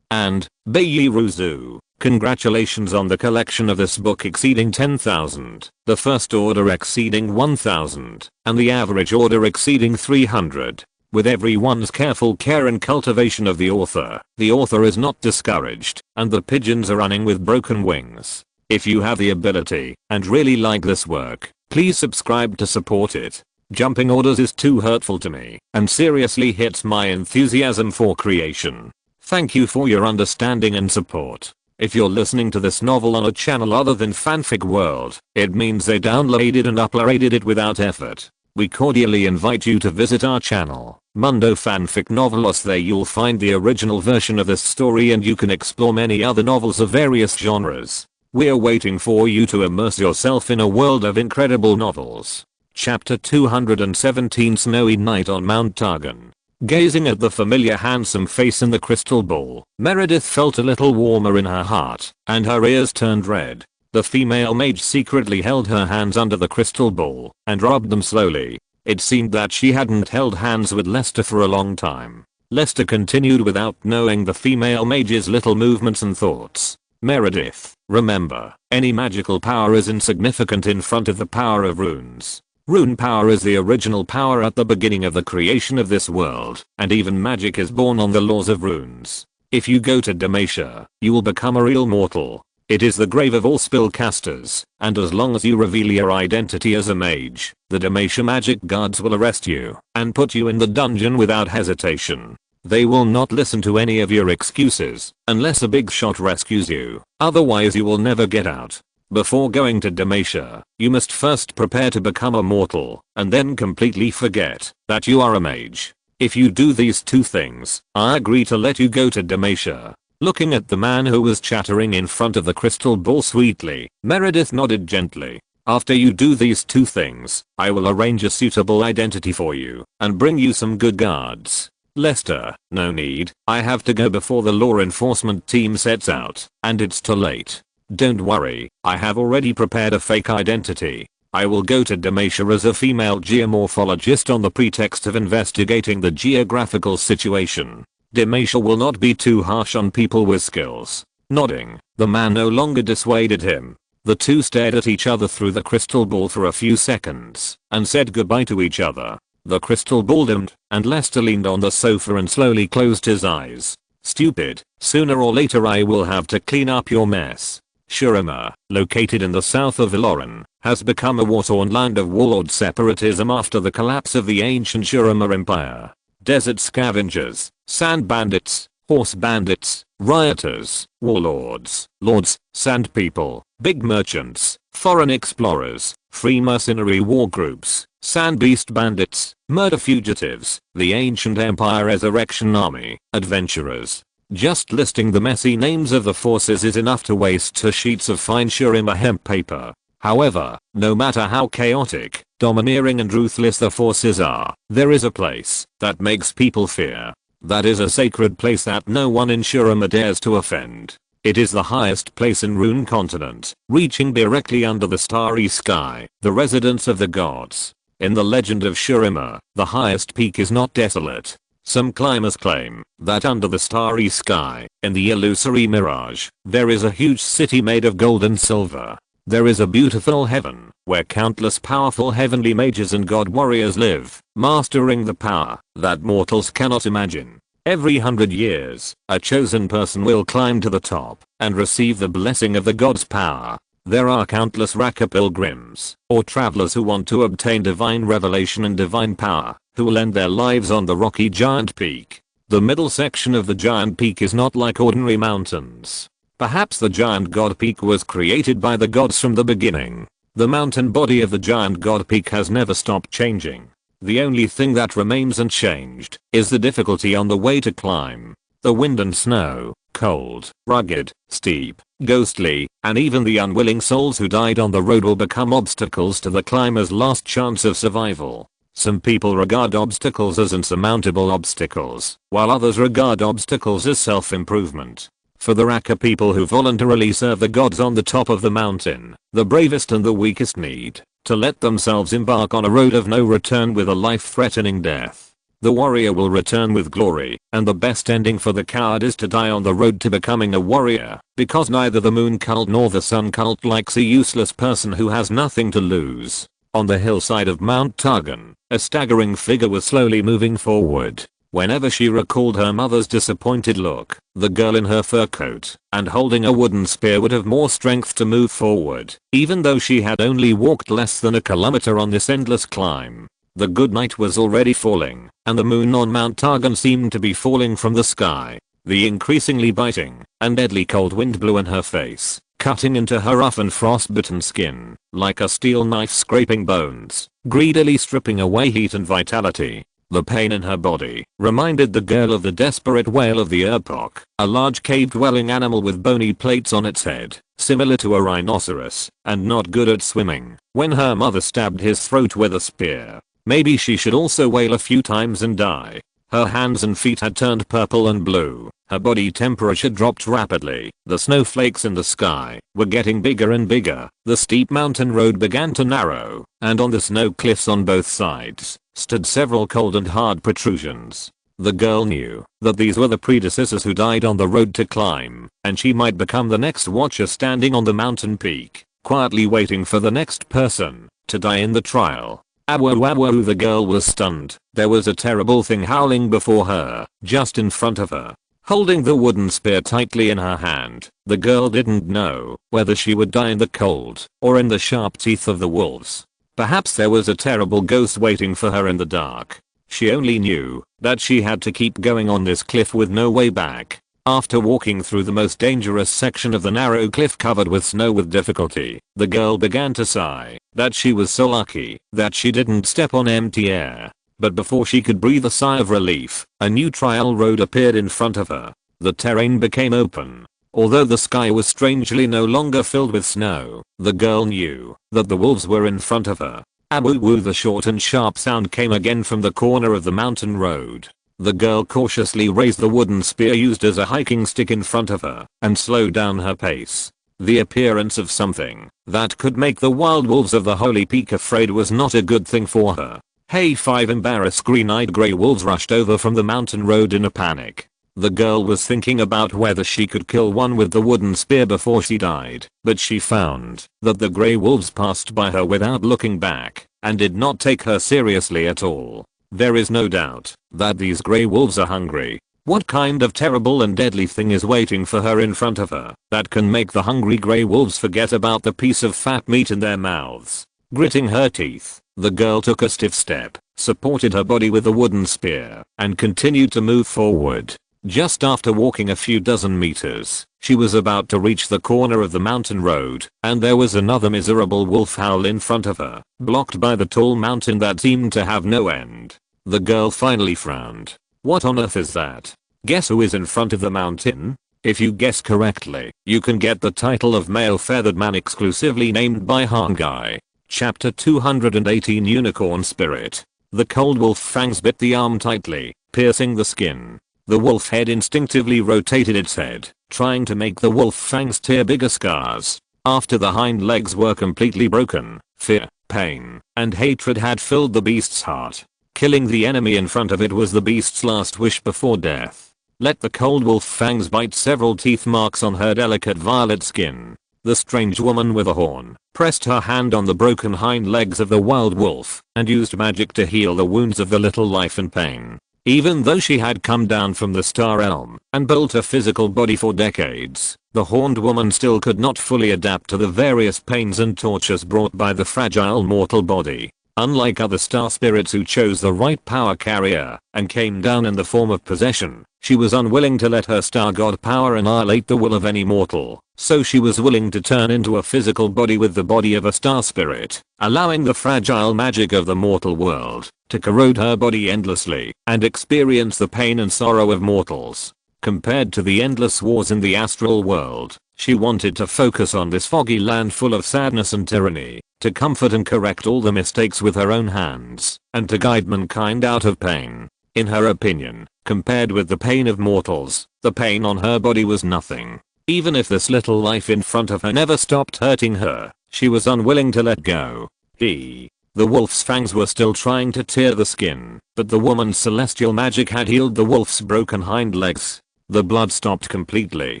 [SPEAKER 1] And Beiyi Ruzu. Congratulations on the collection of this book exceeding 10,000, the first order exceeding 1,000, and the average order exceeding 300. With everyone's careful care and cultivation of the author is not discouraged, and the pigeons are running with broken wings. If you have the ability and really like this work, please subscribe to support it. Jumping orders is too hurtful to me and seriously hits my enthusiasm for creation. Thank you for your understanding and support. If you're listening to this novel on a channel other than Fanfic World, it means they downloaded and uploaded it without effort. We cordially invite you to visit our channel, Mundo Fanfic Novelos. There you'll find the original version of this story and you can explore many other novels of various genres. We're waiting for you to immerse yourself in a world of incredible novels. Chapter 217 Snowy Night on Mount Targon. Gazing at the familiar handsome face in the crystal ball, Meredith felt a little warmer in her heart, and her ears turned red. The female mage secretly held her hands under the crystal ball and rubbed them slowly. It seemed that she hadn't held hands with Lester for a long time. Lester continued without knowing the female mage's little movements and thoughts. "Meredith, remember, any magical power is insignificant in front of the power of runes. Rune power is the original power at the beginning of the creation of this world, and even magic is born on the laws of runes. If you go to Demacia, you will become a real mortal. It is the grave of all spellcasters, and as long as you reveal your identity as a mage, the Demacia magic guards will arrest you and put you in the dungeon without hesitation. They will not listen to any of your excuses unless a big shot rescues you, otherwise you will never get out. Before going to Demacia, you must first prepare to become a mortal, and then completely forget that you are a mage. If you do these two things, I agree to let you go to Demacia. Looking at the man who was chattering in front of the crystal ball sweetly, Meredith nodded gently. After you do these two things, I will arrange a suitable identity for you and bring you some good guards. Lester, no need, I have to go before the law enforcement team sets out, and it's too late. Don't worry, I have already prepared a fake identity. I will go to Demacia as a female geomorphologist on the pretext of investigating the geographical situation. Demacia will not be too harsh on people with skills. Nodding, the man no longer dissuaded him. The two stared at each other through the crystal ball for a few seconds and said goodbye to each other. The crystal ball dimmed, and Lester leaned on the sofa and slowly closed his eyes. Stupid, sooner or later I will have to clean up your mess. Shurima, located in the south of Iloran, has become a war-torn land of warlord separatism after the collapse of the ancient Shurima Empire. Desert scavengers, sand bandits, horse bandits, rioters, warlords, lords, sand people, big merchants, foreign explorers, free mercenary war groups, sand beast bandits, murder fugitives, the ancient empire resurrection army, adventurers. Just listing the messy names of the forces is enough to waste 2 sheets of fine Shurima hemp paper. However, no matter how chaotic, domineering and ruthless the forces are, there is a place that makes people fear. That is a sacred place that no one in Shurima dares to offend. It is the highest place in Rune Continent, reaching directly under the starry sky, the residence of the gods. In the legend of Shurima, the highest peak is not desolate. Some climbers claim that under the starry sky, in the illusory mirage, there is a huge city made of gold and silver. There is a beautiful heaven, where countless powerful heavenly mages and god warriors live, mastering the power that mortals cannot imagine. Every 100 years, a chosen person will climb to the top and receive the blessing of the god's power. There are countless Raka pilgrims, or travelers who want to obtain divine revelation and divine power, who will end their lives on the rocky giant peak. The middle section of the giant peak is not like ordinary mountains. Perhaps the giant god peak was created by the gods from the beginning. The mountain body of the giant god peak has never stopped changing. The only thing that remains unchanged is the difficulty on the way to climb. The wind and snow, cold, rugged, steep, ghostly, and even the unwilling souls who died on the road will become obstacles to the climber's last chance of survival. Some people regard obstacles as insurmountable obstacles, while others regard obstacles as self-improvement. For the Raka people who voluntarily serve the gods on the top of the mountain, the bravest and the weakest need to let themselves embark on a road of no return with a life-threatening death. The warrior will return with glory, and the best ending for the coward is to die on the road to becoming a warrior, because neither the moon cult nor the sun cult likes a useless person who has nothing to lose. On the hillside of Mount Targon, a staggering figure was slowly moving forward. Whenever she recalled her mother's disappointed look, the girl in her fur coat and holding a wooden spear would have more strength to move forward, even though she had only walked less than a kilometer on this endless climb. The good night was already falling, and the moon on Mount Targon seemed to be falling from the sky. The increasingly biting and deadly cold wind blew in her face, cutting into her rough and frostbitten skin, like a steel knife scraping bones, greedily stripping away heat and vitality. The pain in her body reminded the girl of the desperate wail of the Urpok, a large cave-dwelling animal with bony plates on its head, similar to a rhinoceros, and not good at swimming, when her mother stabbed his throat with a spear. Maybe she should also wail a few times and die. Her hands and feet had turned purple and blue, her body temperature dropped rapidly, the snowflakes in the sky were getting bigger and bigger, the steep mountain road began to narrow, and on the snow cliffs on both sides stood several cold and hard protrusions. The girl knew that these were the predecessors who died on the road to climb, and she might become the next watcher standing on the mountain peak, quietly waiting for the next person to die in the trial. Awu, the girl was stunned. There was a terrible thing howling before her, just in front of her. holding the wooden spear tightly in her hand. The girl didn't know whether she would die in the cold or in the sharp teeth of the wolves. Perhaps there was a terrible ghost waiting for her in the dark. She only knew that she had to keep going on this cliff with no way back. After walking through the most dangerous section of the narrow cliff covered with snow with difficulty, the girl began to sigh that she was so lucky that she didn't step on empty air. But before she could breathe a sigh of relief, a new trial road appeared in front of her. The terrain became open. Although the sky was strangely no longer filled with snow, the girl knew that the wolves were in front of her. Abu woo, the short and sharp sound came again from the corner of the mountain road. The girl cautiously raised the wooden spear used as a hiking stick in front of her and slowed down her pace. The appearance of something that could make the wild wolves of the Holy Peak afraid was not a good thing for her. Hey, 5 embarrassed green-eyed grey wolves rushed over from the mountain road in a panic. The girl was thinking about whether she could kill one with the wooden spear before she died, but she found that the grey wolves passed by her without looking back and did not take her seriously at all. There is no doubt that these grey wolves are hungry. What kind of terrible and deadly thing is waiting for her in front of her that can make the hungry grey wolves forget about the piece of fat meat in their mouths? Gritting her teeth, the girl took a stiff step, supported her body with a wooden spear, and continued to move forward. Just after walking a few dozen meters, she was about to reach the corner of the mountain road, and there was another miserable wolf howl in front of her, blocked by the tall mountain that seemed to have no end. The girl finally frowned. What on earth is that? Guess who is in front of the mountain? If you guess correctly, you can get the title of Male Feathered Man exclusively named by Hangai. Chapter 218 Unicorn Spirit. The cold wolf fangs bit the arm tightly, piercing the skin. The wolf head instinctively rotated its head, trying to make the wolf fangs tear bigger scars. After the hind legs were completely broken, fear, pain, and hatred had filled the beast's heart. Killing the enemy in front of it was the beast's last wish before death. Let the cold wolf fangs bite several teeth marks on her delicate violet skin. The strange woman with a horn pressed her hand on the broken hind legs of the wild wolf and used magic to heal the wounds of the little life in pain. Even though she had come down from the Star Realm and built a physical body for decades, the horned woman still could not fully adapt to the various pains and tortures brought by the fragile mortal body. Unlike other star spirits who chose the right power carrier and came down in the form of possession, she was unwilling to let her star god power annihilate the will of any mortal, so she was willing to turn into a physical body with the body of a star spirit, allowing the fragile magic of the mortal world to corrode her body endlessly and experience the pain and sorrow of mortals. Compared to the endless wars in the astral world, she wanted to focus on this foggy land full of sadness and tyranny, to comfort and correct all the mistakes with her own hands, and to guide mankind out of pain. In her opinion, compared with the pain of mortals, the pain on her body was nothing. Even if this little life in front of her never stopped hurting her, she was unwilling to let go. The wolf's fangs were still trying to tear the skin, but the woman's celestial magic had healed the wolf's broken hind legs. The blood stopped completely,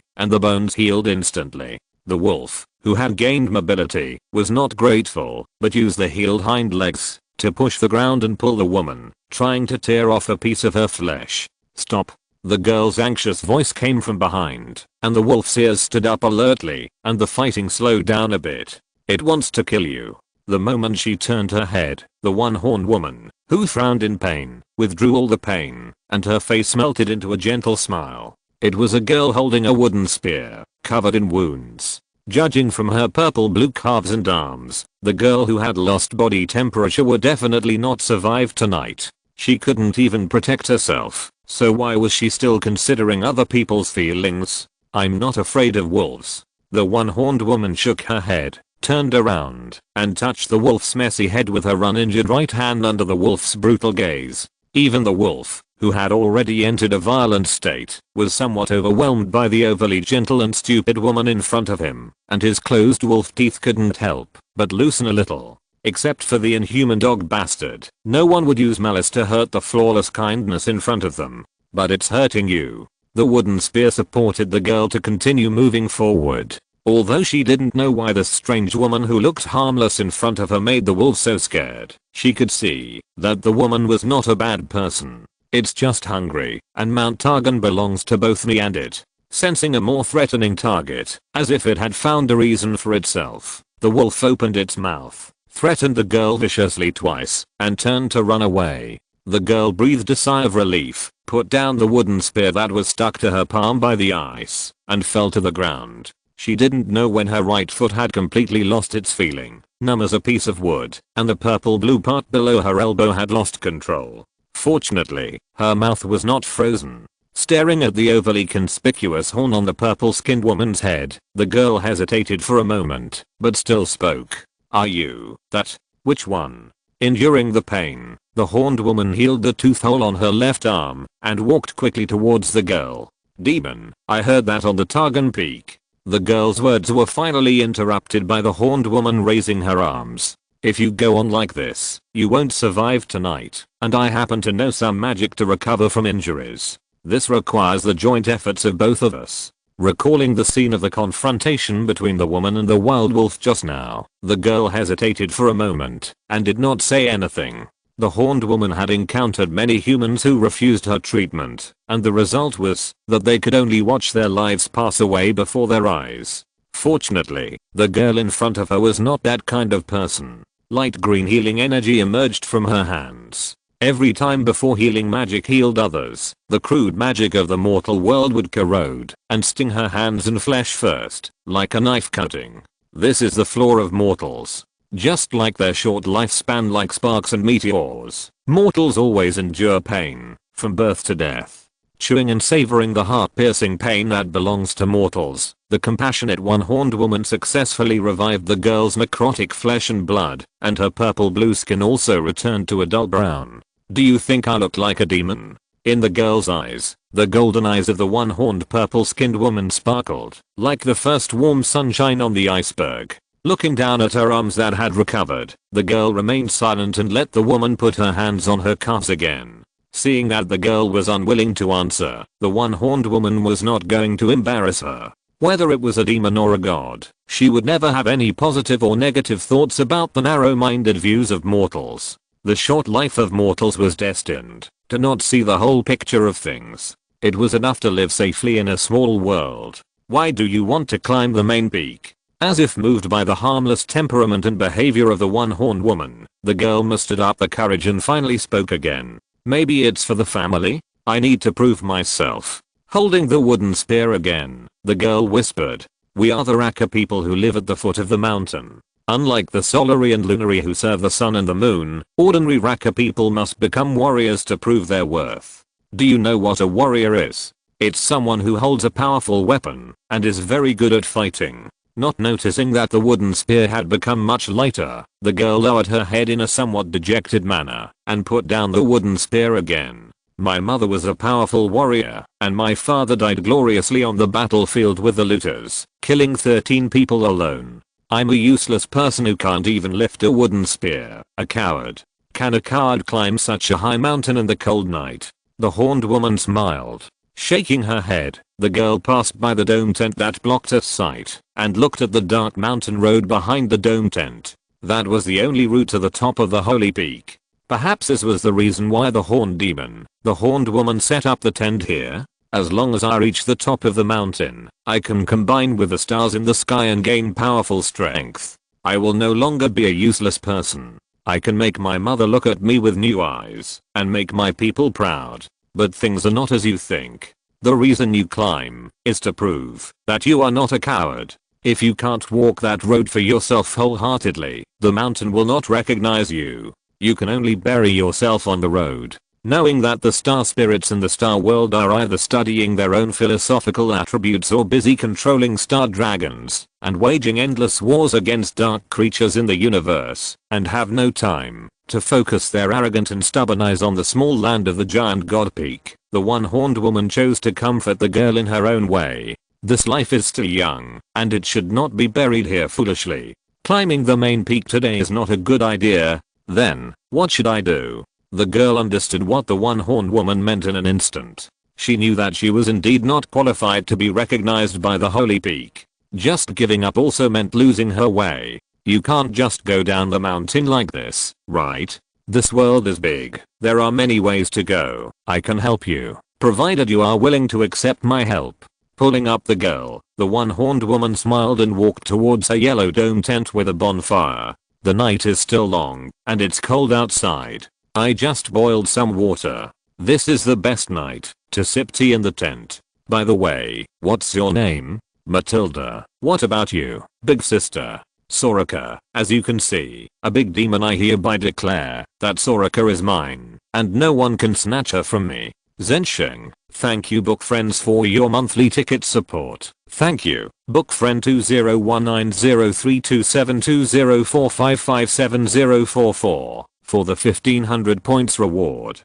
[SPEAKER 1] and the bones healed instantly. The wolf, who had gained mobility, was not grateful, but used the healed hind legs to push the ground and pull the woman, trying to tear off a piece of her flesh. Stop. The girl's anxious voice came from behind, and the wolf's ears stood up alertly, and the fighting slowed down a bit. It wants to kill you. The moment she turned her head, the one-horned woman, who frowned in pain, withdrew all the pain, and her face melted into a gentle smile. It was a girl holding a wooden spear, covered in wounds. Judging from her purple-blue calves and arms, the girl who had lost body temperature would definitely not survive tonight. She couldn't even protect herself, so why was she still considering other people's feelings? I'm not afraid of wolves. The one-horned woman shook her head, turned around, and touched the wolf's messy head with her uninjured right hand under the wolf's brutal gaze. Even the wolf, who had already entered a violent state, was somewhat overwhelmed by the overly gentle and stupid woman in front of him, and his closed wolf teeth couldn't help but loosen a little. Except for the inhuman dog bastard, no one would use malice to hurt the flawless kindness in front of them. But it's hurting you. The wooden spear supported the girl to continue moving forward. Although she didn't know why the strange woman who looked harmless in front of her made the wolf so scared, she could see that the woman was not a bad person. It's just hungry, and Mount Targon belongs to both me and it. Sensing a more threatening target, as if it had found a reason for itself, the wolf opened its mouth, threatened the girl viciously twice, and turned to run away. The girl breathed a sigh of relief, put down the wooden spear that was stuck to her palm by the ice, and fell to the ground. She didn't know when her right foot had completely lost its feeling, numb as a piece of wood, and the purple-blue part below her elbow had lost control. Fortunately, her mouth was not frozen. Staring at the overly conspicuous horn on the purple-skinned woman's head, the girl hesitated for a moment, but still spoke. "Are you that? Which one?" Enduring the pain, the horned woman healed the tooth hole on her left arm, and walked quickly towards the girl. "Demon, I heard that on the Targon Peak." The girl's words were finally interrupted by the horned woman raising her arms. "If you go on like this, you won't survive tonight, and I happen to know some magic to recover from injuries. This requires the joint efforts of both of us." Recalling the scene of the confrontation between the woman and the wild wolf just now, the girl hesitated for a moment, and did not say anything. The horned woman had encountered many humans who refused her treatment, and the result was that they could only watch their lives pass away before their eyes. Fortunately, the girl in front of her was not that kind of person. Light green healing energy emerged from her hands. Every time before healing magic healed others, the crude magic of the mortal world would corrode and sting her hands and flesh first, like a knife cutting. This is the flaw of mortals. Just like their short lifespan, like sparks and meteors, mortals always endure pain, from birth to death. Chewing and savoring the heart-piercing pain that belongs to mortals, the compassionate one-horned woman successfully revived the girl's necrotic flesh and blood, and her purple-blue skin also returned to a dull brown. "Do you think I look like a demon?" In the girl's eyes, the golden eyes of the one-horned purple-skinned woman sparkled, like the first warm sunshine on the iceberg. Looking down at her arms that had recovered, the girl remained silent and let the woman put her hands on her calves again. Seeing that the girl was unwilling to answer, the one-horned woman was not going to embarrass her. Whether it was a demon or a god, she would never have any positive or negative thoughts about the narrow-minded views of mortals. The short life of mortals was destined to not see the whole picture of things. It was enough to live safely in a small world. "Why do you want to climb the main peak?" As if moved by the harmless temperament and behavior of the one-horned woman, the girl mustered up the courage and finally spoke again. "Maybe it's for the family? I need to prove myself." Holding the wooden spear again, the girl whispered, "We are the Raka people who live at the foot of the mountain. Unlike the Solari and Lunari who serve the sun and the moon, ordinary Raka people must become warriors to prove their worth. Do you know what a warrior is? It's someone who holds a powerful weapon and is very good at fighting." Not noticing that the wooden spear had become much lighter, the girl lowered her head in a somewhat dejected manner and put down the wooden spear again. "My mother was a powerful warrior, and my father died gloriously on the battlefield with the looters, killing 13 people alone. I'm a useless person who can't even lift a wooden spear, a coward. Can a coward climb such a high mountain in the cold night?" The horned woman smiled. Shaking her head, the girl passed by the dome tent that blocked her sight and looked at the dark mountain road behind the dome tent. That was the only route to the top of the holy peak. Perhaps this was the reason why the horned demon, the horned woman, set up the tent here. "As long as I reach the top of the mountain, I can combine with the stars in the sky and gain powerful strength. I will no longer be a useless person. I can make my mother look at me with new eyes and make my people proud. But things are not as you think. The reason you climb is to prove that you are not a coward. If you can't walk that road for yourself wholeheartedly, the mountain will not recognize you. You can only bury yourself on the road, knowing that the star spirits in the star world are either studying their own philosophical attributes or busy controlling star dragons and waging endless wars against dark creatures in the universe, and have no time to focus their arrogant and stubborn eyes on the small land of the giant god peak." The one-horned woman chose to comfort the girl in her own way. "This life is still young, and it should not be buried here foolishly. Climbing the main peak today is not a good idea. Then, what should I do?" The girl understood what the one-horned woman meant in an instant. She knew that she was indeed not qualified to be recognized by the holy peak. Just giving up also meant losing her way. You can't just go down the mountain like this, right? This world is big, There are many ways to go. I can help you, provided you are willing to accept my help. Pulling up the girl, the one-horned woman smiled and walked towards a yellow dome tent with a bonfire. The night is still long, and it's cold outside. I just boiled some water. This is the best night to sip tea in the tent. By the way, what's your name? Matilda. What about you, big sister? Soraka. As you can see, a big demon, I hereby declare that Soraka is mine, and no one can snatch her from me. Zhensheng. Thank you book friends for your monthly ticket support. Thank you, book friend 201903272045570044 for the 1500 points reward.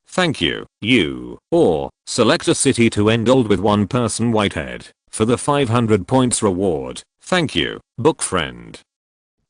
[SPEAKER 1] Thank you, you, or, select a city to end old with one person Whitehead, for the 500 points reward. Thank you, book friend.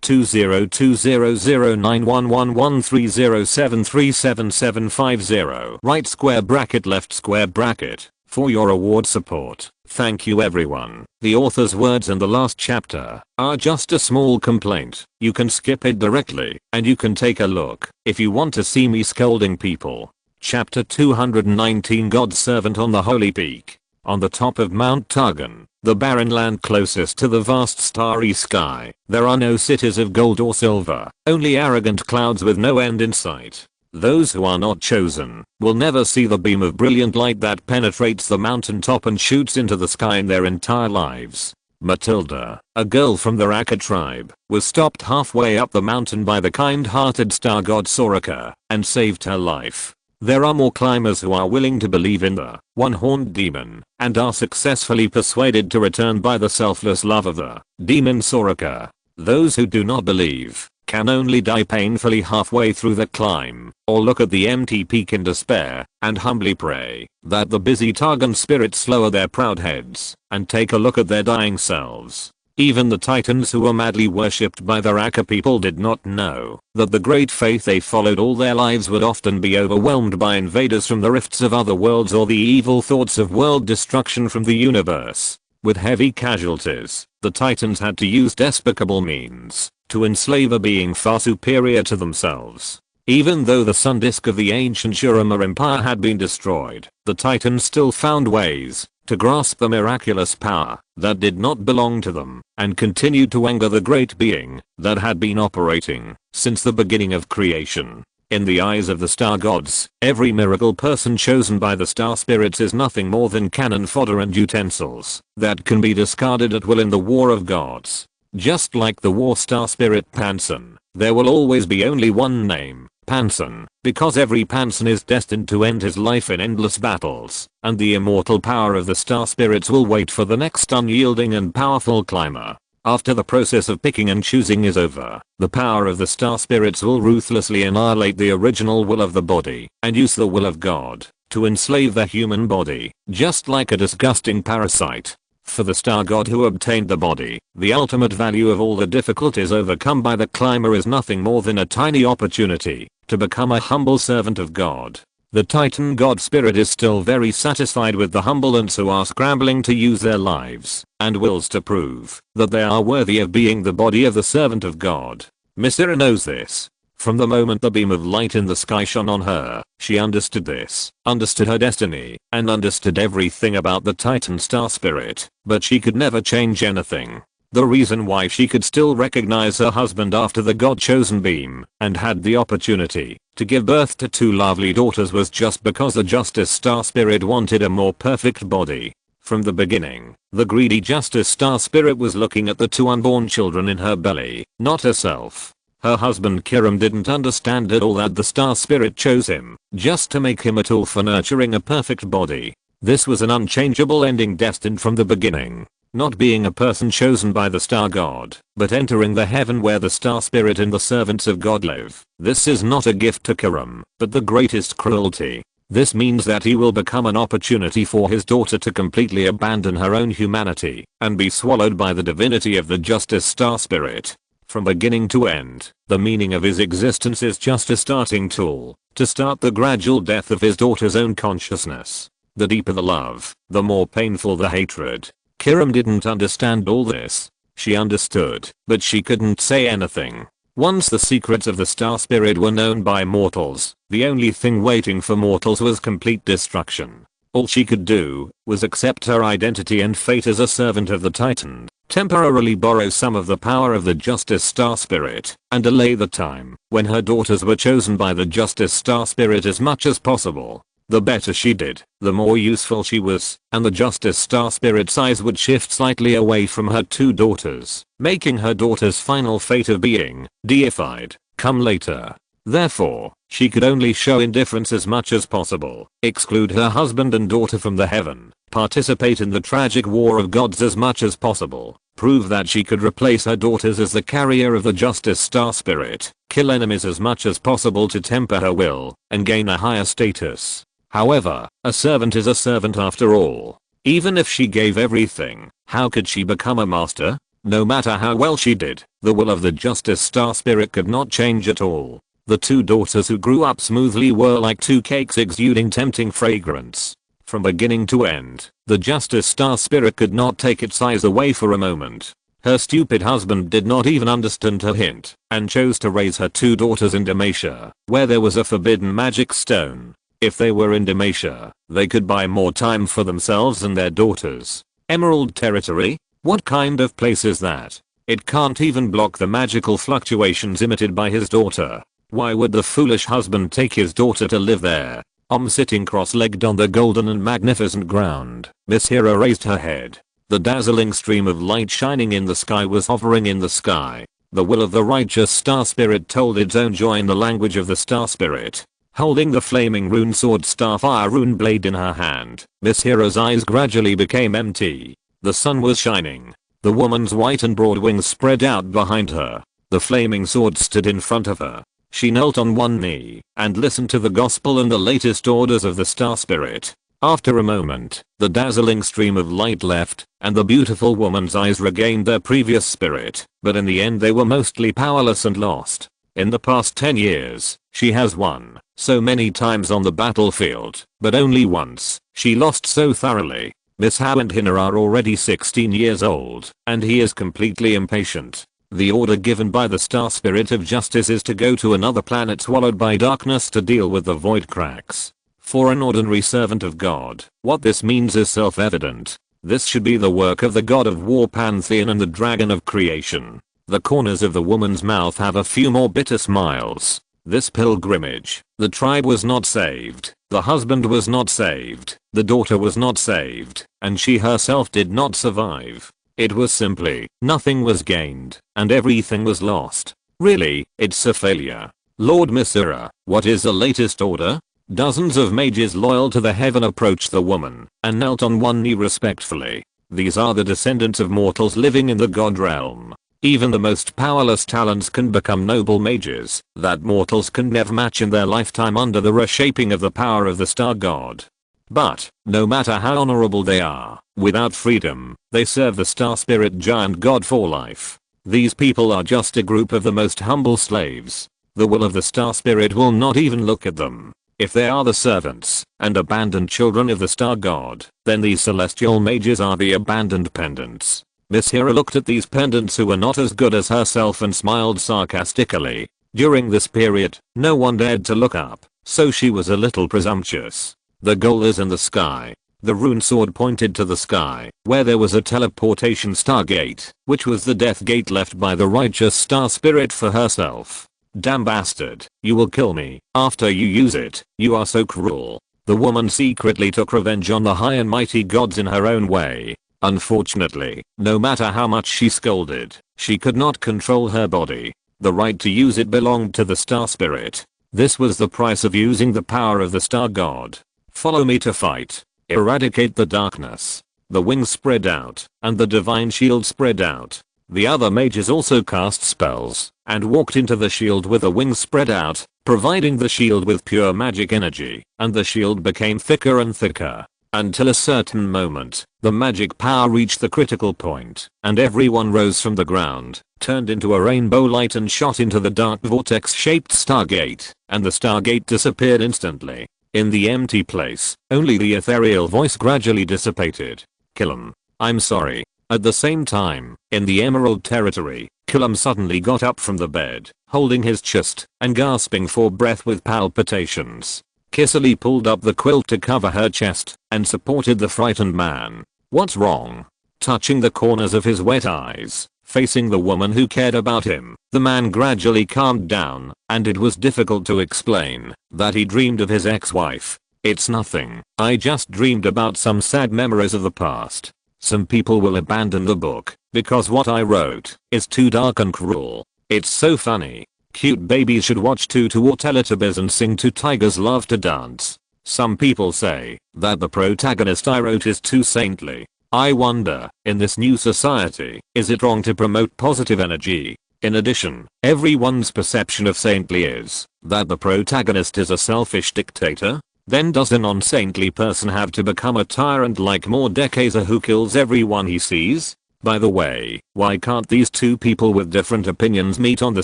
[SPEAKER 1] 2020091113073750 right square bracket left square bracket for your award support. Thank you everyone. The author's words in the last chapter are just a small complaint. You can skip it directly and you can take a look if you want to see me scolding people. Chapter 219 God's servant on the holy peak. On the top of Mount Targan, the barren land closest to the vast starry sky, there are no cities of gold or silver, only arrogant clouds with no end in sight. Those who are not chosen will never see the beam of brilliant light that penetrates the mountaintop and shoots into the sky in their entire lives. Matilda, a girl from the Raka tribe, was stopped halfway up the mountain by the kind-hearted star god Soraka and saved her life. There are more climbers who are willing to believe in the one-horned demon and are successfully persuaded to return by the selfless love of the demon Soraka. Those who do not believe can only die painfully halfway through the climb, or look at the empty peak in despair and humbly pray that the busy Targan spirits lower their proud heads and take a look at their dying selves. Even the titans who were madly worshipped by the Raka people did not know that the great faith they followed all their lives would often be overwhelmed by invaders from the rifts of other worlds or the evil thoughts of world destruction from the universe. With heavy casualties, the titans had to use despicable means to enslave a being far superior to themselves. Even though the sun disk of the ancient Shurima Empire had been destroyed, the titans still found ways to grasp the miraculous power that did not belong to them and continued to anger the great being that had been operating since the beginning of creation. In the eyes of the star gods, every miracle person chosen by the star spirits is nothing more than cannon fodder and utensils that can be discarded at will in the war of gods. Just like the war star spirit Panson, there will always be only one name, Panson, because every Panson is destined to end his life in endless battles, and the immortal power of the star spirits will wait for the next unyielding and powerful climber. After the process of picking and choosing is over, the power of the star spirits will ruthlessly annihilate the original will of the body and use the will of God to enslave the human body, just like a disgusting parasite. For the star god who obtained the body, the ultimate value of all the difficulties overcome by the climber is nothing more than a tiny opportunity to become a humble servant of God. The Titan God spirit is still very satisfied with the humble ones who are scrambling to use their lives and wills to prove that they are worthy of being the body of the servant of God. Mysera knows this. From the moment the beam of light in the sky shone on her, she understood this, understood her destiny, and understood everything about the Titan star spirit, but she could never change anything. The reason why she could still recognize her husband after the God-chosen beam and had the opportunity to give birth to two lovely daughters was just because the Justice Star Spirit wanted a more perfect body. From the beginning, the greedy Justice Star Spirit was looking at the two unborn children in her belly, not herself. Her husband Kiram didn't understand at all that the Star Spirit chose him just to make him a tool for nurturing a perfect body. This was an unchangeable ending destined from the beginning. Not being a person chosen by the star god, but entering the heaven where the star spirit and the servants of God live. This is not a gift to Kiram, but the greatest cruelty. This means that he will become an opportunity for his daughter to completely abandon her own humanity and be swallowed by the divinity of the Justice Star Spirit. From beginning to end, the meaning of his existence is just a starting tool to start the gradual death of his daughter's own consciousness. The deeper the love, the more painful the hatred. Kiram didn't understand all this. She understood, but she couldn't say anything. Once the secrets of the Star Spirit were known by mortals, the only thing waiting for mortals was complete destruction. All she could do was accept her identity and fate as a servant of the Titan, temporarily borrow some of the power of the Justice Star Spirit, and delay the time when her daughters were chosen by the Justice Star Spirit as much as possible. The better she did, the more useful she was, and the Justice Star Spirit's eyes would shift slightly away from her two daughters, making her daughter's final fate of being deified come later. Therefore, she could only show indifference as much as possible, exclude her husband and daughter from the heaven, participate in the tragic war of gods as much as possible, prove that she could replace her daughters as the carrier of the Justice Star Spirit, kill enemies as much as possible to temper her will, and gain a higher status. However, a servant is a servant after all. Even if she gave everything, how could she become a master? No matter how well she did, the will of the Justice Star Spirit could not change at all. The two daughters who grew up smoothly were like two cakes exuding tempting fragrance. From beginning to end, the Justice Star Spirit could not take its eyes away for a moment. Her stupid husband did not even understand her hint, and chose to raise her two daughters in Demacia, where there was a forbidden magic stone. If they were in Demacia, they could buy more time for themselves and their daughters. Emerald Territory? What kind of place is that? It can't even block the magical fluctuations emitted by his daughter. Why would the foolish husband take his daughter to live there? Sitting cross-legged on the golden and magnificent ground, Miss Hera raised her head. The dazzling stream of light shining in the sky was hovering in the sky. The will of the righteous Star Spirit told its own joy in the language of the Star Spirit. Holding the flaming rune sword Starfire rune blade in her hand, Miss Hera's eyes gradually became empty. The sun was shining. The woman's white and broad wings spread out behind her. The flaming sword stood in front of her. She knelt on one knee and listened to the gospel and the latest orders of the Star Spirit. After a moment, the dazzling stream of light left, and the beautiful woman's eyes regained their previous spirit, but in the end they were mostly powerless and lost. In the past 10 years, she has won so many times on the battlefield, but only once she lost so thoroughly. Miss and Hina are already 16 years old, and he is completely impatient. The order given by the Star Spirit of Justice is to go to another planet swallowed by darkness to deal with the void cracks. For an ordinary servant of God, what this means is self-evident. This should be the work of the god of war Pantheon and the dragon of creation. The corners of the woman's mouth have a few more bitter smiles. This pilgrimage, the tribe was not saved, the husband was not saved, the daughter was not saved, and she herself did not survive. It was simply, nothing was gained, and everything was lost. Really, it's a failure. Lord Misura, what is the latest order? Dozens of mages loyal to the heaven approached the woman, and knelt on one knee respectfully. These are the descendants of mortals living in the god realm. Even the most powerless talents can become noble mages that mortals can never match in their lifetime under the reshaping of the power of the star god. But, no matter how honorable they are, without freedom, they serve the Star Spirit giant god for life. These people are just a group of the most humble slaves. The will of the Star Spirit will not even look at them. If they are the servants and abandoned children of the star god, then these celestial mages are the abandoned pendants. Miss Hera looked at these pendants who were not as good as herself and smiled sarcastically. During this period, no one dared to look up, so she was a little presumptuous. The goal is in the sky. The rune sword pointed to the sky, where there was a teleportation stargate, which was the death gate left by the righteous Star Spirit for herself. Damn bastard, you will kill me after you use it, you are so cruel. The woman secretly took revenge on the high and mighty gods in her own way. Unfortunately, no matter how much she scolded, she could not control her body. The right to use it belonged to the Star Spirit. This was the price of using the power of the star god. Follow me to fight. Eradicate the darkness. The wings spread out, and the divine shield spread out. The other mages also cast spells, and walked into the shield with the wings spread out, providing the shield with pure magic energy, and the shield became thicker and thicker. Until a certain moment, the magic power reached the critical point, and everyone rose from the ground, turned into a rainbow light and shot into the dark vortex-shaped stargate, and the stargate disappeared instantly. In the empty place, only the ethereal voice gradually dissipated. Kill him. I'm sorry. At the same time, in the Emerald Territory, Cullum suddenly got up from the bed, holding his chest and gasping for breath with palpitations. Kisserly pulled up the quilt to cover her chest and supported the frightened man. "What's wrong?" Touching the corners of his wet eyes, facing the woman who cared about him, the man gradually calmed down, and it was difficult to explain that he dreamed of his ex-wife. "It's nothing. I just dreamed about some sad memories of the past. Some people will abandon the book because what I wrote is too dark and cruel. It's so funny. Cute babies should watch Tutu or Teletubbies and sing to tigers love to dance. Some people say that the protagonist I wrote is too saintly. I wonder, in this new society, is it wrong to promote positive energy? In addition, everyone's perception of saintly is that the protagonist is a selfish dictator. Then does a non-saintly person have to become a tyrant like Mordekaiser who kills everyone he sees? By the way, why can't these two people with different opinions meet on the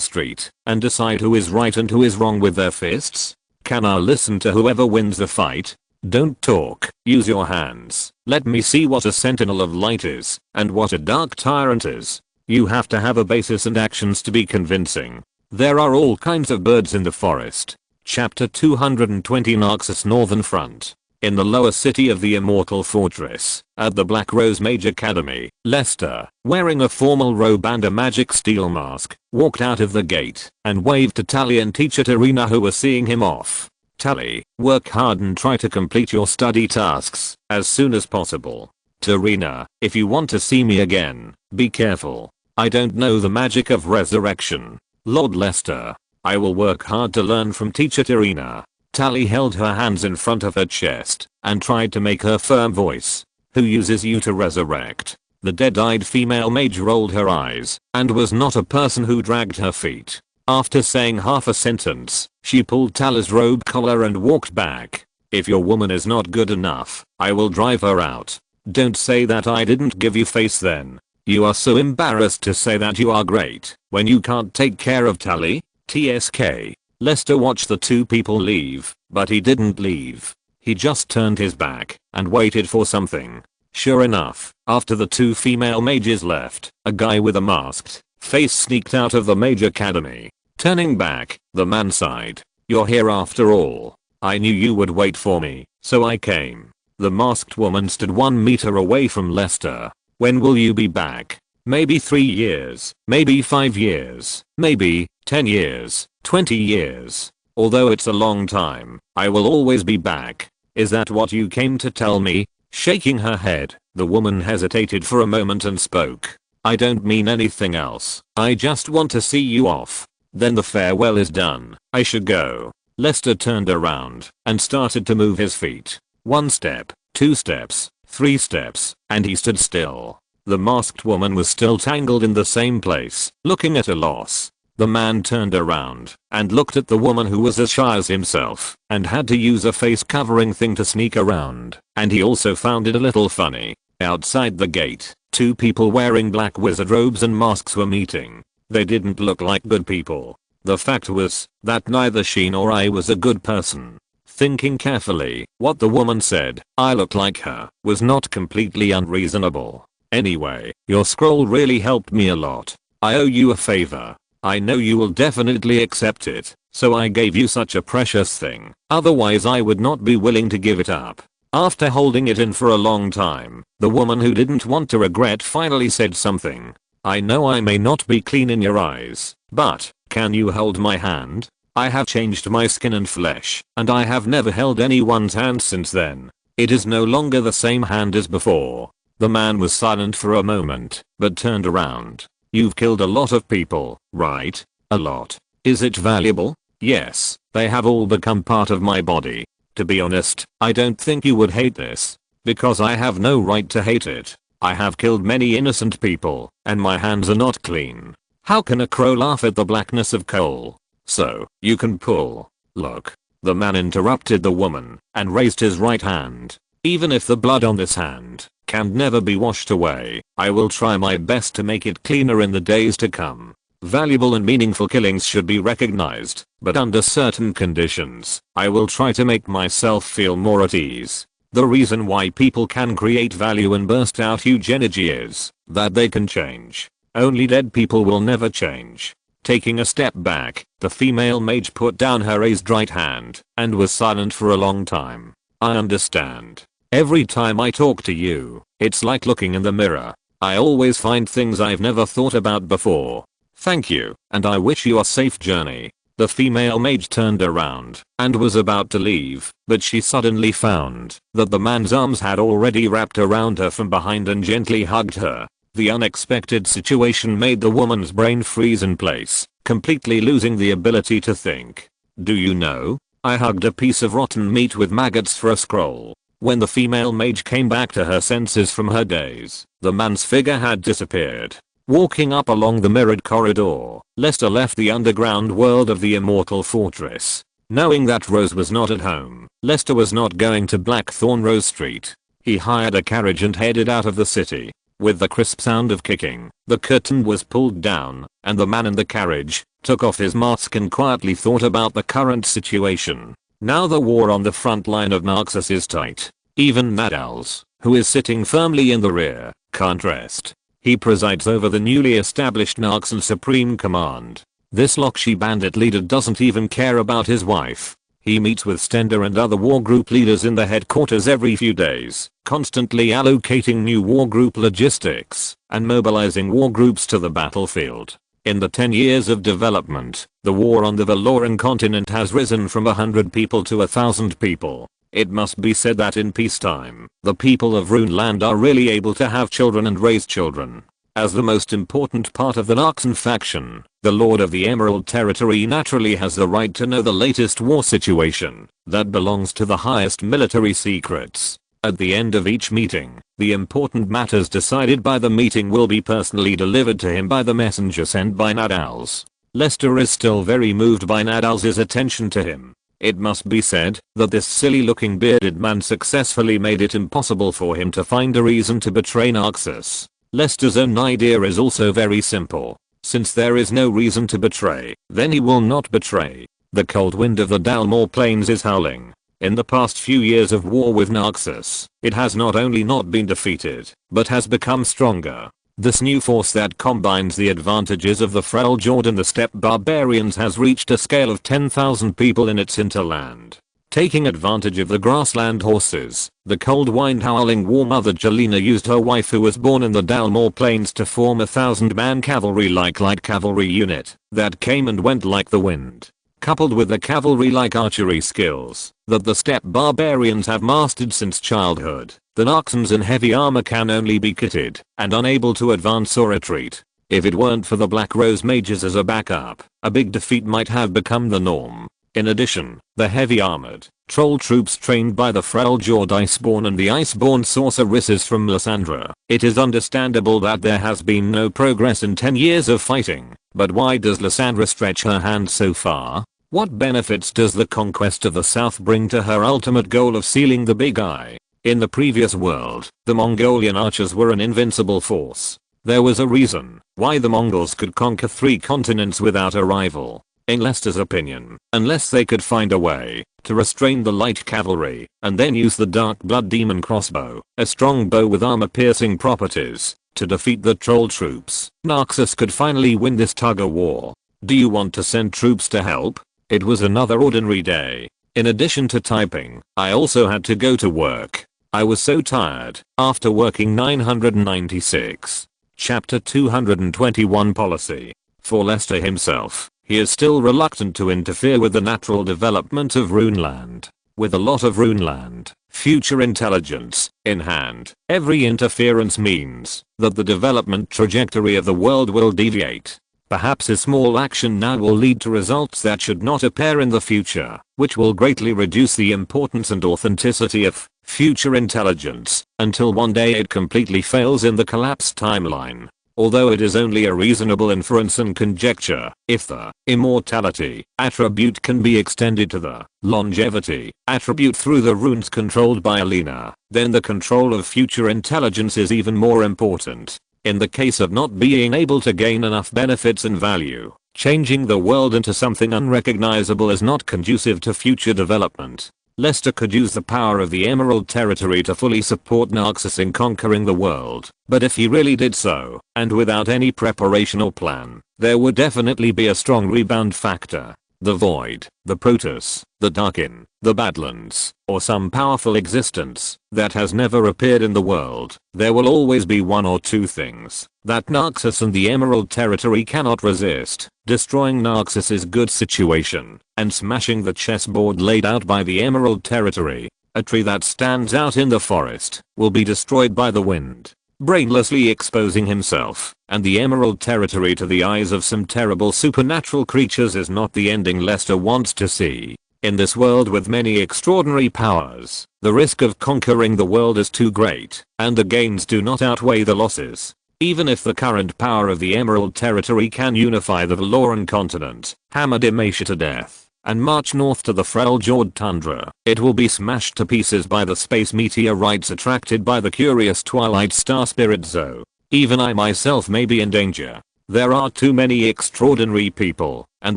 [SPEAKER 1] street and decide who is right and who is wrong with their fists? Can I listen to whoever wins the fight? Don't talk, use your hands. Let me see what a sentinel of light is and what a dark tyrant is. You have to have a basis and actions to be convincing. There are all kinds of birds in the forest. Chapter 220 Narxus Northern Front. In the lower city of the Immortal Fortress, at the Black Rose Mage Academy, Lester, wearing a formal robe and a magic steel mask, walked out of the gate and waved to Tally and teacher Tarina who were seeing him off. "Tally, work hard and try to complete your study tasks as soon as possible. Tarina, if you want to see me again, be careful. I don't know the magic of resurrection." "Lord Lester, I will work hard to learn from teacher Tarina." Tally held her hands in front of her chest and tried to make her firm voice. "Who uses you to resurrect?" The dead-eyed female mage rolled her eyes and was not a person who dragged her feet. After saying half a sentence, she pulled Tally's robe collar and walked back. "If your woman is not good enough, I will drive her out." "Don't say that I didn't give you face then. You are so embarrassed to say that you are great when you can't take care of Tally. TSK. Lester watched the two people leave, but he didn't leave. He just turned his back and waited for something. Sure enough, after the two female mages left, a guy with a masked face sneaked out of the Mage Academy. Turning back, the man sighed. "You're here after all. I knew you would wait for me, so I came." The masked woman stood 1 meter away from Lester. "When will you be back?" "Maybe 3 years, maybe 5 years, maybe 10 years, 20 years. Although it's a long time, I will always be back." "Is that what you came to tell me?" Shaking her head, the woman hesitated for a moment and spoke. "I don't mean anything else. I just want to see you off. Then the farewell is done. I should go." Lester turned around and started to move his feet. 1 step, 2 steps, 3 steps, and he stood still. The masked woman was still tangled in the same place, looking at a loss. The man turned around and looked at the woman who was as shy as himself and had to use a face covering thing to sneak around, and he also found it a little funny. Outside the gate, 2 people wearing black wizard robes and masks were meeting. They didn't look like good people. The fact was that neither she nor I was a good person. Thinking carefully, what the woman said, "I look like her," was not completely unreasonable. "Anyway, your scroll really helped me a lot. I owe you a favor. I know you will definitely accept it, so I gave you such a precious thing. Otherwise I would not be willing to give it up." After holding it in for a long time, the woman who didn't want to regret finally said something. "I know I may not be clean in your eyes, but can you hold my hand? I have changed my skin and flesh, and I have never held anyone's hand since then. It is no longer the same hand as before." The man was silent for a moment, but turned around. "You've killed a lot of people, right? A lot. Is it valuable?" "Yes, they have all become part of my body. To be honest, I don't think you would hate this, because I have no right to hate it. I have killed many innocent people, and my hands are not clean. How can a crow laugh at the blackness of coal? So, you can pull." "Look." The man interrupted the woman and raised his right hand. "Even if the blood on this hand can never be washed away, I will try my best to make it cleaner in the days to come. Valuable and meaningful killings should be recognized, but under certain conditions, I will try to make myself feel more at ease. The reason why people can create value and burst out huge energy is that they can change. Only dead people will never change. Taking a step back, the female mage put down her raised right hand and was silent for a long time. I understand. Every time I talk to you, it's like looking in the mirror. I always find things I've never thought about before. Thank you, and I wish you a safe journey. The female mage turned around and was about to leave, but she suddenly found that the man's arms had already wrapped around her from behind and gently hugged her. The unexpected situation made the woman's brain freeze in place, completely losing the ability to think. Do you know? I hugged a piece of rotten meat with maggots for a scroll. When the female mage came back to her senses from her daze, the man's figure had disappeared. Walking up along the mirrored corridor, Lester left the underground world of the Immortal Fortress. Knowing that Rose was not at home, Lester was not going to Blackthorn Rose Street. He hired a carriage and headed out of the city. With the crisp sound of kicking, the curtain was pulled down, and the man in the carriage took off his mask and quietly thought about the current situation. Now the war on the front line of Narxus is tight. Even Nadals, who is sitting firmly in the rear, can't rest. He presides over the newly established Narxan Supreme Command. This Lokshi bandit leader doesn't even care about his wife. He meets with Stender and other war group leaders in the headquarters every few days, constantly allocating new war group logistics and mobilizing war groups to the battlefield. In the 10 years of development, the war on the Valoran continent has risen from 100 people to 1,000 people. It must be said that in peacetime, the people of Runeland are really able to have children and raise children. As the most important part of the Narxan faction, the Lord of the Emerald Territory naturally has the right to know the latest war situation that belongs to the highest military secrets. At the end of each meeting, the important matters decided by the meeting will be personally delivered to him by the messenger sent by Nadals. Lester is still very moved by Nadal's attention to him. It must be said that this silly looking bearded man successfully made it impossible for him to find a reason to betray Narxus. Lester's own idea is also very simple. Since there is no reason to betray, then he will not betray. The cold wind of the Dalmor Plains is howling. In the past few years of war with Narxus, it has not only not been defeated, but has become stronger. This new force that combines the advantages of the Freljord and the steppe barbarians has reached a scale of 10,000 people in its hinterland. Taking advantage of the grassland horses, the cold wind howling war mother Jelena used her wife who was born in the Dalmor Plains to form a 1,000-man cavalry-like light cavalry unit that came and went like the wind. Coupled with the cavalry-like archery skills that the steppe barbarians have mastered since childhood, the Narxans in heavy armor can only be kitted and unable to advance or retreat. If it weren't for the Black Rose mages as a backup, a big defeat might have become the norm. In addition, the heavy armored troll troops trained by the Freljord Iceborn and the Iceborn sorceresses from Lysandra. It is understandable that there has been no progress in 10 years of fighting, but why does Lysandra stretch her hand so far? What benefits does the conquest of the south bring to her ultimate goal of sealing the Big Eye? In the previous world, the Mongolian archers were an invincible force. There was a reason why the Mongols could conquer 3 continents without a rival. In Lester's opinion, unless they could find a way to restrain the light cavalry and then use the Dark Blood Demon crossbow, a strong bow with armor-piercing properties, to defeat the troll troops, Narxus could finally win this tug-of-war. Do you want to send troops to help? It was another ordinary day. In addition to typing, I also had to go to work. I was so tired after working 996. Chapter 221 Policy. For Lester himself, he is still reluctant to interfere with the natural development of Runeland. With a lot of Runeland future intelligence in hand, every interference means that the development trajectory of the world will deviate. Perhaps a small action now will lead to results that should not appear in the future, which will greatly reduce the importance and authenticity of future intelligence until one day it completely fails in the collapsed timeline. Although it is only a reasonable inference and conjecture, if the immortality attribute can be extended to the longevity attribute through the runes controlled by Alina, then the control of future intelligence is even more important. In the case of not being able to gain enough benefits and value, changing the world into something unrecognizable is not conducive to future development. Lester could use the power of the Emerald Territory to fully support Narxus in conquering the world, but if he really did so, and without any preparation or plan, there would definitely be a strong rebound factor. The Void, the Protoss, the Darkin, the Badlands, or some powerful existence that has never appeared in the world. There will always be one or two things that Narxus and the Emerald Territory cannot resist. Destroying Narxus's good situation and smashing the chessboard laid out by the Emerald Territory. A tree that stands out in the forest will be destroyed by the wind, brainlessly exposing himself and the Emerald Territory to the eyes of some terrible supernatural creatures is not the ending Lester wants to see. In this world with many extraordinary powers, the risk of conquering the world is too great, and the gains do not outweigh the losses. Even if the current power of the Emerald Territory can unify the Valoran continent, hammer Demacia to death, and march north to the Freljord tundra, it will be smashed to pieces by the space meteorites attracted by the curious Twilight Star Spirit Zoo. Even I myself may be in danger. There are too many extraordinary people, and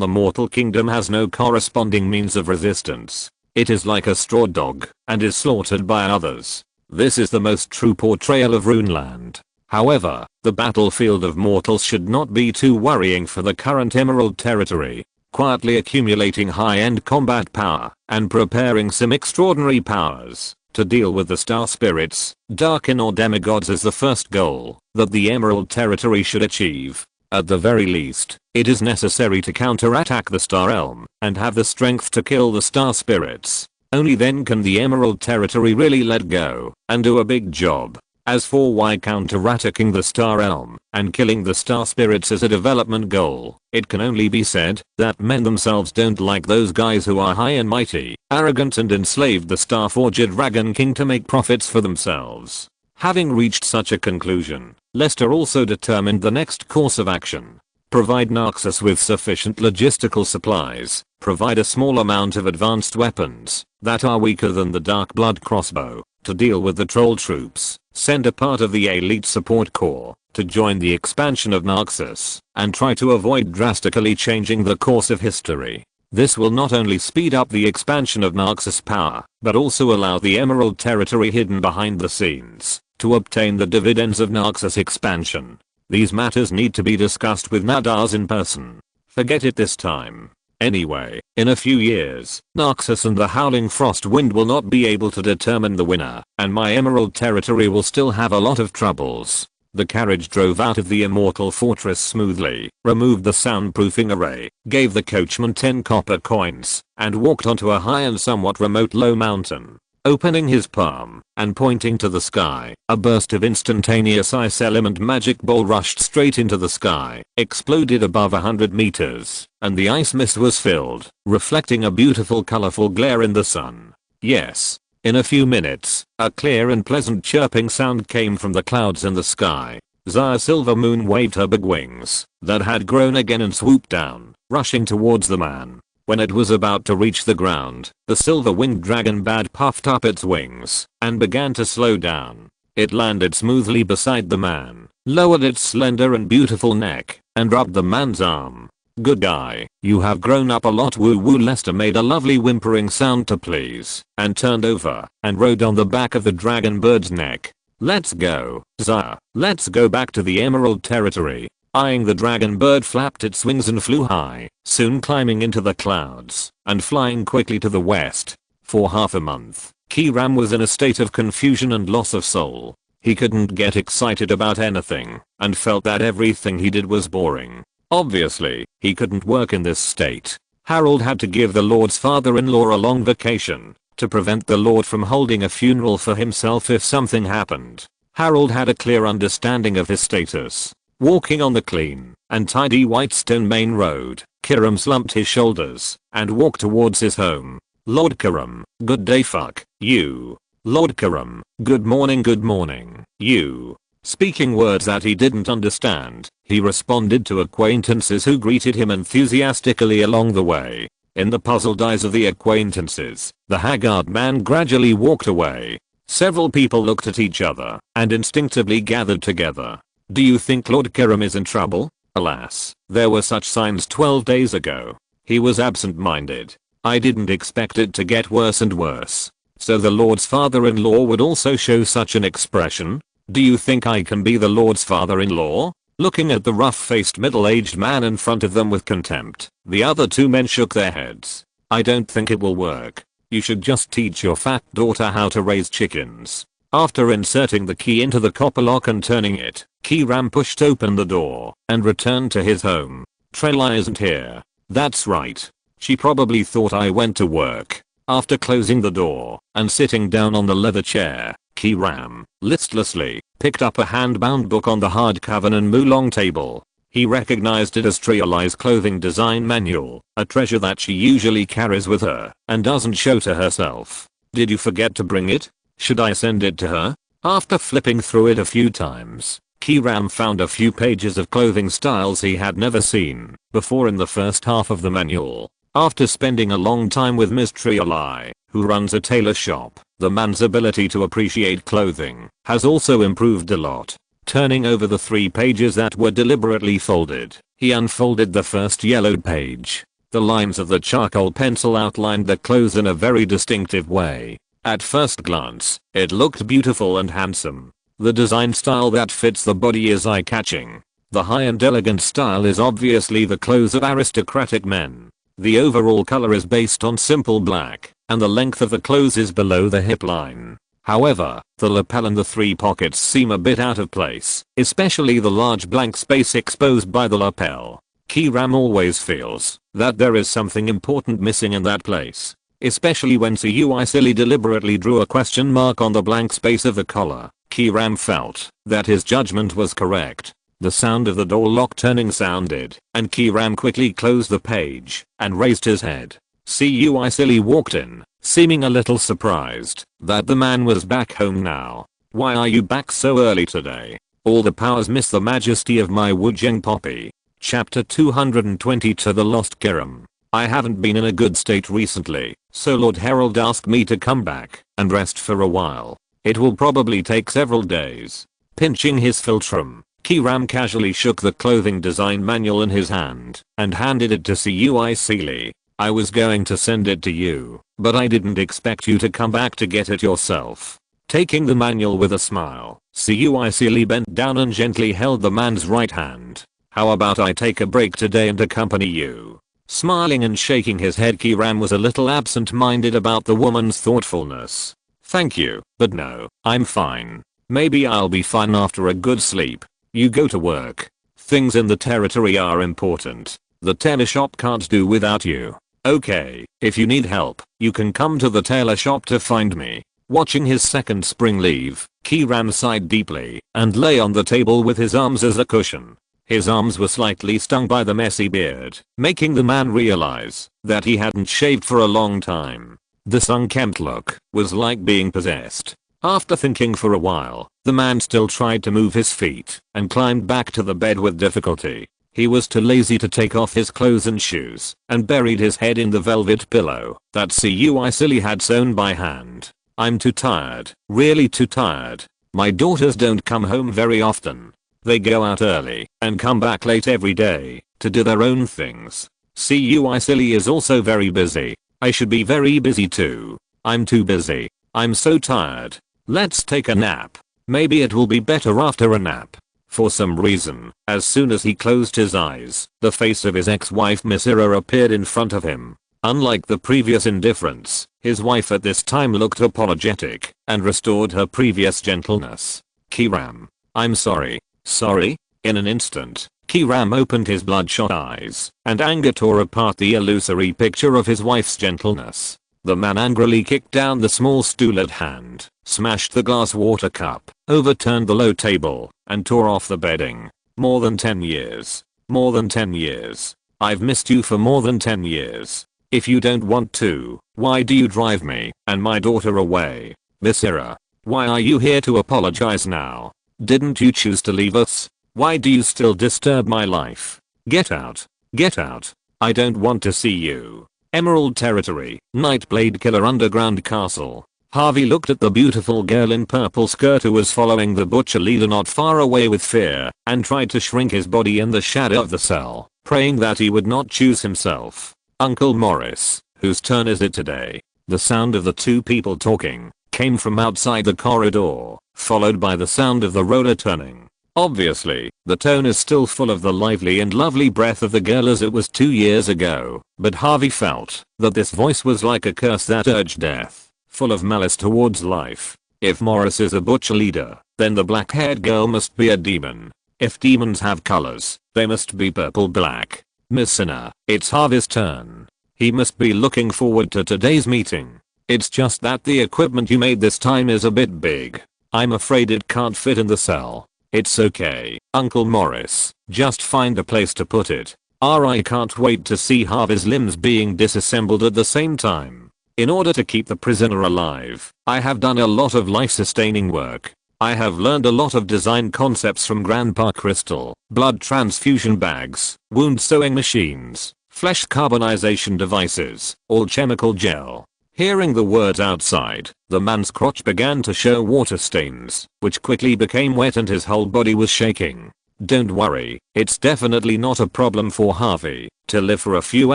[SPEAKER 1] the mortal kingdom has no corresponding means of resistance. It is like a straw dog, and is slaughtered by others. This is the most true portrayal of Runeland. However, the battlefield of mortals should not be too worrying for the current Emerald Territory. Quietly accumulating high-end combat power and preparing some extraordinary powers to deal with the star spirits, Darkin or demigods is the first goal that the Emerald Territory should achieve. At the very least, it is necessary to counterattack the Star Elm and have the strength to kill the star spirits. Only then can the Emerald Territory really let go and do a big job. As for why counterattacking the Star Elm and killing the star spirits is a development goal, it can only be said that men themselves don't like those guys who are high and mighty, arrogant and enslaved the Starforger Dragon King to make profits for themselves. Having reached such a conclusion, Lester also determined the next course of action. Provide Narxus with sufficient logistical supplies, provide a small amount of advanced weapons that are weaker than the Dark Blood crossbow to deal with the troll troops, send a part of the elite support corps to join the expansion of Narxus, and try to avoid drastically changing the course of history. This will not only speed up the expansion of Narxus power, but also allow the Emerald Territory hidden behind the scenes to obtain the dividends of Narxus expansion. These matters need to be discussed with Nadars in person. Forget it this time. Anyway, in a few years, Narxus and the Howling Frost Wind will not be able to determine the winner, and my Emerald Territory will still have a lot of troubles. The carriage drove out of the Immortal Fortress smoothly, removed the soundproofing array, gave the coachman 10 copper coins, and walked onto a high and somewhat remote low mountain. Opening his palm and pointing to the sky, a burst of instantaneous ice element magic ball rushed straight into the sky, exploded above 100 meters, and the ice mist was filled, reflecting a beautiful colorful glare in the sun. Yes. In a few minutes, a clear and pleasant chirping sound came from the clouds in the sky. Xayah Silvermoon waved her big wings that had grown again and swooped down, rushing towards the man. When it was about to reach the ground, the silver-winged dragon bat puffed up its wings and began to slow down. It landed smoothly beside the man, lowered its slender and beautiful neck, and rubbed the man's arm. Good guy, you have grown up a lot. Woo woo. Lester made a lovely whimpering sound to please, and turned over and rode on the back of the dragon bird's neck. Let's go, Xayah, let's go back to the Emerald Territory. Eyeing the dragon bird flapped its wings and flew high, soon climbing into the clouds and flying quickly to the west. For half a month, Kiram was in a state of confusion and loss of soul. He couldn't get excited about anything and felt that everything he did was boring. Obviously, he couldn't work in this state. Harold had to give the Lord's father-in-law a long vacation to prevent the Lord from holding a funeral for himself if something happened. Harold had a clear understanding of his status. Walking on the clean and tidy Whitestone main road, Kiram slumped his shoulders and walked towards his home. Lord Kiram, good day. Fuck you. Lord Kiram, good morning, you. Speaking words that he didn't understand, he responded to acquaintances who greeted him enthusiastically along the way. In the puzzled eyes of the acquaintances, the haggard man gradually walked away. Several people looked at each other and instinctively gathered together. Do you think Lord Kiram is in trouble? Alas, there were such signs 12 days ago. He was absent-minded. I didn't expect it to get worse and worse. So the Lord's father-in-law would also show such an expression? Do you think I can be the Lord's father-in-law? Looking at the rough-faced middle-aged man in front of them with contempt, the other two men shook their heads. I don't think it will work. You should just teach your fat daughter how to raise chickens. After inserting the key into the copper lock and turning it, Keyram pushed open the door and returned to his home. Trela isn't here. That's right. She probably thought I went to work. After closing the door and sitting down on the leather chair, Keyram, listlessly, picked up a hand-bound book on the hardcover and Mulong table. He recognized it as Trela's clothing design manual, a treasure that she usually carries with her and doesn't show to herself. Did you forget to bring it? Should I send it to her? After flipping through it a few times, Keyram found a few pages of clothing styles he had never seen before in the first half of the manual. After spending a long time with Ms. Trela, who runs a tailor shop, the man's ability to appreciate clothing has also improved a lot. Turning over the 3 pages that were deliberately folded, he unfolded the first yellowed page. The lines of the charcoal pencil outlined the clothes in a very distinctive way. At first glance, it looked beautiful and handsome. The design style that fits the body is eye-catching. The high and elegant style is obviously the clothes of aristocratic men. The overall color is based on simple black, and the length of the clothes is below the hip line. However, the lapel and the 3 pockets seem a bit out of place, especially the large blank space exposed by the lapel. Keyram always feels that there is something important missing in that place, especially when Sui Silly deliberately drew a question mark on the blank space of the collar. Keyram felt that his judgment was correct. The sound of the door lock turning sounded, and Keyram quickly closed the page and raised his head. Sui Silly walked in, seeming a little surprised that the man was back home now. Why are you back so early today? All the powers miss the majesty of my Wujeng Poppy. Chapter 220 To the Lost Kiram. I haven't been in a good state recently, so Lord Herald asked me to come back and rest for a while. It will probably take several days. Pinching his philtrum, Keyram casually shook the clothing design manual in his hand and handed it to Sui Silly. I was going to send it to you, but I didn't expect you to come back to get it yourself. Taking the manual with a smile, Sui Silly bent down and gently held the man's right hand. How about I take a break today and accompany you? Smiling and shaking his head, Keyram was a little absent-minded about the woman's thoughtfulness. Thank you, but no, I'm fine. Maybe I'll be fine after a good sleep. You go to work. Things in the territory are important. The tailor shop can't do without you. Okay, if you need help, you can come to the tailor shop to find me. Watching his second spring leave, Keyram sighed deeply and lay on the table with his arms as a cushion. His arms were slightly stung by the messy beard, making the man realize that he hadn't shaved for a long time. This unkempt look was like being possessed. After thinking for a while, the man still tried to move his feet and climbed back to the bed with difficulty. He was too lazy to take off his clothes and shoes and buried his head in the velvet pillow that Sui Silly had sewn by hand. I'm too tired, really too tired. My daughters don't come home very often. They go out early and come back late every day to do their own things. Sui Silly is also very busy. I should be very busy too. I'm too busy. I'm so tired. Let's take a nap. Maybe it will be better after a nap. For some reason, as soon as he closed his eyes, the face of his ex-wife Misira appeared in front of him. Unlike the previous indifference, his wife at this time looked apologetic and restored her previous gentleness. Keyram. I'm sorry. Sorry? In an instant, Keyram opened his bloodshot eyes, and anger tore apart the illusory picture of his wife's gentleness. The man angrily kicked down the small stool at hand, smashed the glass water cup, overturned the low table, and tore off the bedding. More than 10 years. More than 10 years. I've missed you for more than 10 years. If you don't want to, why do you drive me and my daughter away? Misira. Why are you here to apologize now? Didn't you choose to leave us? Why do you still disturb my life? Get out. Get out. I don't want to see you. Emerald Territory, Nightblade Killer Underground Castle. Harvey looked at the beautiful girl in purple skirt who was following the butcher leader not far away with fear and tried to shrink his body in the shadow of the cell, praying that he would not choose himself. Uncle Morris, Whose turn is it today? The sound of the two people talking came from outside the corridor, followed by the sound of the roller turning. Obviously, the tone is still full of the lively and lovely breath of the girl as it was 2 years ago, but Harvey felt that this voice was like a curse that urged death, full of malice towards life. If Morris is a butcher leader, then the black-haired girl must be a demon. If demons have colors, they must be purple-black. Miss Sinner, it's Harvey's turn. He must be looking forward to today's meeting. It's just that the equipment you made this time is a bit big. I'm afraid it can't fit in the cell. It's okay, Uncle Morris. Just find a place to put it. I can't wait to see Harvey's limbs being disassembled at the same time. In order to keep the prisoner alive, I have done a lot of life-sustaining work. I have learned a lot of design concepts from Grandpa Crystal, blood transfusion bags, wound sewing machines, flesh carbonization devices, all chemical gel. Hearing the words outside, the man's crotch began to show water stains, which quickly became wet and his whole body was shaking. Don't worry, it's definitely not a problem for Harvey to live for a few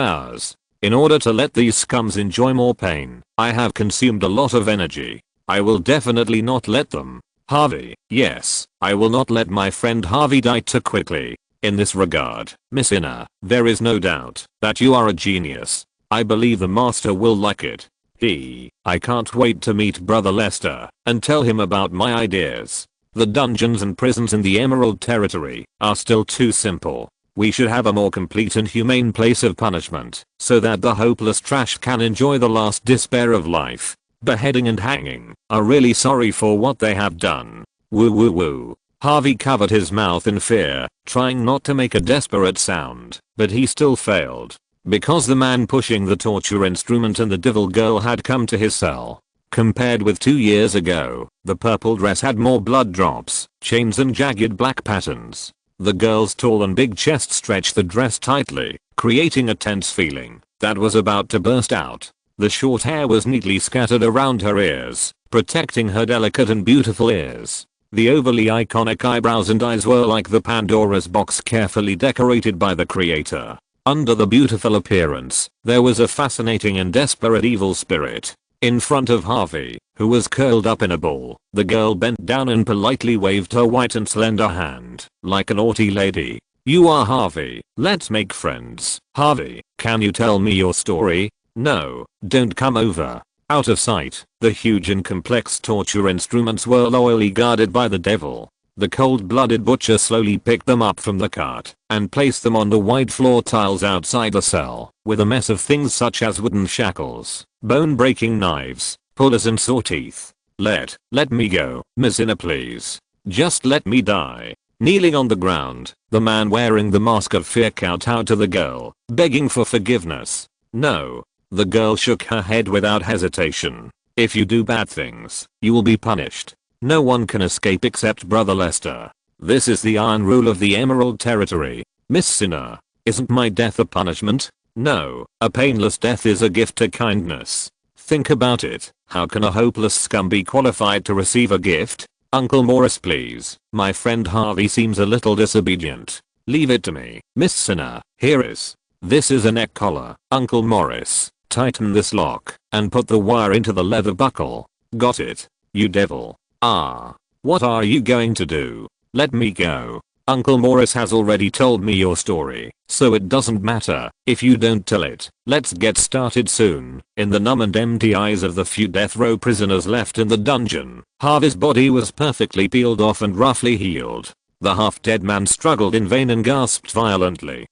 [SPEAKER 1] hours. In order to let these scums enjoy more pain, I have consumed a lot of energy. I will definitely not let them. Harvey, yes, I will not let my friend Harvey die too quickly. In this regard, Miss Inner, there is no doubt that you are a genius. I believe the master will like it. I can't wait to meet Brother Lester and tell him about my ideas. The dungeons and prisons in the Emerald Territory are still too simple. We should have a more complete and humane place of punishment so that the hopeless trash can enjoy the last despair of life. Beheading and hanging are really sorry for what they have done. Woo woo woo. Harvey covered his mouth in fear, trying not to make a desperate sound, but he still failed. Because the man pushing the torture instrument and the devil girl had come to his cell. Compared with 2 years ago, the purple dress had more blood drops, chains and jagged black patterns. The girl's tall and big chest stretched the dress tightly, creating a tense feeling that was about to burst out. The short hair was neatly scattered around her ears, protecting her delicate and beautiful ears. The overly iconic eyebrows and eyes were like the Pandora's box carefully decorated by the creator. Under the beautiful appearance, there was a fascinating and desperate evil spirit. In front of Harvey, who was curled up in a ball, the girl bent down and politely waved her white and slender hand, like a naughty lady. You are Harvey, let's make friends. Harvey, can you tell me your story? No, don't come over. Out of sight, the huge and complex torture instruments were loyally guarded by the devil. The cold-blooded butcher slowly picked them up from the cart and placed them on the wide floor tiles outside the cell, with a mess of things such as wooden shackles, bone-breaking knives, pullers and saw teeth. Let me go, Miss Inner, please. Just let me die. Kneeling on the ground, the man wearing the mask of fear kowtowed to the girl, begging for forgiveness. No. The girl shook her head without hesitation. If you do bad things, you will be punished. No one can escape except Brother Lester. This is the iron rule of the Emerald Territory. Miss Sinner, isn't my death a punishment? No, a painless death is a gift to kindness. Think about it. How can a hopeless scum be qualified to receive a gift? Uncle Morris, please. My friend Harvey seems a little disobedient. Leave it to me. Miss Sinner, here is. This is a neck collar. Uncle Morris, tighten this lock and put the wire into the leather buckle. Got it? You devil. What are you going to do? Let me go. Uncle Morris has already told me your story, so it doesn't matter if you don't tell it. Let's get started soon. In the numb and empty eyes of the few death row prisoners left in the dungeon, Harvey's body was perfectly peeled off and roughly healed. The half-dead man struggled in vain and gasped violently.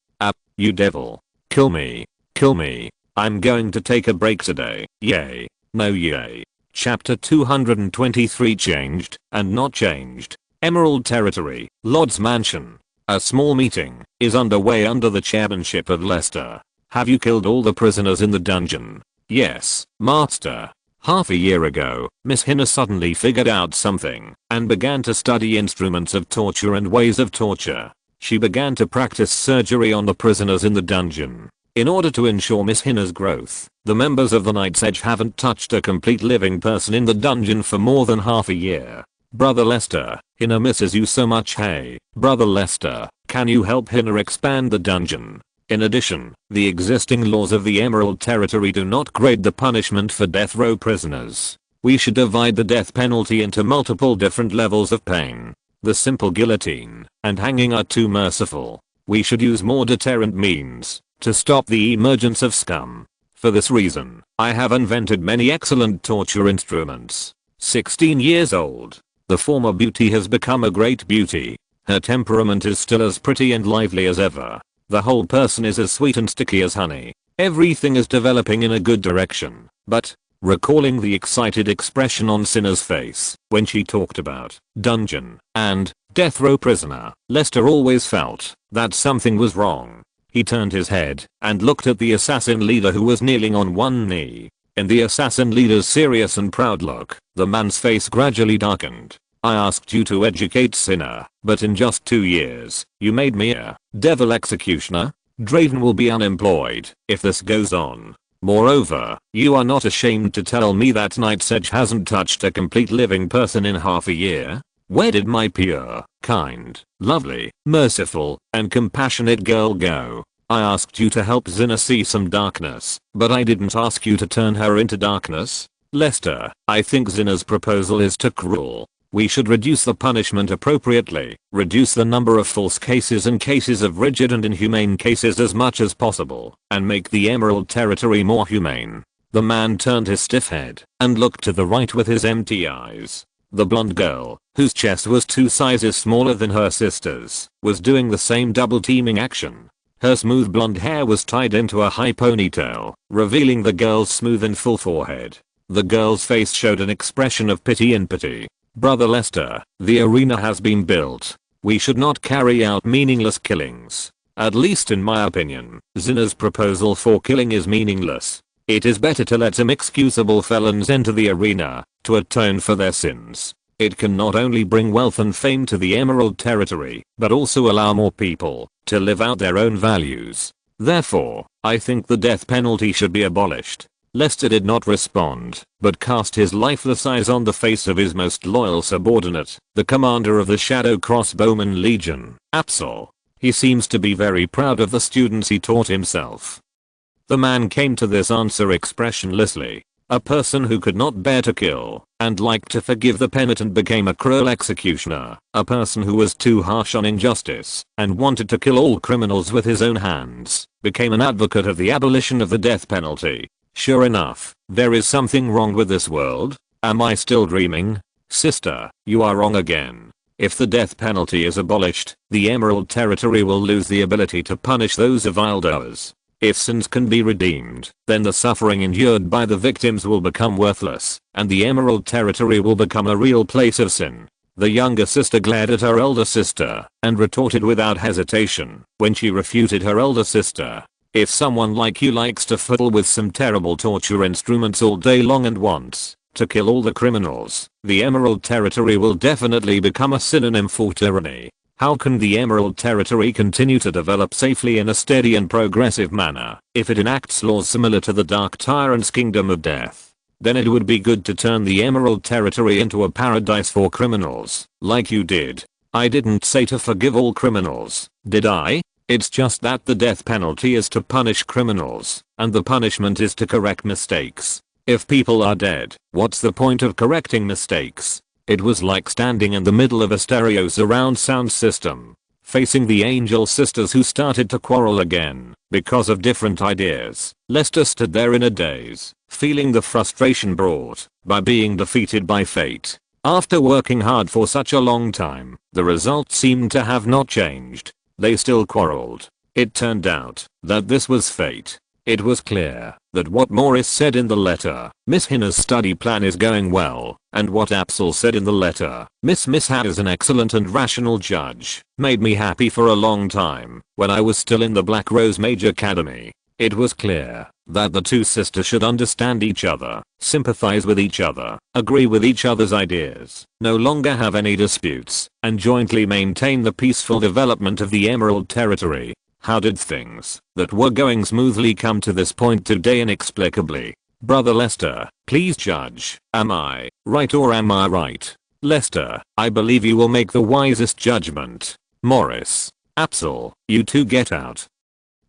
[SPEAKER 1] You devil. Kill me. Kill me. I'm going to take a break today. Yay. No yay. Chapter 223 Changed and Not Changed. Emerald Territory, Lord's Mansion. A small meeting is underway under the chairmanship of Lester. Have you killed all the prisoners in the dungeon? Yes, Master. Half a year ago, Miss Hinner suddenly figured out something and began to study instruments of torture and ways of torture. She began to practice surgery on the prisoners in the dungeon. In order to ensure Miss Hinner's growth, the members of the Night's Edge haven't touched a complete living person in the dungeon for more than half a year. Brother Lester, Hinner misses you so much. Hey, Brother Lester, can you help Hinner expand the dungeon? In addition, the existing laws of the Emerald Territory do not grade the punishment for death row prisoners. We should divide the death penalty into multiple different levels of pain. The simple guillotine and hanging are too merciful. We should use more deterrent means to stop the emergence of scum. For this reason, I have invented many excellent torture instruments. 16 years old. The former beauty has become a great beauty. Her temperament is still as pretty and lively as ever. The whole person is as sweet and sticky as honey. Everything is developing in a good direction. But, recalling the excited expression on Cinna's face when she talked about dungeon and death row prisoner, Lester always felt that something was wrong. He turned his head and looked at the assassin leader who was kneeling on one knee. In the assassin leader's serious and proud look, the man's face gradually darkened. I asked you to educate Cinna, but in just 2 years, you made me a devil executioner? Draven will be unemployed if this goes on. Moreover, you are not ashamed to tell me that Night's Edge hasn't touched a complete living person in half a year? Where did my pure, kind, lovely, merciful, and compassionate girl go? I asked you to help Cinna see some darkness, but I didn't ask you to turn her into darkness. Lester, I think Cinna's proposal is too cruel. We should reduce the punishment appropriately, reduce the number of false cases and cases of rigid and inhumane cases as much as possible, and make the Emerald Territory more humane. The man turned his stiff head and looked to the right with his empty eyes. The blonde girl, whose chest was 2 sizes smaller than her sister's, was doing the same double teaming action. Her smooth blonde hair was tied into a high ponytail, revealing the girl's smooth and full forehead. The girl's face showed an expression of pity and pity. Brother Lester, the arena has been built. We should not carry out meaningless killings. At least in my opinion, Cinna's proposal for killing is meaningless. It is better to let inexcusable felons enter the arena to atone for their sins. It can not only bring wealth and fame to the Emerald Territory, but also allow more people to live out their own values. Therefore, I think the death penalty should be abolished. Lester did not respond, but cast his lifeless eyes on the face of his most loyal subordinate, the commander of the Shadow Crossbowmen Legion, Absol. He seems to be very proud of the students he taught himself. The man came to this answer expressionlessly. A person who could not bear to kill and liked to forgive the penitent became a cruel executioner. A person who was too harsh on injustice and wanted to kill all criminals with his own hands became an advocate of the abolition of the death penalty. Sure enough, there is something wrong with this world. Am I still dreaming? Sister, you are wrong again. If the death penalty is abolished, the Emerald Territory will lose the ability to punish those evildoers. If sins can be redeemed, then the suffering endured by the victims will become worthless, and the Emerald Territory will become a real place of sin. The younger sister glared at her elder sister and retorted without hesitation when she refuted her elder sister. If someone like you likes to fiddle with some terrible torture instruments all day long and wants to kill all the criminals, the Emerald Territory will definitely become a synonym for tyranny. How can the Emerald Territory continue to develop safely in a steady and progressive manner if it enacts laws similar to the Dark Tyrant's Kingdom of Death? Then it would be good to turn the Emerald Territory into a paradise for criminals, like you did. I didn't say to forgive all criminals, did I? It's just that the death penalty is to punish criminals, and the punishment is to correct mistakes. If people are dead, what's the point of correcting mistakes? It was like standing in the middle of a stereo surround sound system, facing the Angel sisters who started to quarrel again, because of different ideas. Lester stood there in a daze, feeling the frustration brought by being defeated by fate. After working hard for such a long time, the result seemed to have not changed. They still quarreled. It turned out that this was fate. It was clear that what Morris said in the letter, Miss Hinner's study plan is going well, and what Absol said in the letter, Miss Ha is an excellent and rational judge, made me happy for a long time when I was still in the Black Rose Mage Academy. It was clear that the two sisters should understand each other, sympathize with each other, agree with each other's ideas, no longer have any disputes, and jointly maintain the peaceful development of the Emerald Territory. How did things that were going smoothly come to this point today inexplicably? Brother Lester, please judge. Am I right or am I right? Lester, I believe you will make the wisest judgment. Morris, Absol, you two get out.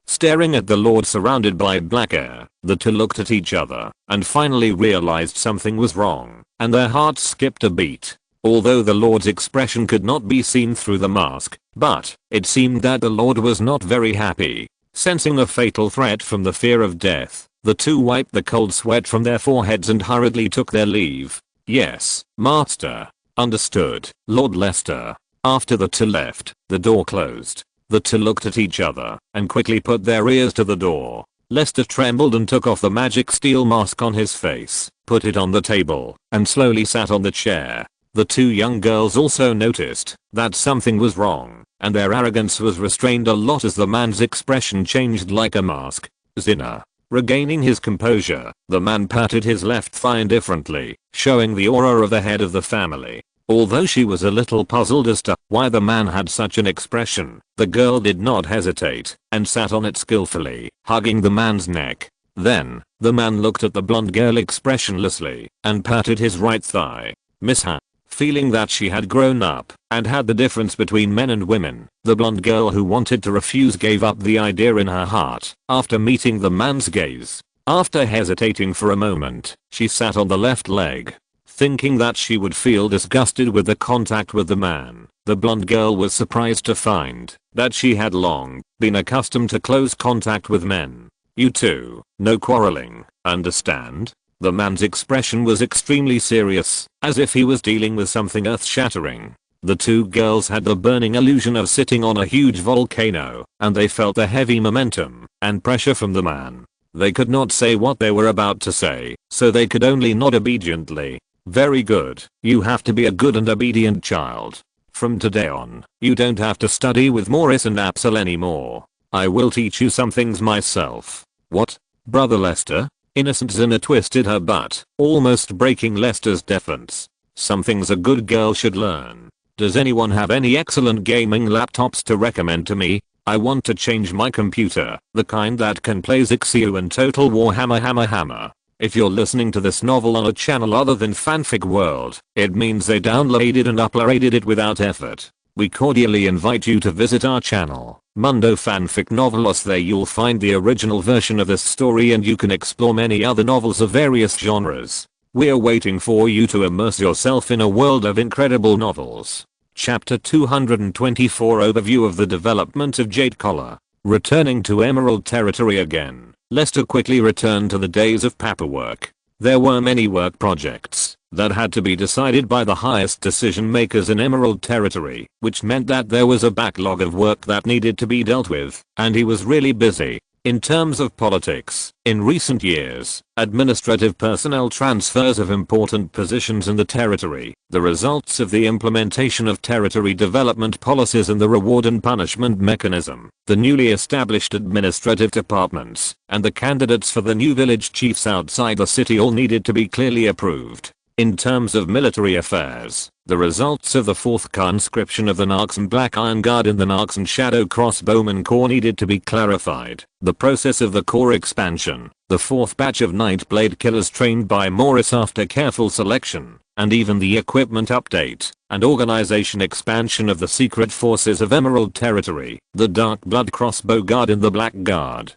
[SPEAKER 1] Staring at the Lord surrounded by black air, the two looked at each other and finally realized something was wrong, and their hearts skipped a beat. Although the Lord's expression could not be seen through the mask, but it seemed that the Lord was not very happy. Sensing a fatal threat from the fear of death, the two wiped the cold sweat from their foreheads and hurriedly took their leave. Yes, Master. Understood, Lord Lester. After the two left, the door closed. The two looked at each other and quickly put their ears to the door. Lester trembled and took off the magic steel mask on his face, put it on the table, and slowly sat on the chair. The two young girls also noticed that something was wrong, and their arrogance was restrained a lot as the man's expression changed like a mask. Zinna. Regaining his composure, the man patted his left thigh indifferently, showing the aura of the head of the family. Although she was a little puzzled as to why the man had such an expression, the girl did not hesitate and sat on it skillfully, hugging the man's neck. Then, the man looked at the blonde girl expressionlessly and patted his right thigh. Miss Ha. Feeling that she had grown up and had the difference between men and women, the blonde girl who wanted to refuse gave up the idea in her heart after meeting the man's gaze. After hesitating for a moment, she sat on the left leg. Thinking that she would feel disgusted with the contact with the man, the blonde girl was surprised to find that she had long been accustomed to close contact with men. You two, no quarreling, understand? The man's expression was extremely serious, as if he was dealing with something earth-shattering. The two girls had the burning illusion of sitting on a huge volcano, and they felt the heavy momentum and pressure from the man. They could not say what they were about to say, so they could only nod obediently. Very good. You have to be a good and obedient child. From today on, you don't have to study with Morris and Absol anymore. I will teach you some things myself. What? Brother Lester? Innocent Zinna twisted her butt, almost breaking Lester's defense. Some things a good girl should learn. Does anyone have any excellent gaming laptops to recommend to me? I want to change my computer, the kind that can play Zixu and Total War Hammer. If you're listening to this novel on a channel other than Fanfic World, it means they downloaded and uploaded it without effort. We cordially invite you to visit our channel, Mundo Fanfic Novelos. There you'll find the original version of this story and you can explore many other novels of various genres. We're waiting for you to immerse yourself in a world of incredible novels. Chapter 224 Overview of the development of Jade Collar. Returning to Emerald Territory again, Lester quickly returned to the days of paperwork. There were many work projects that had to be decided by the highest decision makers in Emerald Territory, which meant that there was a backlog of work that needed to be dealt with, and he was really busy. In terms of politics, in recent years, administrative personnel transfers of important positions in the territory, the results of the implementation of territory development policies and the reward and punishment mechanism, the newly established administrative departments, and the candidates for the new village chiefs outside the city all needed to be clearly approved. In terms of military affairs, the results of the 4th conscription of the Narkson Black Iron Guard in the Narkson Shadow Crossbowmen Corps needed to be clarified. The process of the Corps expansion, the 4th batch of Nightblade Killers trained by Morris after careful selection, and even the equipment update and organization expansion of the secret forces of Emerald Territory, the Dark Blood Crossbow Guard and the Black Guard.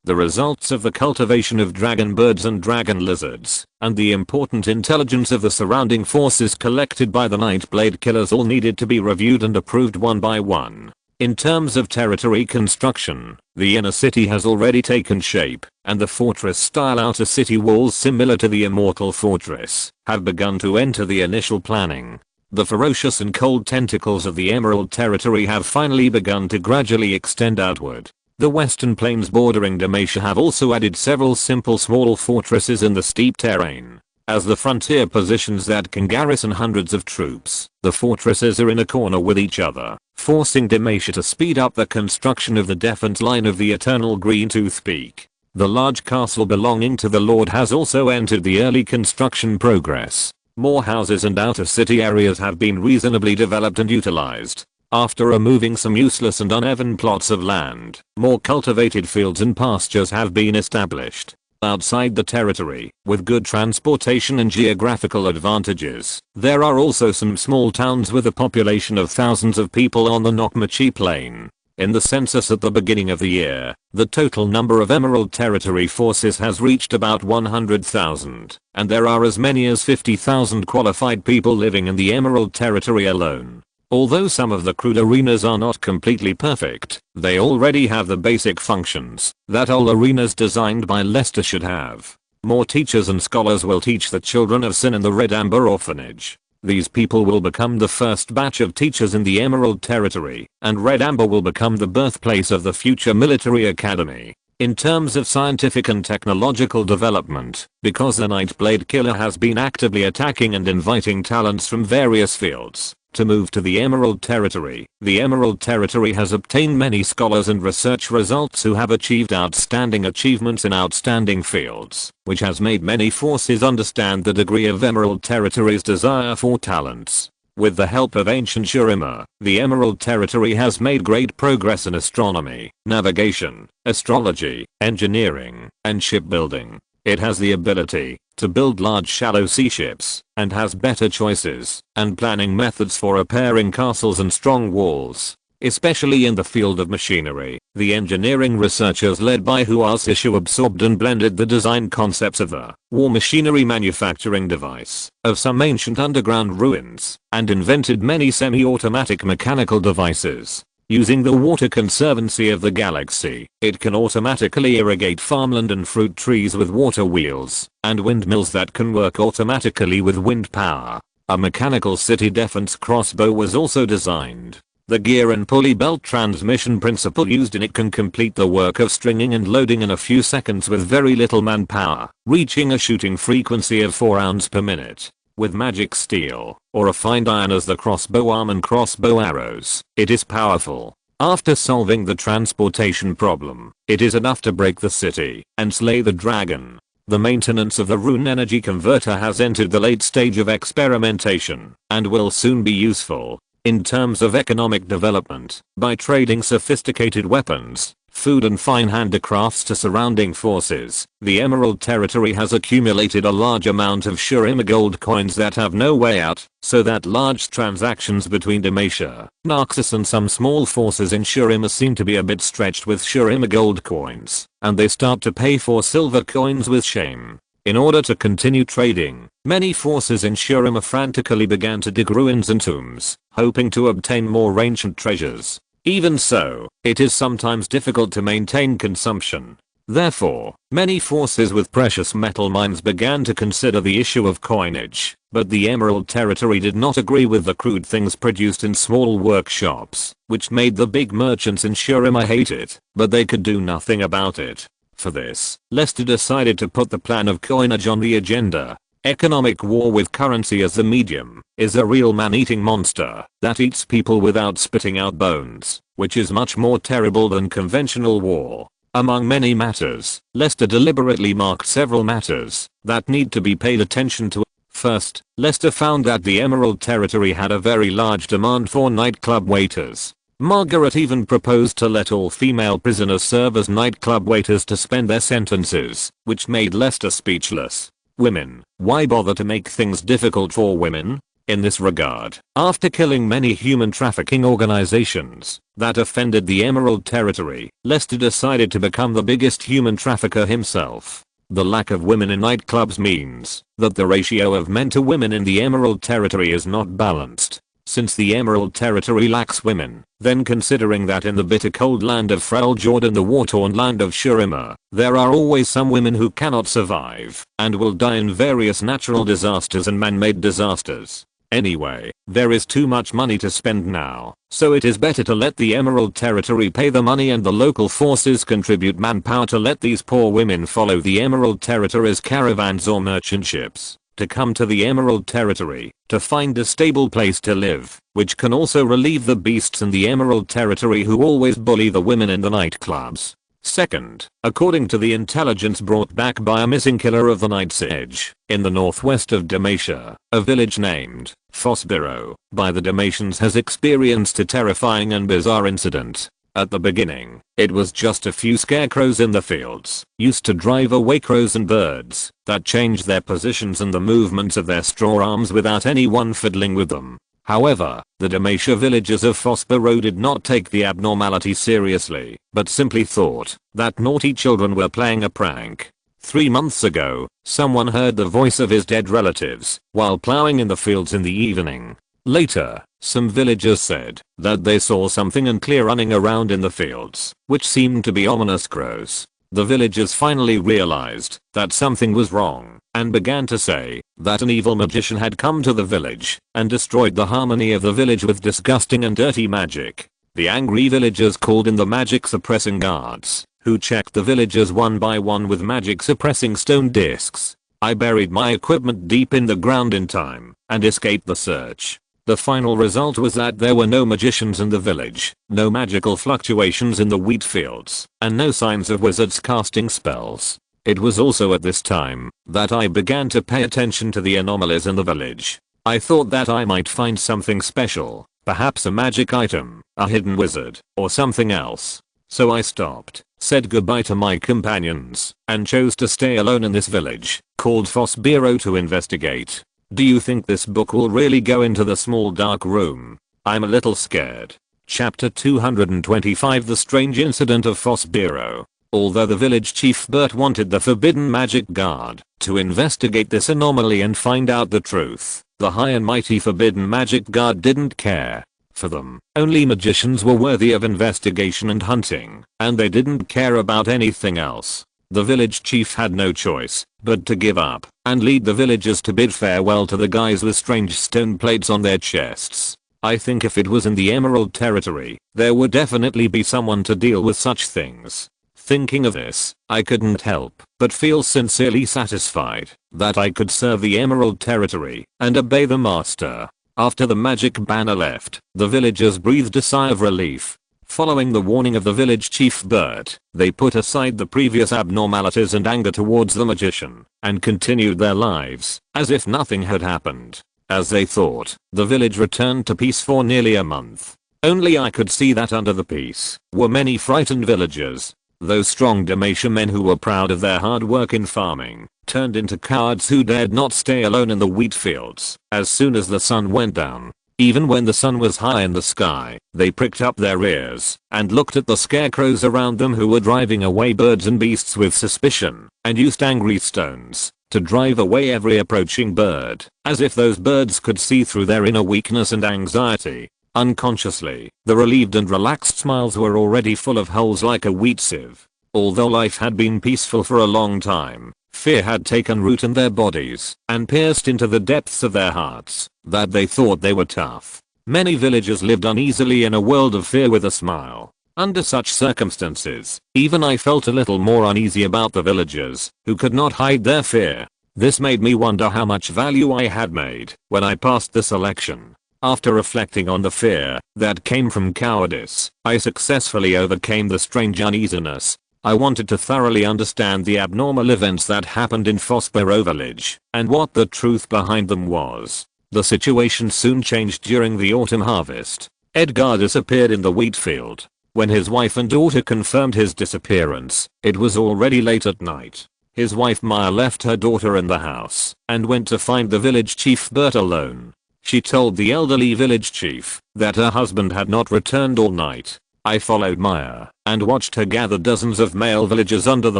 [SPEAKER 1] The results of the cultivation of dragon birds and dragon lizards, and the important intelligence of the surrounding forces collected by the Nightblade Killers all needed to be reviewed and approved one by one. In terms of territory construction, the inner city has already taken shape, and the fortress-style outer city walls similar to the Immortal Fortress have begun to enter the initial planning. The ferocious and cold tentacles of the Emerald Territory have finally begun to gradually extend outward. The western plains bordering Demacia have also added several simple small fortresses in the steep terrain. As the frontier positions that can garrison hundreds of troops, the fortresses are in a corner with each other, forcing Demacia to speed up the construction of the defense line of the Eternal Green-Tooth Peak. The large castle belonging to the Lord has also entered the early construction progress. More houses and outer city areas have been reasonably developed and utilized. After removing some useless and uneven plots of land, more cultivated fields and pastures have been established. Outside the territory, with good transportation and geographical advantages, there are also some small towns with a population of thousands of people on the Nokmachi Plain. In the census at the beginning of the year, the total number of Emerald Territory forces has reached about 100,000, and there are as many as 50,000 qualified people living in the Emerald Territory alone. Although some of the crewed arenas are not completely perfect, they already have the basic functions that all arenas designed by Leicester should have. More teachers and scholars will teach the children of Sin in the Red Amber Orphanage. These people will become the first batch of teachers in the Emerald Territory, and Red Amber will become the birthplace of the future military academy. In terms of scientific and technological development, because the Nightblade Killer has been actively attacking and inviting talents from various fields to move to the Emerald Territory, the Emerald Territory has obtained many scholars and research results who have achieved outstanding achievements in outstanding fields, which has made many forces understand the degree of Emerald Territory's desire for talents. With the help of ancient Shurima, the Emerald Territory has made great progress in astronomy, navigation, astrology, engineering, and shipbuilding. It has the ability to build large shallow sea ships, and has better choices and planning methods for repairing castles and strong walls. Especially in the field of machinery, the engineering researchers led by Huas Ishu absorbed and blended the design concepts of the war machinery manufacturing device of some ancient underground ruins, and invented many semi-automatic mechanical devices. Using the water conservancy of the galaxy, it can automatically irrigate farmland and fruit trees with water wheels, and windmills that can work automatically with wind power. A mechanical city defense crossbow was also designed. The gear and pulley belt transmission principle used in it can complete the work of stringing and loading in a few seconds with very little manpower, reaching a shooting frequency of 4 rounds per minute. With magic steel, or refined iron as the crossbow arm and crossbow arrows, it is powerful. After solving the transportation problem, it is enough to break the city and slay the dragon. The maintenance of the rune energy converter has entered the late stage of experimentation, and will soon be useful. In terms of economic development, by trading sophisticated weapons, food and fine handicrafts to surrounding forces, the Emerald Territory has accumulated a large amount of Shurima gold coins that have no way out, so that large transactions between Demacia, Naxos and some small forces in Shurima seem to be a bit stretched with Shurima gold coins, and they start to pay for silver coins with shame. In order to continue trading, many forces in Shurima frantically began to dig ruins and tombs, hoping to obtain more ancient treasures. Even so, it is sometimes difficult to maintain consumption. Therefore, many forces with precious metal mines began to consider the issue of coinage, but the Emerald Territory did not agree with the crude things produced in small workshops, which made the big merchants in Shurima hate it, but they could do nothing about it. For this, Leicester decided to put the plan of coinage on the agenda. Economic war with currency as the medium is a real man-eating monster that eats people without spitting out bones, which is much more terrible than conventional war. Among many matters, Leicester deliberately marked several matters that need to be paid attention to. First, Leicester found that the Emerald Territory had a very large demand for nightclub waiters. Margaret even proposed to let all female prisoners serve as nightclub waiters to spend their sentences, which made Leicester speechless. Women, why bother to make things difficult for women? In this regard, after killing many human trafficking organizations that offended the Emerald Territory, Leicester decided to become the biggest human trafficker himself. The lack of women in nightclubs means that the ratio of men to women in the Emerald Territory is not balanced. Since the Emerald Territory lacks women, then considering that in the bitter cold land of Freljord and the war-torn land of Shurima, there are always some women who cannot survive and will die in various natural disasters and man-made disasters. Anyway, there is too much money to spend now, so it is better to let the Emerald Territory pay the money and the local forces contribute manpower to let these poor women follow the Emerald Territory's caravans or merchant ships to come to the Emerald Territory to find a stable place to live, which can also relieve the beasts in the Emerald Territory who always bully the women in the nightclubs. Second, according to the intelligence brought back by a missing killer of the Night's Edge, in the northwest of Demacia, a village named Fosbiro by the Demacians has experienced a terrifying and bizarre incident. At the beginning, it was just a few scarecrows in the fields, used to drive away crows and birds, that changed their positions and the movements of their straw arms without anyone fiddling with them. However, the Dalmatia villagers of Fossborough did not take the abnormality seriously, but simply thought that naughty children were playing a prank. 3 months ago, someone heard the voice of his dead relatives while plowing in the fields in the evening. Later, some villagers said that they saw something unclear running around in the fields, which seemed to be ominous crows. The villagers finally realized that something was wrong and began to say that an evil magician had come to the village and destroyed the harmony of the village with disgusting and dirty magic. The angry villagers called in the magic suppressing guards, who checked the villagers one by one with magic suppressing stone discs. I buried my equipment deep in the ground in time and escaped the search. The final result was that there were no magicians in the village, no magical fluctuations in the wheat fields, and no signs of wizards casting spells. It was also at this time that I began to pay attention to the anomalies in the village. I thought that I might find something special, perhaps a magic item, a hidden wizard, or something else. So I stopped, said goodbye to my companions, and chose to stay alone in this village, called Fossborough, to investigate. Do you think this book will really go into the small dark room? I'm a little scared. Chapter 225, The Strange Incident of Fossborough. Although the village chief Bert wanted the Forbidden Magic Guard to investigate this anomaly and find out the truth, the high and mighty Forbidden Magic Guard didn't care. For them, only magicians were worthy of investigation and hunting, and they didn't care about anything else. The village chief had no choice but to give up and lead the villagers to bid farewell to the guys with strange stone plates on their chests. I think if it was in the Emerald Territory, there would definitely be someone to deal with such things. Thinking of this, I couldn't help but feel sincerely satisfied that I could serve the Emerald Territory and obey the master. After the magic banner left, the villagers breathed a sigh of relief. Following the warning of the village chief Bert, they put aside the previous abnormalities and anger towards the magician, and continued their lives as if nothing had happened. As they thought, the village returned to peace for nearly a month. Only I could see that under the peace were many frightened villagers. Those strong Dalmatia men who were proud of their hard work in farming turned into cowards who dared not stay alone in the wheat fields as soon as the sun went down. Even when the sun was high in the sky, they pricked up their ears and looked at the scarecrows around them who were driving away birds and beasts with suspicion, and used angry stones to drive away every approaching bird, as if those birds could see through their inner weakness and anxiety. Unconsciously, the relieved and relaxed smiles were already full of holes like a wheat sieve. Although life had been peaceful for a long time, fear had taken root in their bodies and pierced into the depths of their hearts, that they thought they were tough. Many villagers lived uneasily in a world of fear with a smile. Under such circumstances, even I felt a little more uneasy about the villagers, who could not hide their fear. This made me wonder how much value I had made when I passed the selection. After reflecting on the fear that came from cowardice, I successfully overcame the strange uneasiness. I wanted to thoroughly understand the abnormal events that happened in Fossborough village, and what the truth behind them was. The situation soon changed during the autumn harvest. Edgar disappeared in the wheat field. When his wife and daughter confirmed his disappearance, it was already late at night. His wife Maya left her daughter in the house and went to find the village chief Bert alone. She told the elderly village chief that her husband had not returned all night. I followed Maya and watched her gather dozens of male villagers under the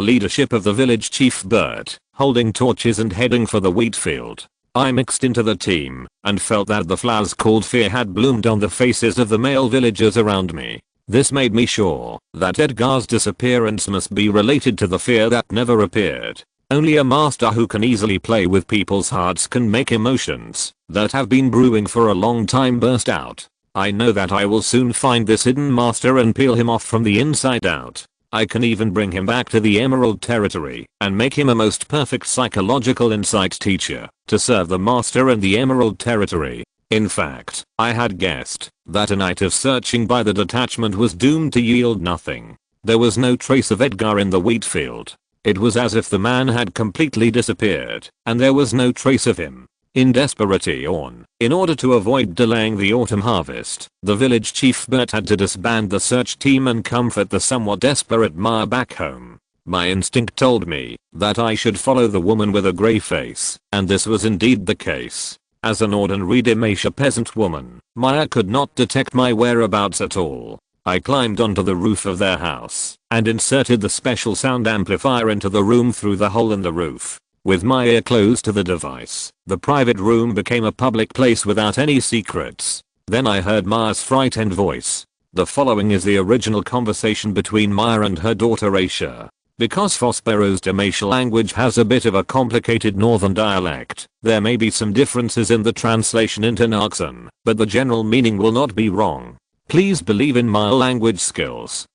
[SPEAKER 1] leadership of the village chief Bert, holding torches and heading for the wheat field. I mixed into the team and felt that the flowers called fear had bloomed on the faces of the male villagers around me. This made me sure that Edgar's disappearance must be related to the fear that never appeared. Only a master who can easily play with people's hearts can make emotions that have been brewing for a long time burst out. I know that I will soon find this hidden master and peel him off from the inside out. I can even bring him back to the Emerald Territory and make him a most perfect psychological insight teacher to serve the master in the Emerald Territory. In fact, I had guessed that a night of searching by the detachment was doomed to yield nothing. There was no trace of Edgar in the wheat field. It was as if the man had completely disappeared, and there was no trace of him. In desperation, in order to avoid delaying the autumn harvest, the village chief Bert had to disband the search team and comfort the somewhat desperate Maya back home. My instinct told me that I should follow the woman with a grey face, and this was indeed the case. As an ordinary Dalmatia peasant woman, Maya could not detect my whereabouts at all. I climbed onto the roof of their house and inserted the special sound amplifier into the room through the hole in the roof. With my ear close to the device, the private room became a public place without any secrets. Then I heard Maya's frightened voice. The following is the original conversation between Maya and her daughter Aisha. Because Fospero's Dalmatian language has a bit of a complicated northern dialect, there may be some differences in the translation into Naxan, but the general meaning will not be wrong. Please believe in my language skills.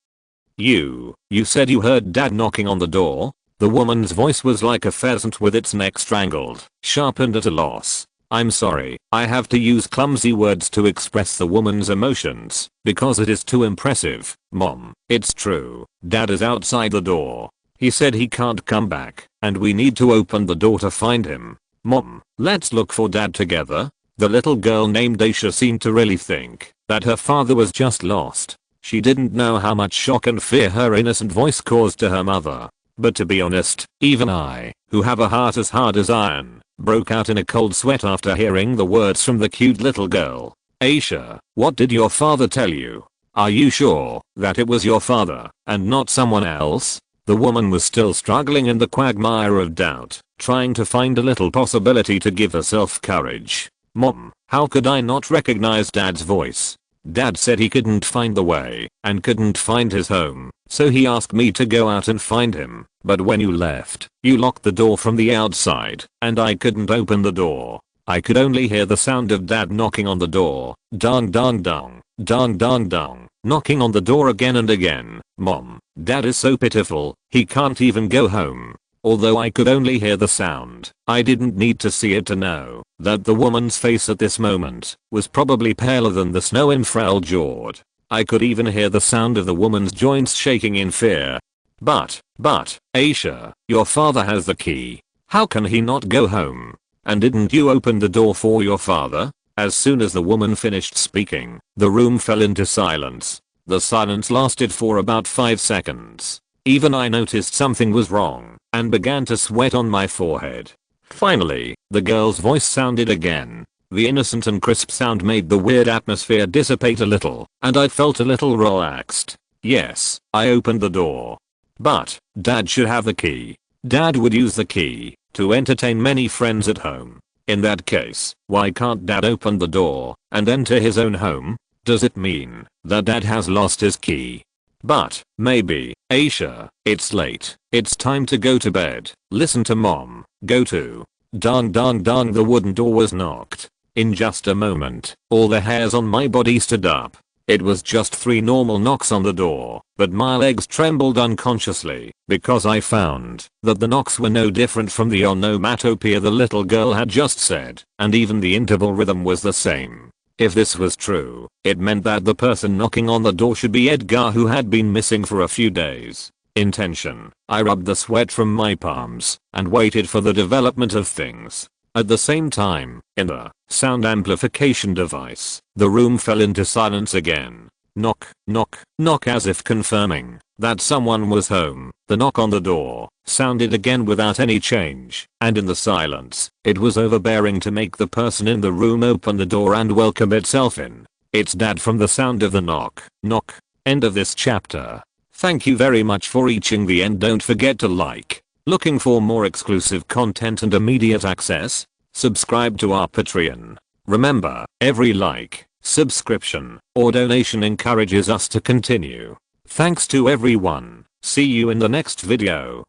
[SPEAKER 1] You said you heard Dad knocking on the door? The woman's voice was like a pheasant with its neck strangled, sharp and at a loss. I'm sorry, I have to use clumsy words to express the woman's emotions, because it is too impressive. Mom, it's true. Dad is outside the door. He said he can't come back, and we need to open the door to find him. Mom, let's look for Dad together. The little girl named Aisha seemed to really think that her father was just lost. She didn't know how much shock and fear her innocent voice caused to her mother. But to be honest, even I, who have a heart as hard as iron, broke out in a cold sweat after hearing the words from the cute little girl. Aisha, what did your father tell you? Are you sure that it was your father and not someone else? The woman was still struggling in the quagmire of doubt, trying to find a little possibility to give herself courage. Mom, how could I not recognize Dad's voice? Dad said he couldn't find the way and couldn't find his home, so he asked me to go out and find him. But when you left, you locked the door from the outside, and I couldn't open the door. I could only hear the sound of Dad knocking on the door. Dong dong dong, dong dong dong, knocking on the door again and again. Mom, Dad is so pitiful, he can't even go home. Although I could only hear the sound, I didn't need to see it to know that the woman's face at this moment was probably paler than the snow in Freljord. I could even hear the sound of the woman's joints shaking in fear. But, Aisha, your father has the key. How can he not go home? And didn't you open the door for your father? As soon as the woman finished speaking, the room fell into silence. The silence lasted for about 5 seconds. Even I noticed something was wrong and began to sweat on my forehead. Finally, the girl's voice sounded again. The innocent and crisp sound made the weird atmosphere dissipate a little, and I felt a little relaxed. Yes, I opened the door. But, Dad should have the key. Dad would use the key to entertain many friends at home. In that case, why can't Dad open the door and enter his own home? Does it mean that Dad has lost his key? But, maybe, Aisha, it's late. It's time to go to bed. Listen to Mom. Go to. Dong dong dong, the wooden door was knocked. In just a moment, all the hairs on my body stood up. It was just 3 normal knocks on the door, but my legs trembled unconsciously because I found that the knocks were no different from the onomatopoeia the little girl had just said, and even the interval rhythm was the same. If this was true, it meant that the person knocking on the door should be Edgar, who had been missing for a few days. Intention. I rubbed the sweat from my palms and waited for the development of things. At the same time, in the sound amplification device, the room fell into silence again. Knock, knock, knock, as if confirming that someone was home. The knock on the door sounded again without any change, and in the silence, it was overbearing to make the person in the room open the door and welcome itself in. It's Dad from the sound of the knock, knock. End of this chapter. Thank you very much for reaching the end. Don't forget to like. Looking for more exclusive content and immediate access? Subscribe to our Patreon. Remember, every like, subscription, or donation encourages us to continue. Thanks to everyone. See you in the next video.